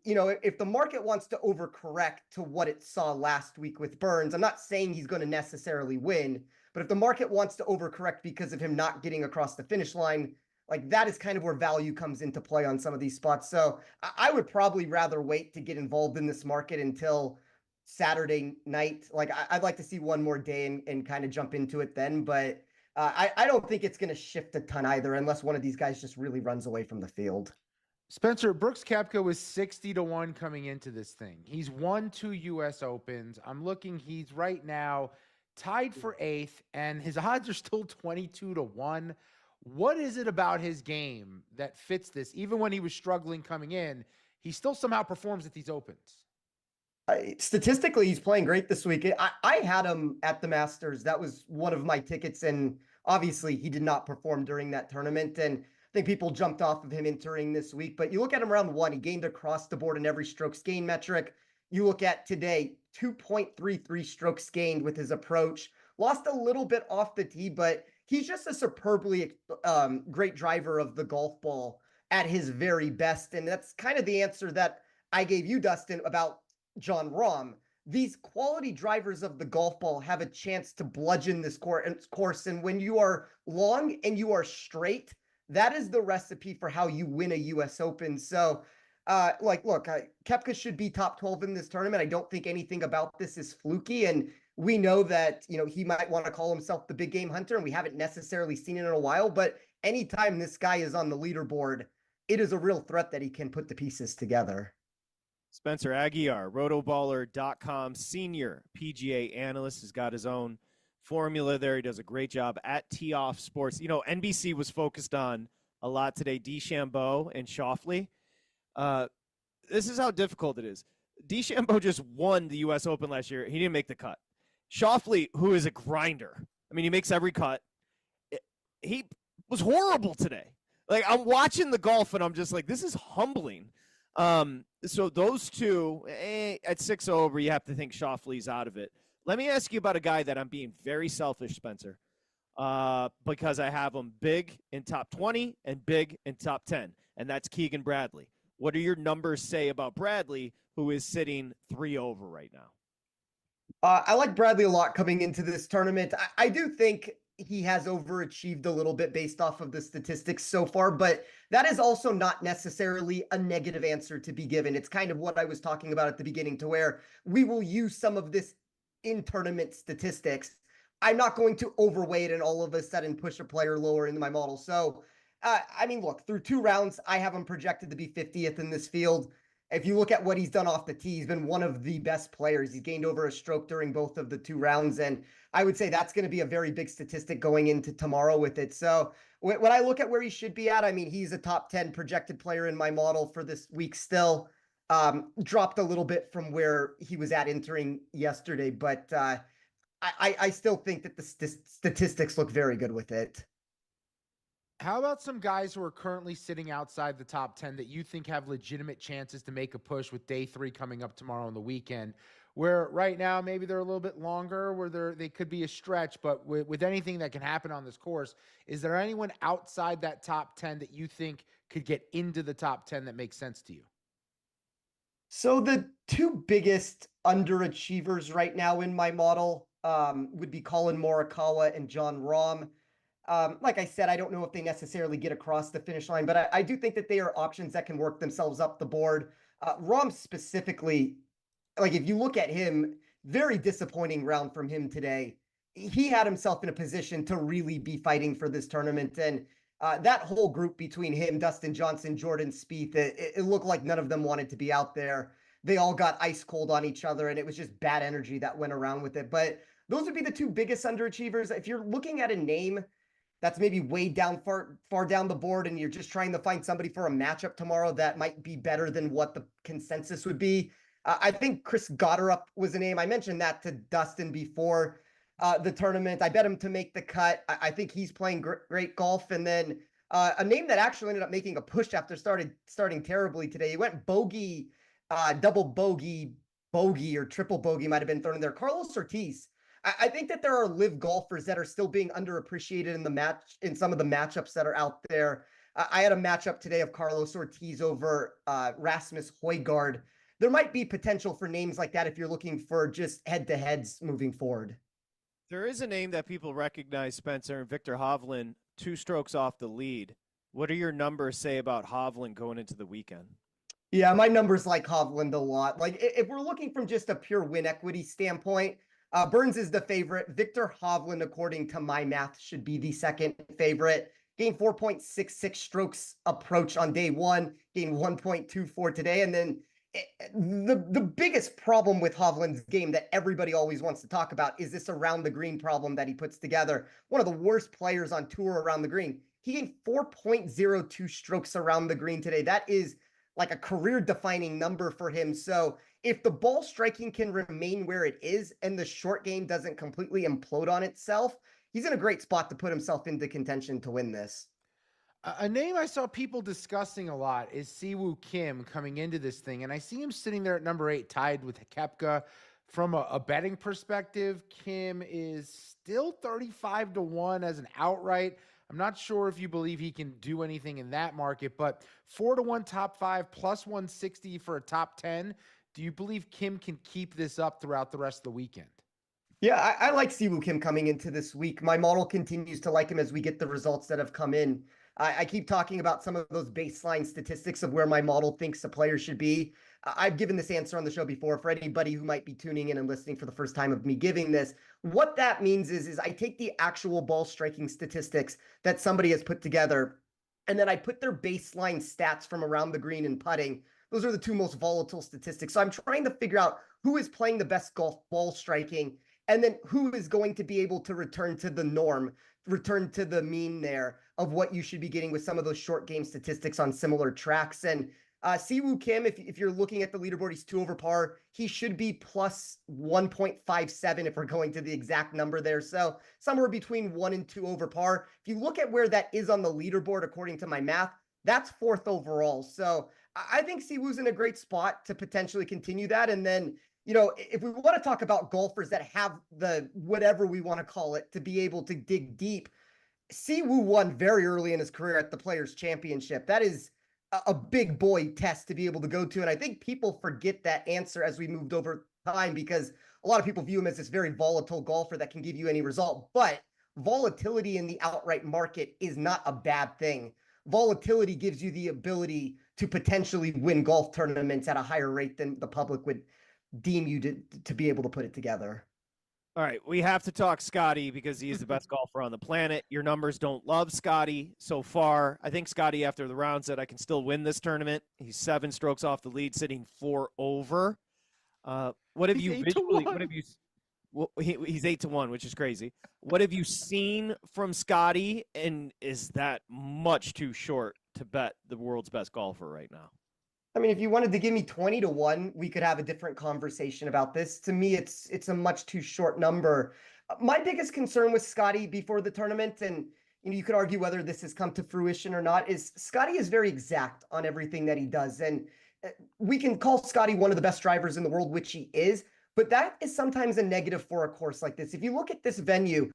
if the market wants to overcorrect to what it saw last week with Burns, I'm not saying he's going to necessarily win, but if the market wants to overcorrect because of him not getting across the finish line, like, that is kind of where value comes into play on some of these spots. So I would probably rather wait to get involved in this market until Saturday night. Like, I'd like to see one more day and kind of jump into it then. But I don't think it's going to shift a ton either, unless one of these guys just really runs away from the field. Spencer, Brooks Koepka was 60 to 1 coming into this thing. He's won 2 U.S. Opens. I'm looking, he's right now tied for 8th, and his odds are still 22 to 1. What is it about his game that fits this? Even when he was struggling coming in, he still somehow performs at these Opens. Statistically, he's playing great this week. I had him at the Masters. That was one of my tickets, and obviously he did not perform during that tournament. And I think people jumped off of him entering this week. But you look at him round 1, he gained across the board in every strokes gain metric. You look at today, 2.33 strokes gained with his approach. Lost a little bit off the tee, but he's just a superbly great driver of the golf ball at his very best. And that's kind of the answer that I gave you, Dustin, about Jon Rahm. These quality drivers of the golf ball have a chance to bludgeon this course. And when you are long and you are straight, that is the recipe for how you win a US Open. So, look, Koepka should be top 12 in this tournament. I don't think anything about this is fluky. And we know that, he might want to call himself the big game hunter, and we haven't necessarily seen it in a while. But anytime this guy is on the leaderboard, it is a real threat that he can put the pieces together. Spencer Aguiar, rotoballer.com senior PGA analyst, has got his own formula there. He does a great job at Tee Off Sports. NBC was focused on a lot today, DeChambeau and Schauffele. This is how difficult it is. DeChambeau just won the U.S. Open last year. He didn't make the cut. Schauffele, who is a grinder, he makes every cut. He was horrible today. I'm watching the golf, and I'm just like, this is humbling. So those two, at 6 over, you have to think Schauffele's out of it. Let me ask you about a guy that I'm being very selfish, Spencer, because I have him big in top 20 and big in top 10, and that's Keegan Bradley. What do your numbers say about Bradley, who is sitting 3 over right now? I like Bradley a lot coming into this tournament. I do think he has overachieved a little bit based off of the statistics so far, but that is also not necessarily a negative answer to be given. It's kind of what I was talking about at the beginning, to where we will use some of this in tournament statistics. I'm not going to overweight and all of a sudden push a player lower into my model. So, look, through 2 rounds, I have him projected to be 50th in this field. If you look at what he's done off the tee, he's been one of the best players. He's gained over a stroke during both of the 2 rounds. And I would say that's going to be a very big statistic going into tomorrow with it. So when I look at where he should be at, he's a top 10 projected player in my model for this week still. Dropped a little bit from where he was at entering yesterday, but I still think that the statistics look very good with it. How about some guys who are currently sitting outside the top 10 that you think have legitimate chances to make a push with day 3 coming up tomorrow on the weekend, where right now maybe they're a little bit longer, where they could be a stretch, but with anything that can happen on this course, is there anyone outside that top 10 that you think could get into the top 10 that makes sense to you? So the 2 biggest underachievers right now in my model would be Colin Morikawa and Jon Rahm. Like I said, I don't know if they necessarily get across the finish line, but I do think that they are options that can work themselves up the board. Rahm specifically, if you look at him, very disappointing round from him today. He had himself in a position to really be fighting for this tournament. And that whole group between him, Dustin Johnson, Jordan Spieth, it looked like none of them wanted to be out there. They all got ice cold on each other, and it was just bad energy that went around with it. But those would be the 2 biggest underachievers. If you're looking at a name that's maybe way down far down the board, and you're just trying to find somebody for a matchup tomorrow that might be better than what the consensus would be, I think Chris Gotterup was a name. I mentioned that to Dustin before the tournament. I bet him to make the cut. I think he's playing great golf. And then a name that actually ended up making a push after starting terribly today. He went bogey, double bogey, or triple bogey might have been thrown in there. Carlos Ortiz. I think that there are live golfers that are still being underappreciated in some of the matchups that are out there. I had a matchup today of Carlos Ortiz over Rasmus Højgaard. There might be potential for names like that if you're looking for just head-to-heads moving forward. There is a name that people recognize, Spencer, and Victor Hovland, 2 strokes off the lead. What do your numbers say about Hovland going into the weekend? Yeah, my numbers like Hovland a lot. If we're looking from just a pure win equity standpoint, Burns is the favorite. Victor Hovland, according to my math, should be the second favorite. Gained 4.66 strokes approach on day 1, gained 1.24 today. And then the biggest problem with Hovland's game that everybody always wants to talk about is this around the green problem that he puts together. One of the worst players on tour around the green. He gained 4.02 strokes around the green today. That is like a career-defining number for him. So if the ball striking can remain where it is and the short game doesn't completely implode on itself, he's in a great spot to put himself into contention to win this. A name I saw people discussing a lot is Siwoo Kim coming into this thing, and I see him sitting there at number 8 tied with Koepka. From a betting perspective, Kim is still 35-1 as an outright. I'm not sure if you believe he can do anything in that market, but 4-1 top 5 plus 160 for a top 10. Do you believe Kim can keep this up throughout the rest of the weekend? Yeah, I like Siwoo Kim coming into this week. My model continues to like him as we get the results that have come in. I keep talking about some of those baseline statistics of where my model thinks a player should be. I've given this answer on the show before. For anybody who might be tuning in and listening for the first time of me giving this, what that means is I take the actual ball striking statistics that somebody has put together, and then I put their baseline stats from around the green and putting. Those are the two most volatile statistics. So I'm trying to figure out who is playing the best golf ball striking, and then who is going to be able to return to the norm, return to the mean there of what you should be getting with some of those short game statistics on similar tracks. And Siwoo Kim, if you're looking at the leaderboard, he's 2 over par. He should be plus 1.57 if we're going to the exact number there. So somewhere between 1 and 2 over par. If you look at where that is on the leaderboard, according to my math, that's 4th overall. So I think Siwoo's in a great spot to potentially continue that. And then, if we want to talk about golfers that have the whatever we want to call it to be able to dig deep, Siwoo won very early in his career at the Players' Championship. That is a big boy test to be able to go to. And I think people forget that answer as we moved over time, because a lot of people view him as this very volatile golfer that can give you any result. But volatility in the outright market is not a bad thing. Volatility gives you the ability to potentially win golf tournaments at a higher rate than the public would deem you to be able to put it together. All right, we have to talk Scotty because he is the best golfer on the planet. Your numbers don't love Scotty so far. I think Scotty, after the round, said I can still win this tournament. He's 7 strokes off the lead, sitting 4 over. What have you visually? What have you? Well, he's 8-1, which is crazy. What have you seen from Scotty, and is that much too short to bet the world's best golfer right now? I mean, if you wanted to give me 20-1, we could have a different conversation about this. To me, it's a much too short number. My biggest concern with Scotty before the tournament, and you could argue whether this has come to fruition or not, is Scotty is very exact on everything that he does. And we can call Scotty one of the best drivers in the world, which he is, but that is sometimes a negative for a course like this. If you look at this venue,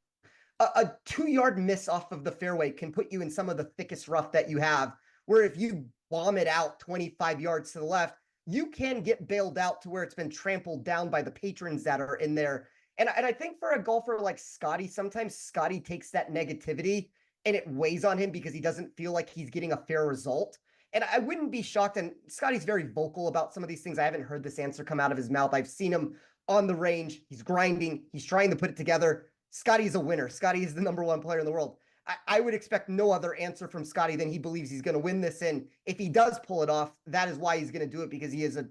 a 2-yard miss off of the fairway can put you in some of the thickest rough that you have, where if you bomb it out 25 yards to the left, you can get bailed out to where it's been trampled down by the patrons that are in there. And I think for a golfer like Scotty, sometimes Scotty takes that negativity and it weighs on him because he doesn't feel like he's getting a fair result. And I wouldn't be shocked, and Scotty's very vocal about some of these things. I haven't heard this answer come out of his mouth. I've seen him on the range. He's grinding. He's trying to put it together. Scotty's a winner. Scotty is the #1 player in the world. I would expect no other answer from Scotty than he believes he's going to win this. And if he does pull it off, that is why he's going to do it, because he is an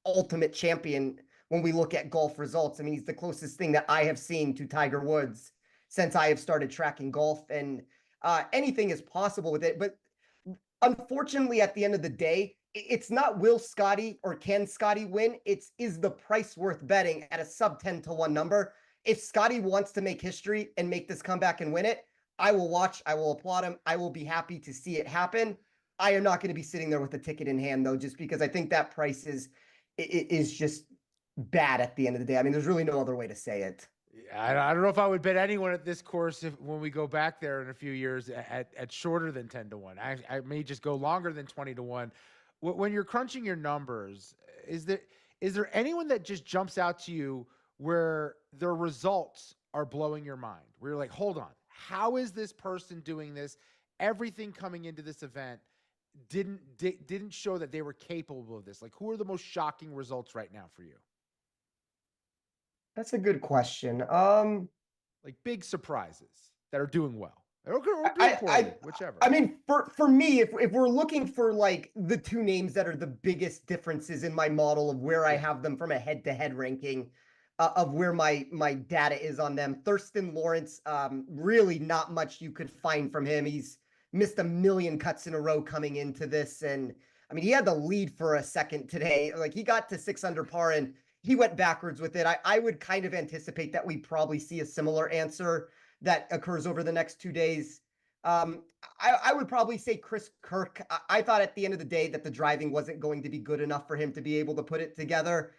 ultimate champion when we look at golf results. I mean, he's the closest thing that I have seen to Tiger Woods since I have started tracking golf, and anything is possible with it. But unfortunately, at the end of the day, it's not will Scotty or can Scotty win. Is the price worth betting at a sub 10-1 number? If Scotty wants to make history and make this comeback and win it, I will watch. I will applaud him. I will be happy to see it happen. I am not going to be sitting there with a ticket in hand, though, just because I think that price is just bad at the end of the day. I mean, there's really no other way to say it. I don't know if I would bet anyone at this course when we go back there in a few years at shorter than 10-1. I may just go longer than 20-1. When you're crunching your numbers, is there anyone that just jumps out to you where their results are blowing your mind? Where you're like, hold on. How is this person doing this? Everything coming into this event didn't show that they were capable of this. Like, who are the most shocking results right now for you? That's a good question. Like big surprises that are doing well. Or doing poorly, whichever. I mean, for me, if we're looking for like the 2 names that are the biggest differences in my model of where I have them from a head-to-head ranking, of where my data is on them. Thurston Lawrence, really not much you could find from him. He's missed a million cuts in a row coming into this. And I mean, he had the lead for a second today. Like, he got to 6 under par and he went backwards with it. I would kind of anticipate that we probably see a similar answer that occurs over the next 2 days. I would probably say Chris Kirk. I thought at the end of the day that the driving wasn't going to be good enough for him to be able to put it together.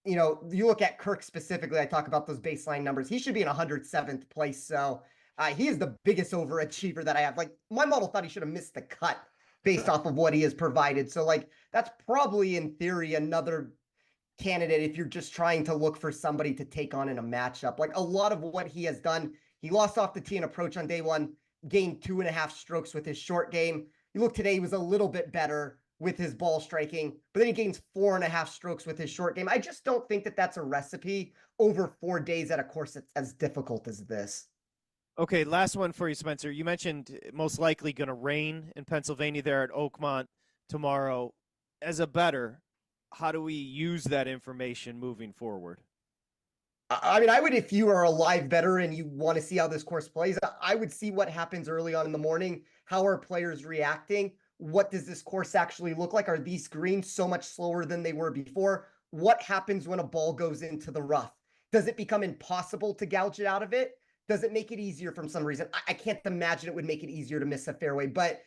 You look at Kirk specifically, I talk about those baseline numbers. He should be in 107th place. So he is the biggest overachiever that I have. Like, my model thought he should have missed the cut based off of what he has provided. So like, that's probably in theory another candidate if you're just trying to look for somebody to take on in a matchup. Like, a lot of what he has done, he lost off the tee and approach on day 1. gained 2.5 strokes with his short game. You look today, he was a little bit better with his ball striking, but then he gains 4.5 strokes with his short game. I just don't think that that's a recipe over 4 days at a course that's as difficult as this. Okay, last one for you, Spencer. You mentioned most likely going to rain in Pennsylvania there at Oakmont tomorrow. As a bettor, how do we use that information moving forward? I mean, I would, if you are a live bettor and you want to see how this course plays, I would see what happens early on in the morning. How are players reacting? What does this course actually look like? Are these greens so much slower than they were before? What happens when a ball goes into the rough? Does it become impossible to gouge it out of it? Does it make it easier from some reason? I can't imagine it would make it easier to miss a fairway, but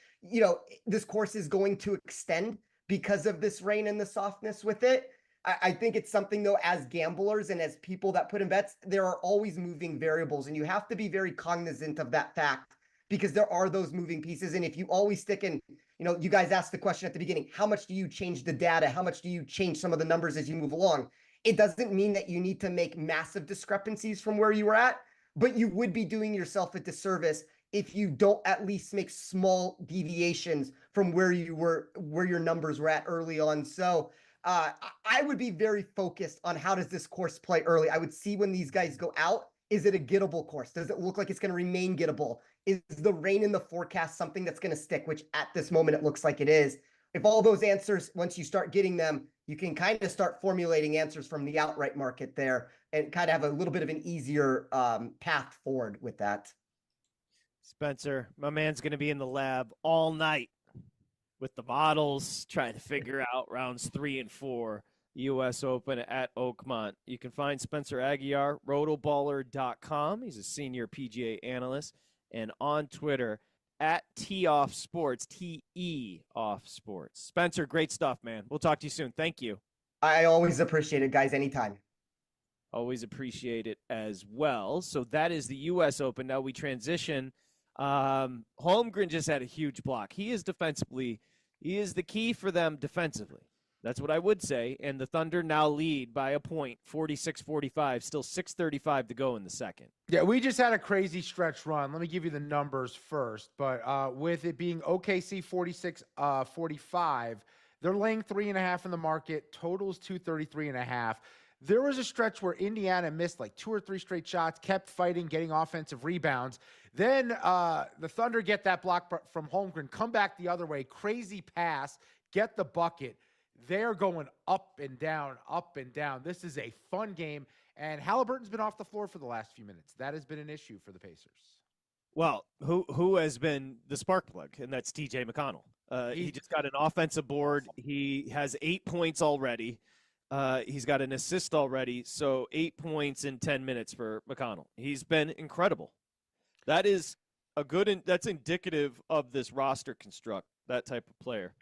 this course is going to extend because of this rain and the softness with it. I think it's something, though, as gamblers and as people that put in bets, there are always moving variables, and you have to be very cognizant of that fact because there are those moving pieces. And if you always stick in, you guys asked the question at the beginning, how much do you change the data? How much do you change some of the numbers as you move along? It doesn't mean that you need to make massive discrepancies from where you were at, but you would be doing yourself a disservice if you don't at least make small deviations from where you were, where your numbers were at early on. So I would be very focused on how does this course play early. I would see when these guys go out, is it a gettable course? Does it look like it's going to remain gettable? Is the rain in the forecast something that's going to stick, which at this moment it looks like it is? If all those answers, once you start getting them, you can kind of start formulating answers from the outright market there and kind of have a little bit of an easier path forward with that. Spencer, my man's going to be in the lab all night with the models, trying to figure out rounds 3 and 4, U.S. Open at Oakmont. You can find Spencer Aguiar, rotoballer.com. He's a senior PGA analyst. And on Twitter, at TOffSports, TE-Off-Sports. Spencer, great stuff, man. We'll talk to you soon. Thank you. I always appreciate it, guys, anytime. Always appreciate it as well. So that is the U.S. Open. Now we transition. Holmgren just had a huge block. He is the key for them defensively. That's what I would say. And the Thunder now lead by a point, 46-45, still 6:35 to go in the second. Yeah, we just had a crazy stretch run. Let me give you the numbers first. But with it being OKC 46-45, they're laying 3.5 in the market. Totals 233.5. There was a stretch where Indiana missed like 2 or 3 straight shots, kept fighting, getting offensive rebounds. Then the Thunder get that block from Holmgren, come back the other way, crazy pass, get the bucket. They're going up and down, up and down. This is a fun game, and Halliburton's been off the floor for the last few minutes. That has been an issue for the Pacers. Well, who has been the spark plug, and that's TJ McConnell. He just got an offensive board. He has 8 points already. He's got an assist already, so 8 points in 10 minutes for McConnell. He's been incredible. That is that's indicative of this roster construct, that type of player.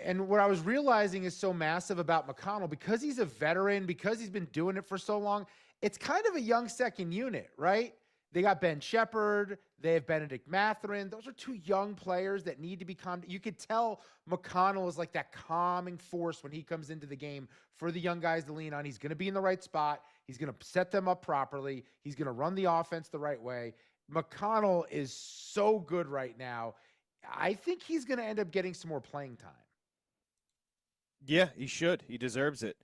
And what I was realizing is so massive about McConnell, because he's a veteran, because he's been doing it for so long, it's kind of a young second unit, right? They got Ben Shepherd. They have Benedict Mathurin. Those are 2 young players that need to be calm. You could tell McConnell is like that calming force when he comes into the game for the young guys to lean on. He's going to be in the right spot. He's going to set them up properly. He's going to run the offense the right way. McConnell is so good right now. I think he's going to end up getting some more playing time. Yeah, he should. He deserves it.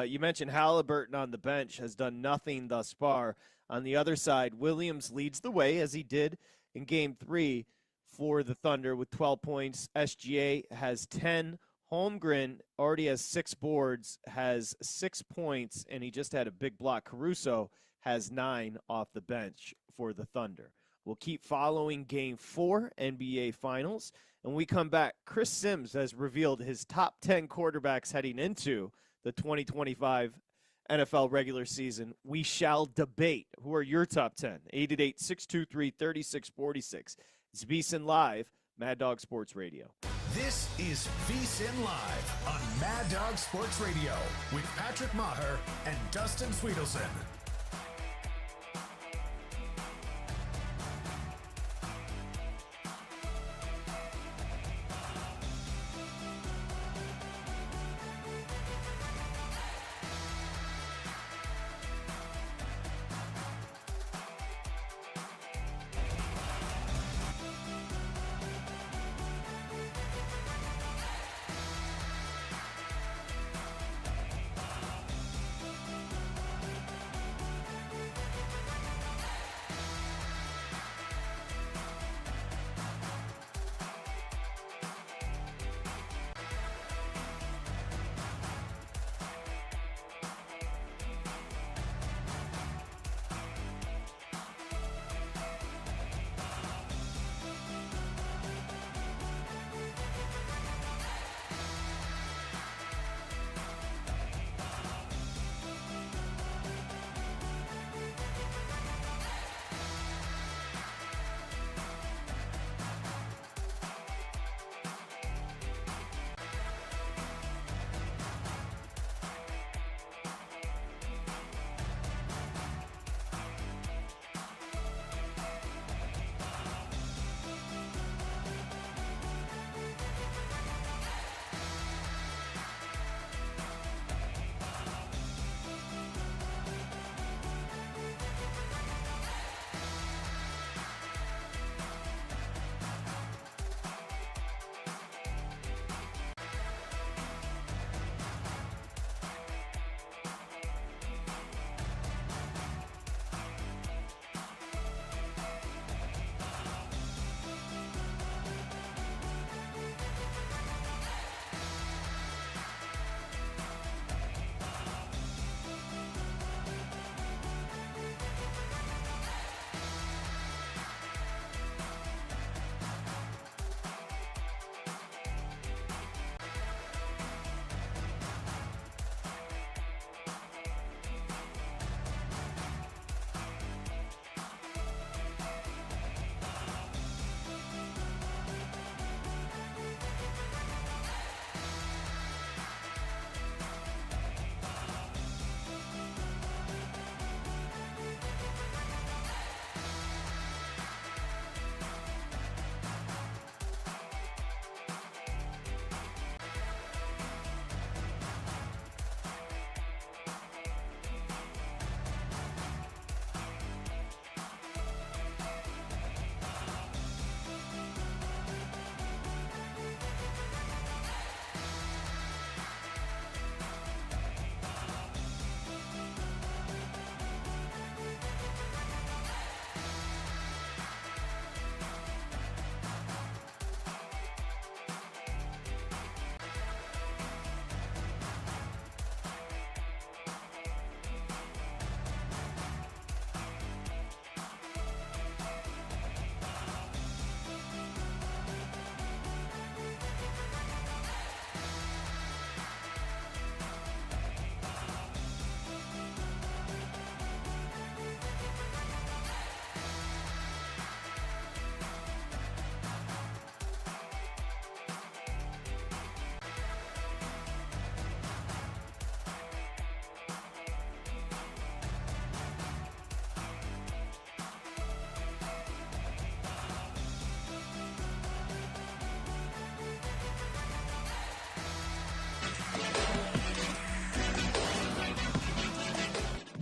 You mentioned Halliburton on the bench has done nothing thus far. On the other side, Williams leads the way, as he did in Game 3 for the Thunder with 12 points. SGA has 10. Holmgren already has 6 boards, has 6 points, and he just had a big block. Caruso has 9 off the bench for the Thunder. We'll keep following Game 4 NBA Finals. And we come back, Chris Sims has revealed his top 10 quarterbacks heading into the 2025 NFL regular season. We shall debate. Who are your top 10? 888-623-3646. It's VSiN Live, Mad Dog Sports Radio. This is VSiN Live on Mad Dog Sports Radio with Patrick Meagher and Dustin Swedelson.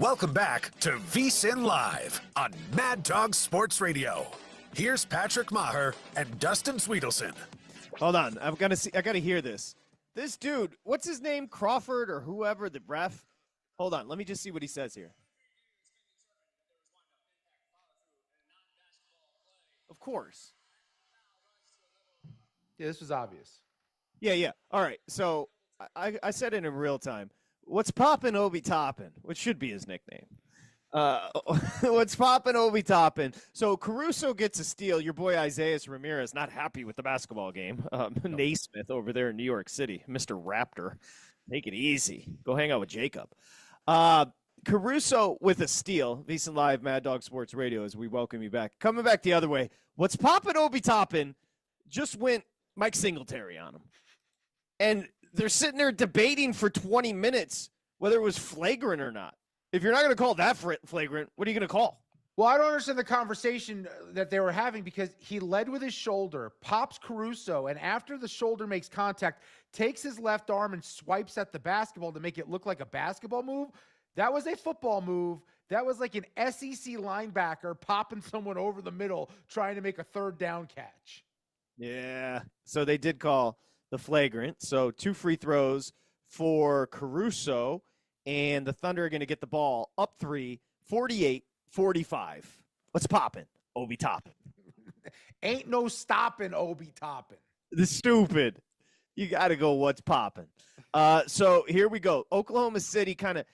Welcome back to VSiN Live on Mad Dog Sports Radio. Here's Patrick Maher and Dustin Swedelson. Hold on, I gotta hear this. This dude, what's his name? Crawford or whoever, the ref? Hold on, let me just see what he says here. Of course. Yeah, this was obvious. Yeah. All right, so I said it in real time. What's poppin' Obi Toppin', which should be his nickname. What's poppin' Obi Toppin'? So Caruso gets a steal. Your boy Isaiah Ramirez not happy with the basketball game. Naismith over there in New York City, Mr. Raptor. Take it easy. Go hang out with Jacob. Caruso with a steal. VSiN Live, Mad Dog Sports Radio, as we welcome you back. Coming back the other way. What's poppin' Obi Toppin' just went Mike Singletary on him. And they're sitting there debating for 20 minutes whether it was flagrant or not. If you're not going to call that flagrant, what are you going to call? Well, I don't understand the conversation that they were having because he led with his shoulder, pops Caruso, and after the shoulder makes contact, takes his left arm and swipes at the basketball to make it look like a basketball move. That was a football move. That was like an SEC linebacker popping someone over the middle trying to make a third down catch. Yeah, so they did call the flagrant. So 2 free throws for Caruso, and the Thunder are going to get the ball up 3, 48-45. What's poppin'? Obi Toppin'. Ain't no stopping Obi Toppin'. The stupid. You got to go what's poppin'. So here we go. Oklahoma City kind of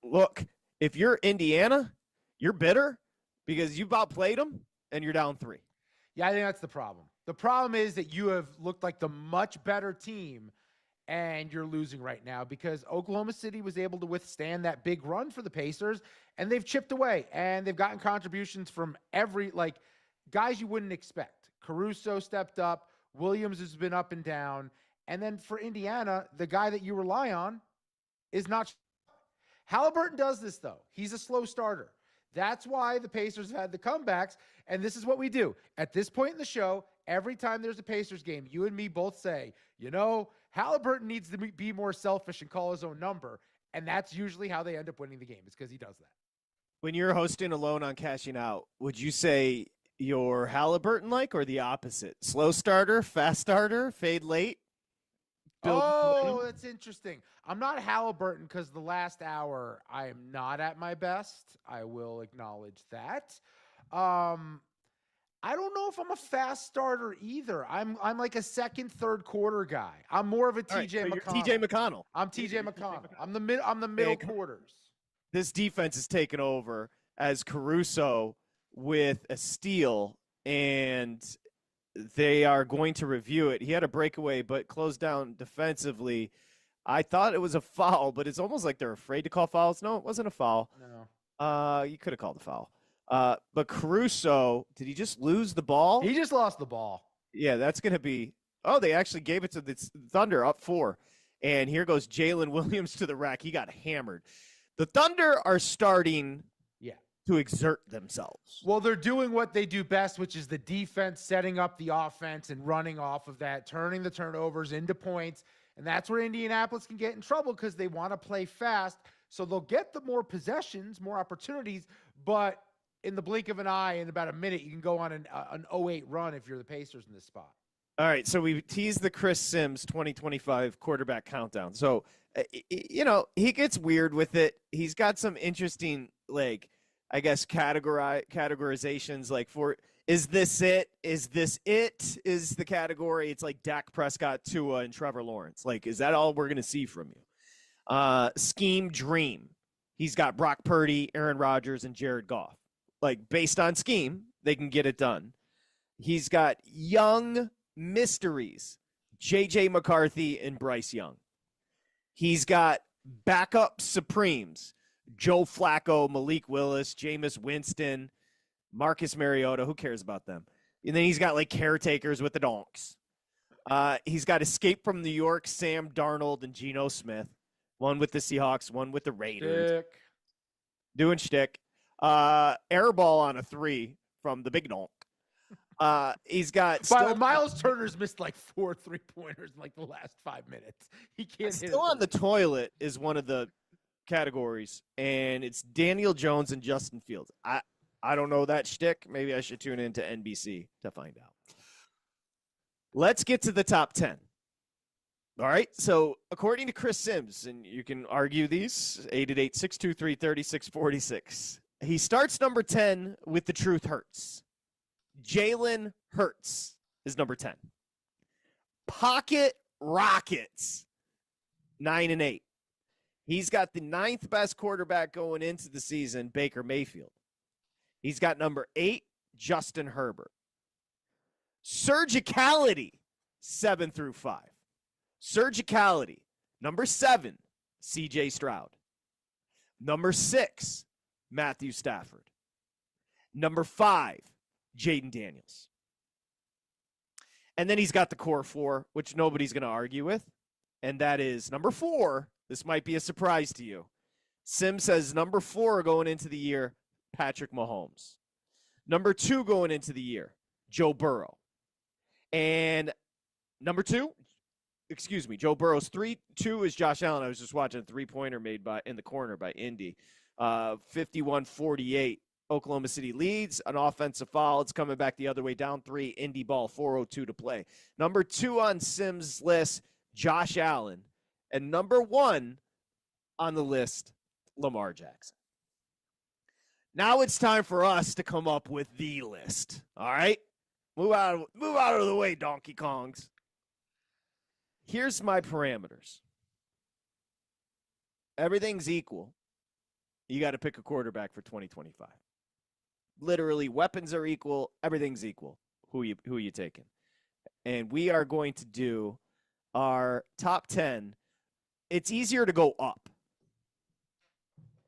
look, if you're Indiana, you're bitter because you've outplayed them and you're down 3. Yeah, I think that's the problem. The problem is that you have looked like the much better team and you're losing right now because Oklahoma City was able to withstand that big run for the Pacers, and they've chipped away, and they've gotten contributions from every, guys you wouldn't expect. Caruso stepped up. Williams has been up and down. And then for Indiana, the guy that you rely on is not. Halliburton does this, though. He's a slow starter. That's why the Pacers have had the comebacks, and this is what we do. At this point in the show, every time there's a Pacers game, you and me both say, Halliburton needs to be more selfish and call his own number, and that's usually how they end up winning the game. It's because he does that. When you're hosting Alone on Cashing Out, would you say you're Halliburton-like or the opposite? Slow starter, fast starter, fade late? That's interesting. I'm not Halliburton because the last hour I am not at my best. I will acknowledge that. I don't know if I'm a fast starter either. I'm like a second, third quarter guy. I'm more of a TJ McConnell. TJ McConnell. I'm TJ McConnell. I'm the middle quarters. This defense is taken over as Caruso with a steal, and they are going to review it. He had a breakaway, but closed down defensively. I thought it was a foul, but it's almost like they're afraid to call fouls. No, it wasn't a foul. No. You could have called a foul. But Caruso, did he just lose the ball? He just lost the ball. Yeah, that's going to be – they actually gave it to the Thunder up 4. And here goes Jalen Williams to the rack. He got hammered. The Thunder are starting to exert themselves. Well, they're doing what they do best, which is the defense setting up the offense and running off of that, turning the turnovers into points. And that's where Indianapolis can get in trouble because they want to play fast. So they'll get the more possessions, more opportunities, but in the blink of an eye, in about a minute, you can go on an 0-8 run if you're the Pacers in this spot. All right, so we teased the Chris Sims 2025 quarterback countdown. So, he gets weird with it. He's got some interesting, categorizations, for is this it? Is this it? Is the category? It's like Dak Prescott, Tua, and Trevor Lawrence. Is that all we're going to see from you? Scheme dream. He's got Brock Purdy, Aaron Rodgers, and Jared Goff. Based on scheme, they can get it done. He's got young mysteries, J.J. McCarthy and Bryce Young. He's got backup supremes, Joe Flacco, Malik Willis, Jameis Winston, Marcus Mariota. Who cares about them? And then he's got caretakers with the Donks. He's got escape from New York, Sam Darnold and Geno Smith. One with the Seahawks, one with the Raiders. Doing shtick. Air ball on a 3 from the big donk. He's got Miles Turner's missed 4 3-pointers in the last 5 minutes. He can't hit still on the toilet is one of the categories, and it's Daniel Jones and Justin Fields. I don't know that shtick. Maybe I should tune into NBC to find out. Let's get to the top 10. All right. So according to Chris Sims, and you can argue these, 888-623-3646, he starts number 10 with The Truth Hurts. Jalen Hurts is number 10. Pocket Rockets, 9 and 8. He's got the 9th best quarterback going into the season, Baker Mayfield. He's got number 8, Justin Herbert. Surgicality, 7 through 5. Surgicality, number 7, CJ Stroud. Number 6, Matthew Stafford. Number 5, Jaden Daniels. And then he's got the core 4, which nobody's going to argue with. And that is number 4. This might be a surprise to you. Sim says number 4 going into the year, Patrick Mahomes. Number 2 going into the year, Joe Burrow. And number 2, Joe Burrow's 2 is Josh Allen. I was just watching a 3-pointer made in the corner by Indy. 51-48. Oklahoma City leads. An offensive foul. It's coming back the other way. Down 3. Indy ball. 4:02 to play. Number 2 on Sims' list, Josh Allen. And number 1 on the list, Lamar Jackson. Now it's time for us to come up with the list. All right? Move out of the way, Donkey Kongs. Here's my parameters. Everything's equal. You got to pick a quarterback for 2025. Literally, weapons are equal. Everything's equal. Who you taking? And we are going to do our top 10. It's easier to go up.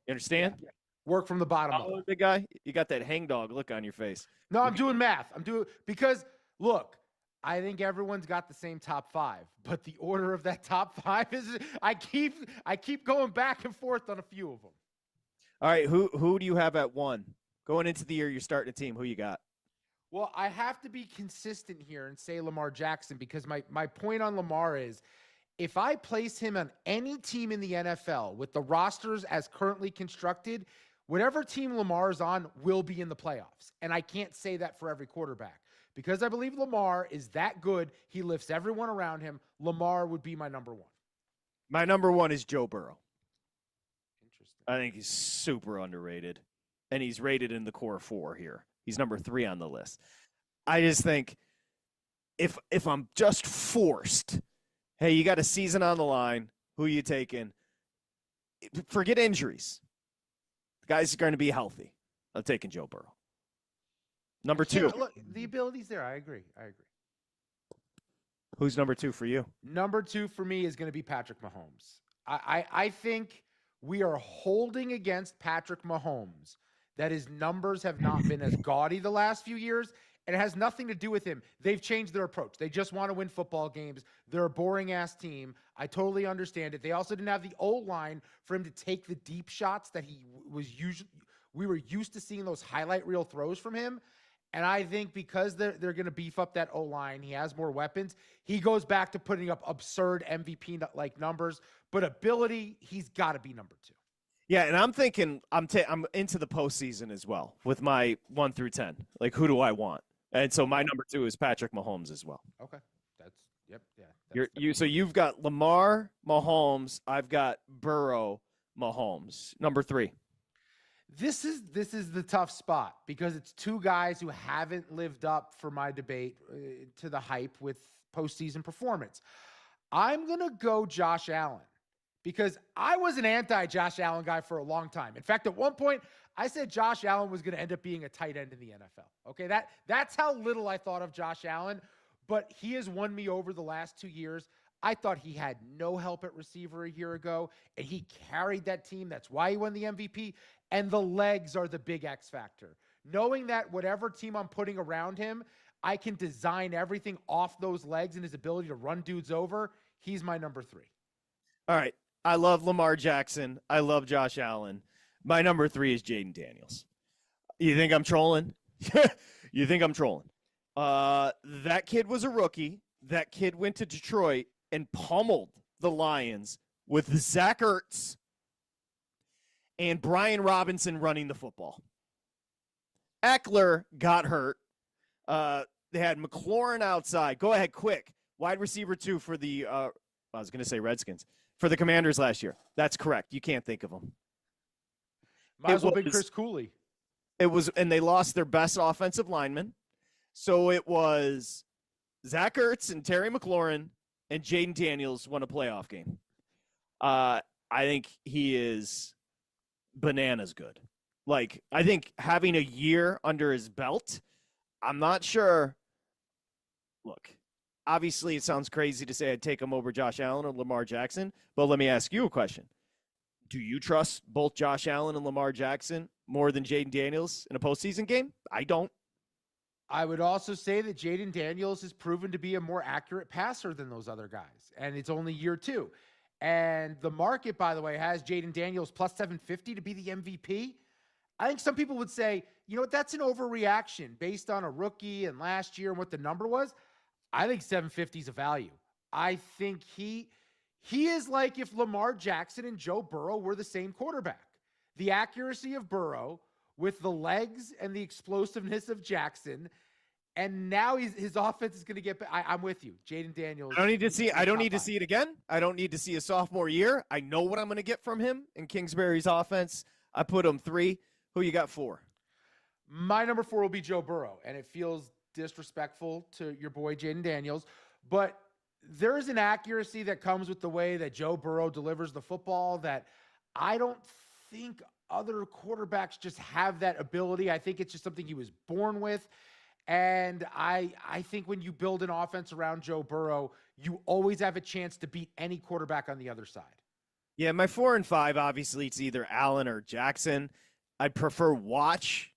You understand? Yeah. Work from the bottom up. Big guy, you got that hangdog look on your face. No, I'm doing math. Because look, I think everyone's got the same top 5, but the order of that top 5 is I keep going back and forth on a few of them. All right, who do you have at 1? Going into the year, you're starting a team. Who you got? Well, I have to be consistent here and say Lamar Jackson because my point on Lamar is if I place him on any team in the NFL with the rosters as currently constructed, whatever team Lamar's on will be in the playoffs. And I can't say that for every quarterback. Because I believe Lamar is that good, he lifts everyone around him. Lamar would be my number 1. My number 1 is Joe Burrow. Interesting. I think he's super underrated. And he's rated in the core 4 here. He's number 3 on the list. I just think if I'm just forced, hey, you got a season on the line, who you taking? Forget injuries. The guys are going to be healthy. I'm taking Joe Burrow. Number 2. Yeah, look, the ability's there. I agree. Who's number 2 for you? Number 2 for me is going to be Patrick Mahomes. I think we are holding against Patrick Mahomes that his numbers have not been as gaudy the last few years. And it has nothing to do with him. They've changed their approach. They just want to win football games. They're a boring-ass team. I totally understand it. They also didn't have the O-line for him to take the deep shots that we were used to seeing those highlight reel throws from him. And I think because they're going to beef up that O-line, he has more weapons. He goes back to putting up absurd MVP-like numbers. But ability, he's got to be number 2. Yeah, and I'm thinking I'm into the postseason as well with my 1 through 10. Like, who do I want? And so my number 2 is Patrick Mahomes as well. Okay, yeah. So you've got Lamar, Mahomes. I've got Burrow, Mahomes. Number 3. This is the tough spot because it's 2 guys who haven't lived up for my debate to the hype with postseason performance. I'm gonna go Josh Allen. Because I was an anti-Josh Allen guy for a long time. In fact, at one point, I said Josh Allen was going to end up being a tight end in the NFL. Okay, that's how little I thought of Josh Allen. But he has won me over the last 2 years. I thought he had no help at receiver a year ago, and he carried that team. That's why he won the MVP. And the legs are the big X factor. Knowing that whatever team I'm putting around him, I can design everything off those legs and his ability to run dudes over. He's my number 3. All right. I love Lamar Jackson. I love Josh Allen. My number 3 is Jaden Daniels. You think I'm trolling? You think I'm trolling? That kid was a rookie. That kid went to Detroit and pummeled the Lions with Zach Ertz and Brian Robinson running the football. Eckler got hurt. They had McLaurin outside. Go ahead, quick. Wide receiver 2 for the, I was going to say Redskins, for the Commanders last year. That's correct. You can't think of them. Might as well be Chris Cooley. It was, and they lost their best offensive lineman. So it was Zach Ertz and Terry McLaurin, and Jaden Daniels won a playoff game. I think he is bananas good. Like, I think having a year under his belt, I'm not sure. Look, obviously it sounds crazy to say I'd take him over Josh Allen or Lamar Jackson, but let me ask you a question. Do you trust both Josh Allen and Lamar Jackson more than Jaden Daniels in a postseason game? I don't. I would also say that Jaden Daniels has proven to be a more accurate passer than those other guys, and it's only year 2. And the market, by the way, has Jaden Daniels plus 750 to be the MVP. I think some people would say, you know what, that's an overreaction based on a rookie and last year and what the number was. I think 750 is a value. I think he is like if Lamar Jackson and Joe Burrow were the same quarterback. The accuracy of Burrow with the legs and the explosiveness of Jackson, and now his offense is going to get – I'm with you. Jaden Daniels. I don't need to see it again. I don't need to see a sophomore year. I know what I'm going to get from him in Kingsbury's offense. I put him 3. Who you got 4? My number 4 will be Joe Burrow, and it feels disrespectful to your boy Jaden Daniels, but there's an accuracy that comes with the way that Joe Burrow delivers the football that I don't think other quarterbacks just have that ability. I think it's just something he was born with, and I think when you build an offense around Joe Burrow, you always have a chance to beat any quarterback on the other side. Yeah, my 4 and 5, obviously, it's either Allen or Jackson. I'd prefer watch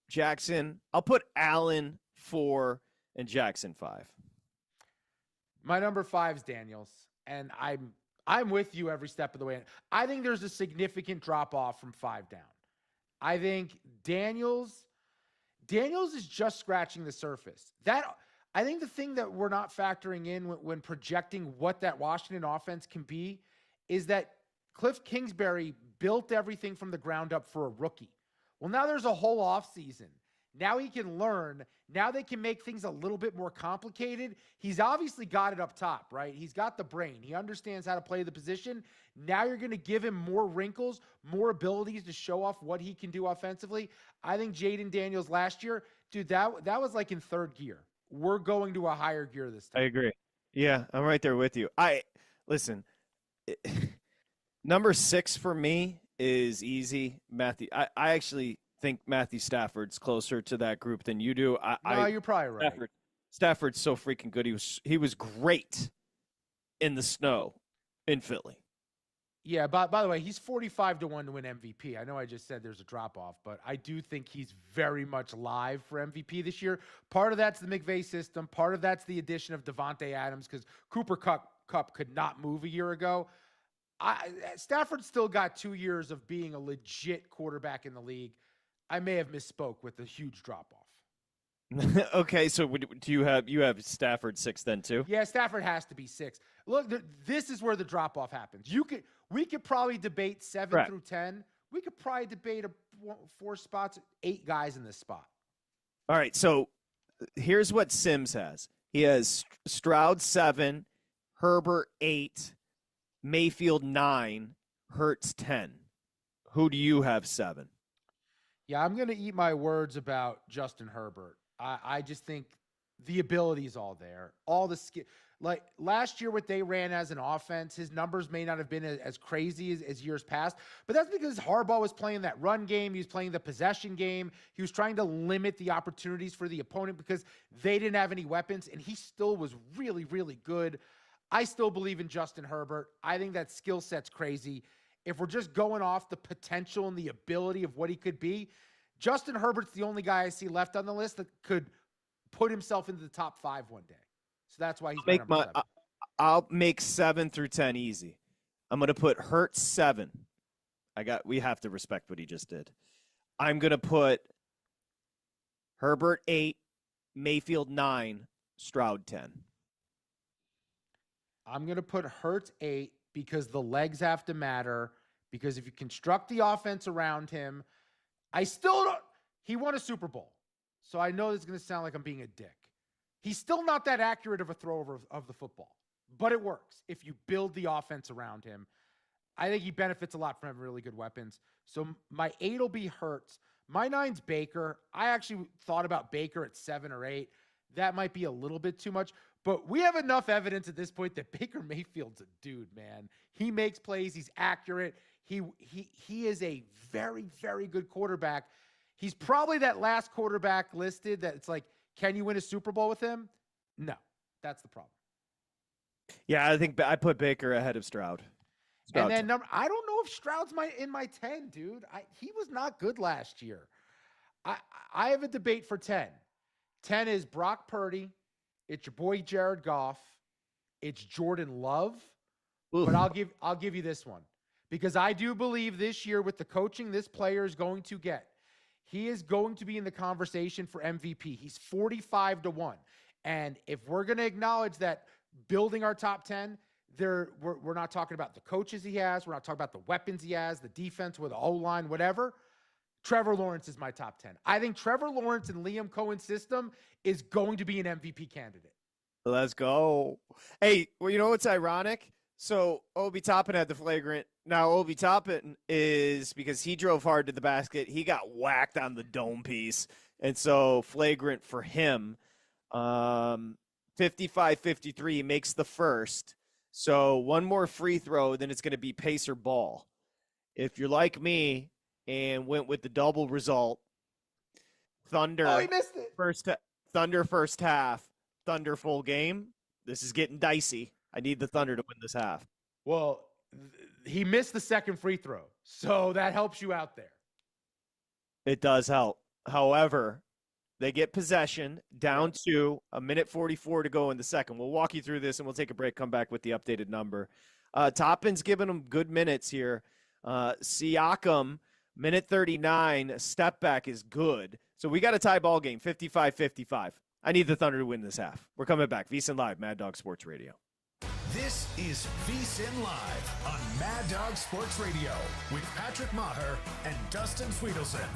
Jackson. I'll put Allen 4 and Jackson 5. My number 5 is Daniels, and I'm with you every step of the way. I think there's a significant drop-off from 5 down. I think Daniels is just scratching the surface. I think the thing that we're not factoring in when projecting what that Washington offense can be is that Cliff Kingsbury built everything from the ground up for a rookie. Well, now there's a whole offseason. Now he can learn. Now they can make things a little bit more complicated. He's obviously got it up top, right? He's got the brain. He understands how to play the position. Now you're going to give him more wrinkles, more abilities to show off what he can do offensively. I think Jaden Daniels last year, dude, that was like in 3rd gear. We're going to a higher gear this time. I agree. Yeah, I'm right there with you. Listen, number 6 for me is easy. Matthew, I actually think Matthew Stafford's closer to that group than you do. You're probably right. Stafford's so freaking good. He was great in the snow in Philly. Yeah, by the way, he's 45-1 to win MVP. I know I just said there's a drop-off, but I do think he's very much live for MVP this year. Part of that's the McVay system. Part of that's the addition of Devontae Adams because Cooper Kupp could not move a year ago. Stafford still got 2 years of being a legit quarterback in the league. I may have misspoke with a huge drop-off. Okay, so do you have Stafford 6 then too? Yeah, Stafford has to be 6. Look, this is where the drop-off happens. We could probably debate 7 through 10. We could probably debate 4 spots, 8 guys in this spot. All right, so here's what Sims has. He has Stroud 7, Herbert 8, Mayfield 9, Hurts 10. Who do you have 7? Yeah, I'm going to eat my words about Justin Herbert. I just think the ability is all there. All the skill. Like last year, what they ran as an offense, his numbers may not have been as crazy as years past, but that's because Harbaugh was playing that run game. He was playing the possession game. He was trying to limit the opportunities for the opponent because they didn't have any weapons, and he still was really, really good. I still believe in Justin Herbert. I think that skill set's crazy. If we're just going off the potential and the ability of what he could be, Justin Herbert's the only guy I see left on the list that could put himself into the top 5 one day. So that's why he's my number 7. I'll make 7 through 10 easy. I'm going to put Hurts 7. We have to respect what he just did. I'm going to put Herbert 8, Mayfield 9, Stroud 10. I'm going to put Hurts 8 because the legs have to matter, because if you construct the offense around him, I still don't. He won a Super Bowl. So I know this is going to sound like I'm being a dick. He's still not that accurate of a thrower of the football, but it works if you build the offense around him. I think he benefits a lot from having really good weapons. So my 8 will be Hurts. My 9's Baker. I actually thought about Baker at 7 or 8. That might be a little bit too much, but we have enough evidence at this point that Baker Mayfield's a dude, man. He makes plays. He's accurate. He is a very, very good quarterback. He's probably that last quarterback listed that it's like, can you win a Super Bowl with him? No, that's the problem. Yeah, I think I put Baker ahead of Stroud. And then I don't know if Stroud's in my 10, dude. He was not good last year. I have a debate for 10. 10 is Brock Purdy. It's your boy Jared Goff. It's Jordan Love. Oof. But I'll give you this one, because I do believe this year with the coaching this player is going to get, he is going to be in the conversation for MVP. He's 45-1. And if we're going to acknowledge that building our top 10, we're not talking about the coaches he has. We're not talking about the weapons he has, the defense with the O-line, whatever. Trevor Lawrence is my top 10. I think Trevor Lawrence and Liam Cohen's system is going to be an MVP candidate. Let's go. Hey, well, you know what's ironic? So Obi Toppin had the flagrant. Now Obi Toppin is, because he drove hard to the basket, he got whacked on the dome piece. And so flagrant for him. 55-53 makes the first. So one more free throw, then it's going to be Pacer ball. If you're like me and went with the double result, Thunder. Oh, he missed it. Thunder first half, Thunder full game. This is getting dicey. I need the Thunder to win this half. Well, he missed the second free throw, so that helps you out there. It does help. However, they get possession down to a minute 44 to go in the second. We'll walk you through this, and we'll take a break, come back with the updated number. Toppin's giving them good minutes here. Siakam, minute 39, step back is good. So we got a tie ball game, 55-55. I need the Thunder to win this half. We're coming back. VSiN Live, Mad Dog Sports Radio. This is VSiN Live on Mad Dog Sports Radio with Patrick Meagher and Dustin Swedelson.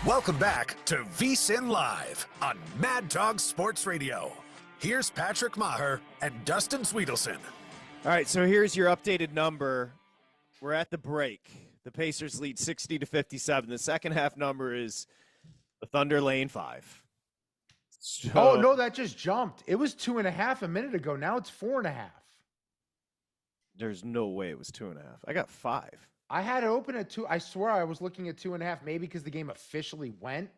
Welcome back to VSiN Live on Mad Dog Sports Radio. Here's Patrick Maher and Dustin Swedelson. All right, so here's your updated number. We're at the break. The Pacers lead 60-57. The second half number is the Thunder laying 5. So, Oh, no, that just jumped. It was 2.5 a minute ago. Now it's 4.5. There's no way it was 2.5. I got 5. I had it open at 2. I swear I was looking at 2.5, maybe because the game officially went.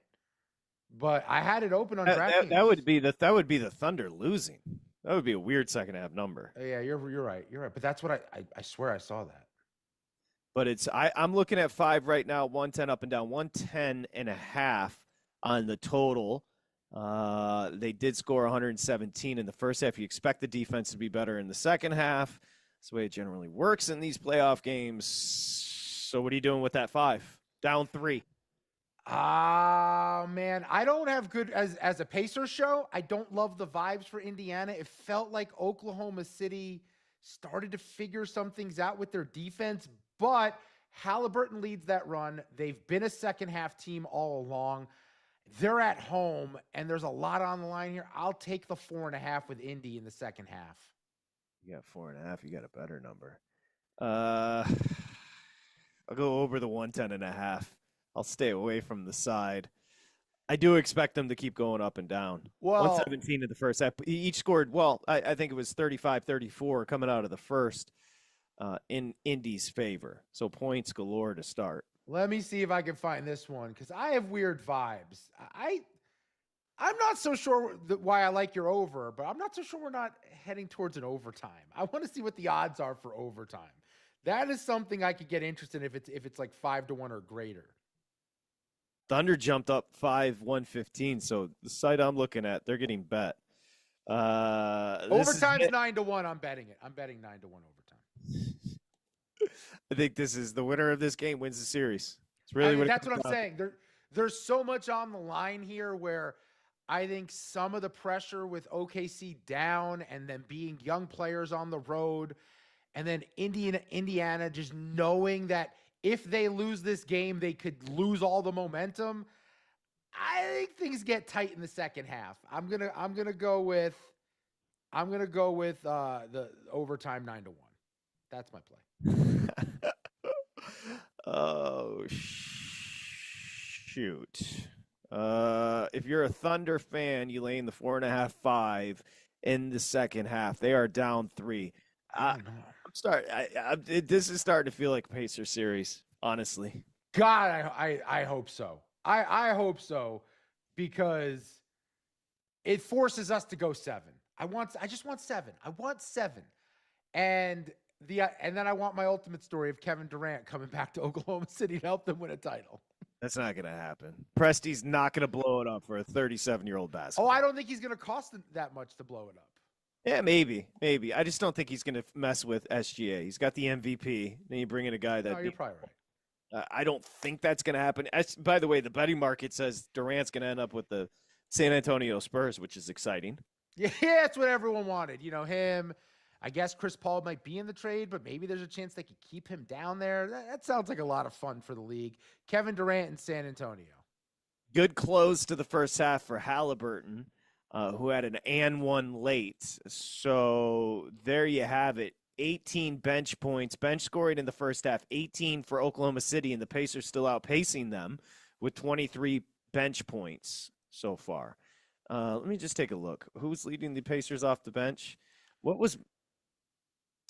But I had it open on DraftKings. That would be the Thunder losing. That would be a weird second half number. Yeah, you're right. You're right. But that's what I swear I saw that. But I'm looking at 5 right now, 110 up and down, 110.5 on the total. They did score 117 in the first half. You expect the defense to be better in the second half. That's the way it generally works in these playoff games. So what are you doing with that 5? Down 3. Man, I don't have good as a Pacers show. I don't love the vibes for Indiana. It felt like Oklahoma City started to figure some things out with their defense, but Halliburton leads that run. They've been a second half team all along. They're at home, and there's a lot on the line here. I'll take the 4.5 with Indy in the second half. You got 4.5. You got a better number. I'll go over the 110.5. I'll stay away from the side. I do expect them to keep going up and down. Well, 117 in the first half. Each scored, I think it was 35-34 coming out of the first in Indy's favor. So points galore to start. Let me see if I can find this one because I have weird vibes. I'm not so sure why I like your over, but I'm not so sure we're not heading towards an overtime. I want to see what the odds are for overtime. That is something I could get interested in if it's like 5-1 or greater. Thunder jumped up 115, so the site I'm looking at, they're getting bet. Overtime's 9-1. I'm betting it. I'm betting 9-1 overtime. I think this is the winner of this game wins the series. It's really that's what I'm saying. There's so much on the line here where I think some of the pressure with OKC down and then being young players on the road and then Indiana just knowing that if they lose this game, they could lose all the momentum. I think things get tight in the second half. I'm gonna go with the overtime 9-1. That's my play. Oh shoot! If you're a Thunder fan, you lay in the 4.5, 5 in the second half. They are down 3. This is starting to feel like a Pacer series, honestly. God, I hope so. I hope so because it forces us to go 7. I just want 7. I want 7. And then I want my ultimate story of Kevin Durant coming back to Oklahoma City to help them win a title. That's not going to happen. Presti's not going to blow it up for a 37-year-old basketball. Oh, I don't think he's going to cost that much to blow it up. Yeah, maybe. I just don't think he's going to mess with SGA. He's got the MVP. Then you bring in a guy that. No, you're probably right. I don't think that's going to happen. By the way, the betting market says Durant's going to end up with the San Antonio Spurs, which is exciting. Yeah, that's what everyone wanted. Him. I guess Chris Paul might be in the trade, but maybe there's a chance they could keep him down there. That sounds like a lot of fun for the league. Kevin Durant in San Antonio. Good close to the first half for Halliburton, who had an and one late. So there you have it. 18 bench points, bench scoring in the first half, 18 for Oklahoma City, and the Pacers still outpacing them with 23 bench points so far. Let me just take a look. Who's leading the Pacers off the bench? What was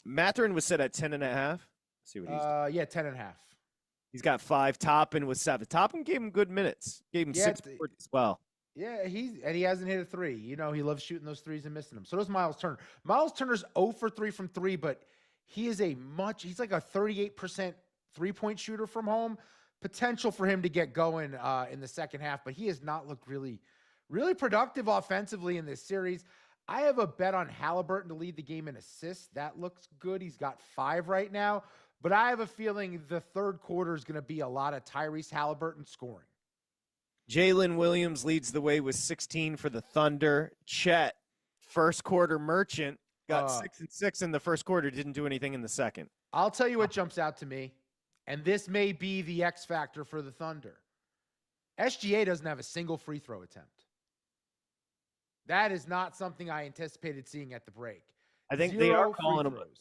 Mathurin was set at 10.5. See what he's doing. Yeah, 10.5. He's got 5. Toppin with 7. Toppin gave him good minutes. Gave him 6 boards as well. Yeah, he hasn't hit a 3. He loves shooting those threes and missing them. So does Miles Turner. Miles Turner's 0 for 3 from 3, but he's like a 38% three-point shooter from home. Potential for him to get going in the second half, but he has not looked really, really productive offensively in this series. I have a bet on Halliburton to lead the game in assists. That looks good. He's got 5 right now, but I have a feeling the third quarter is going to be a lot of Tyrese Halliburton scoring. Jalen Williams leads the way with 16 for the Thunder. Chet, first quarter merchant, got 6 and 6 in the first quarter, didn't do anything in the second. I'll tell you what jumps out to me, and this may be the X factor for the Thunder. SGA doesn't have a single free throw attempt. That is not something I anticipated seeing at the break. I think 0 they are free calling them. throws.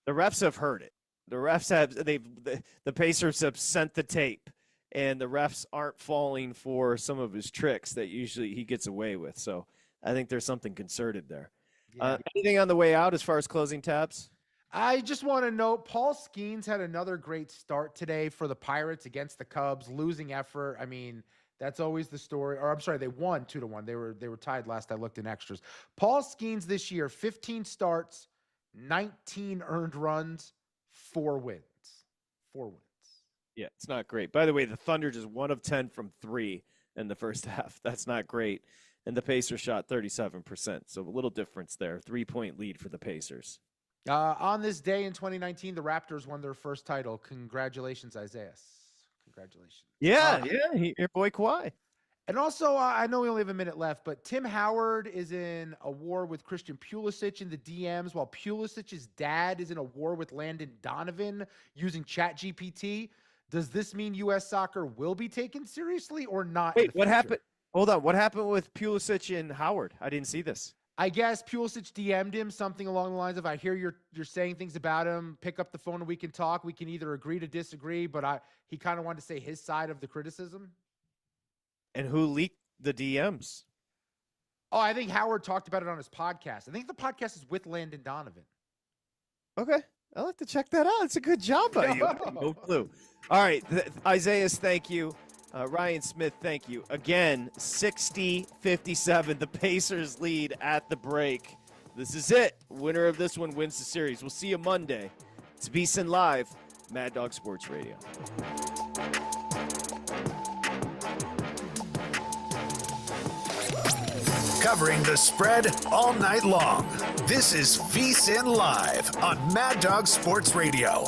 The refs have heard it. The refs have the Pacers have sent the tape, and the refs aren't falling for some of his tricks that usually he gets away with. So I think there's something concerted there. Yeah. Anything on the way out as far as closing tabs? I just want to note Paul Skeens had another great start today for the Pirates against the Cubs, losing effort. I mean, that's always the story. Or I'm sorry, they won 2-1. They were tied last I looked in extras. Paul Skeens this year, 15 starts, 19 earned runs, 4 wins. 4 wins. Yeah, it's not great. By the way, the Thunder just 1 of 10 from 3 in the first half. That's not great. And the Pacers shot 37%. So a little difference there. 3-point lead for the Pacers. On this day in 2019, the Raptors won their first title. Congratulations, Isaiah. Congratulations. Yeah, your boy Kawhi. And also, I know we only have a minute left, but Tim Howard is in a war with Christian Pulisic in the DMs, while Pulisic's dad is in a war with Landon Donovan using ChatGPT. Does this mean U.S. soccer will be taken seriously or not? Wait, what happened? Hold on. What happened with Pulisic and Howard? I didn't see this. I guess Pulisic DM'd him something along the lines of, I hear you're saying things about him. Pick up the phone and we can talk. We can either agree to disagree, but he kind of wanted to say his side of the criticism. And who leaked the DMs? Oh, I think Howard talked about it on his podcast. I think the podcast is with Landon Donovan. Okay. I'll have to check that out. It's a good job by you. No clue. All right. Isaiah, thank you. Ryan Smith, thank you. Again, 60-57. The Pacers lead at the break. This is it. Winner of this one wins the series. We'll see you Monday. It's VSiN Live, Mad Dog Sports Radio. Covering the spread all night long. This is VSiN Live on Mad Dog Sports Radio.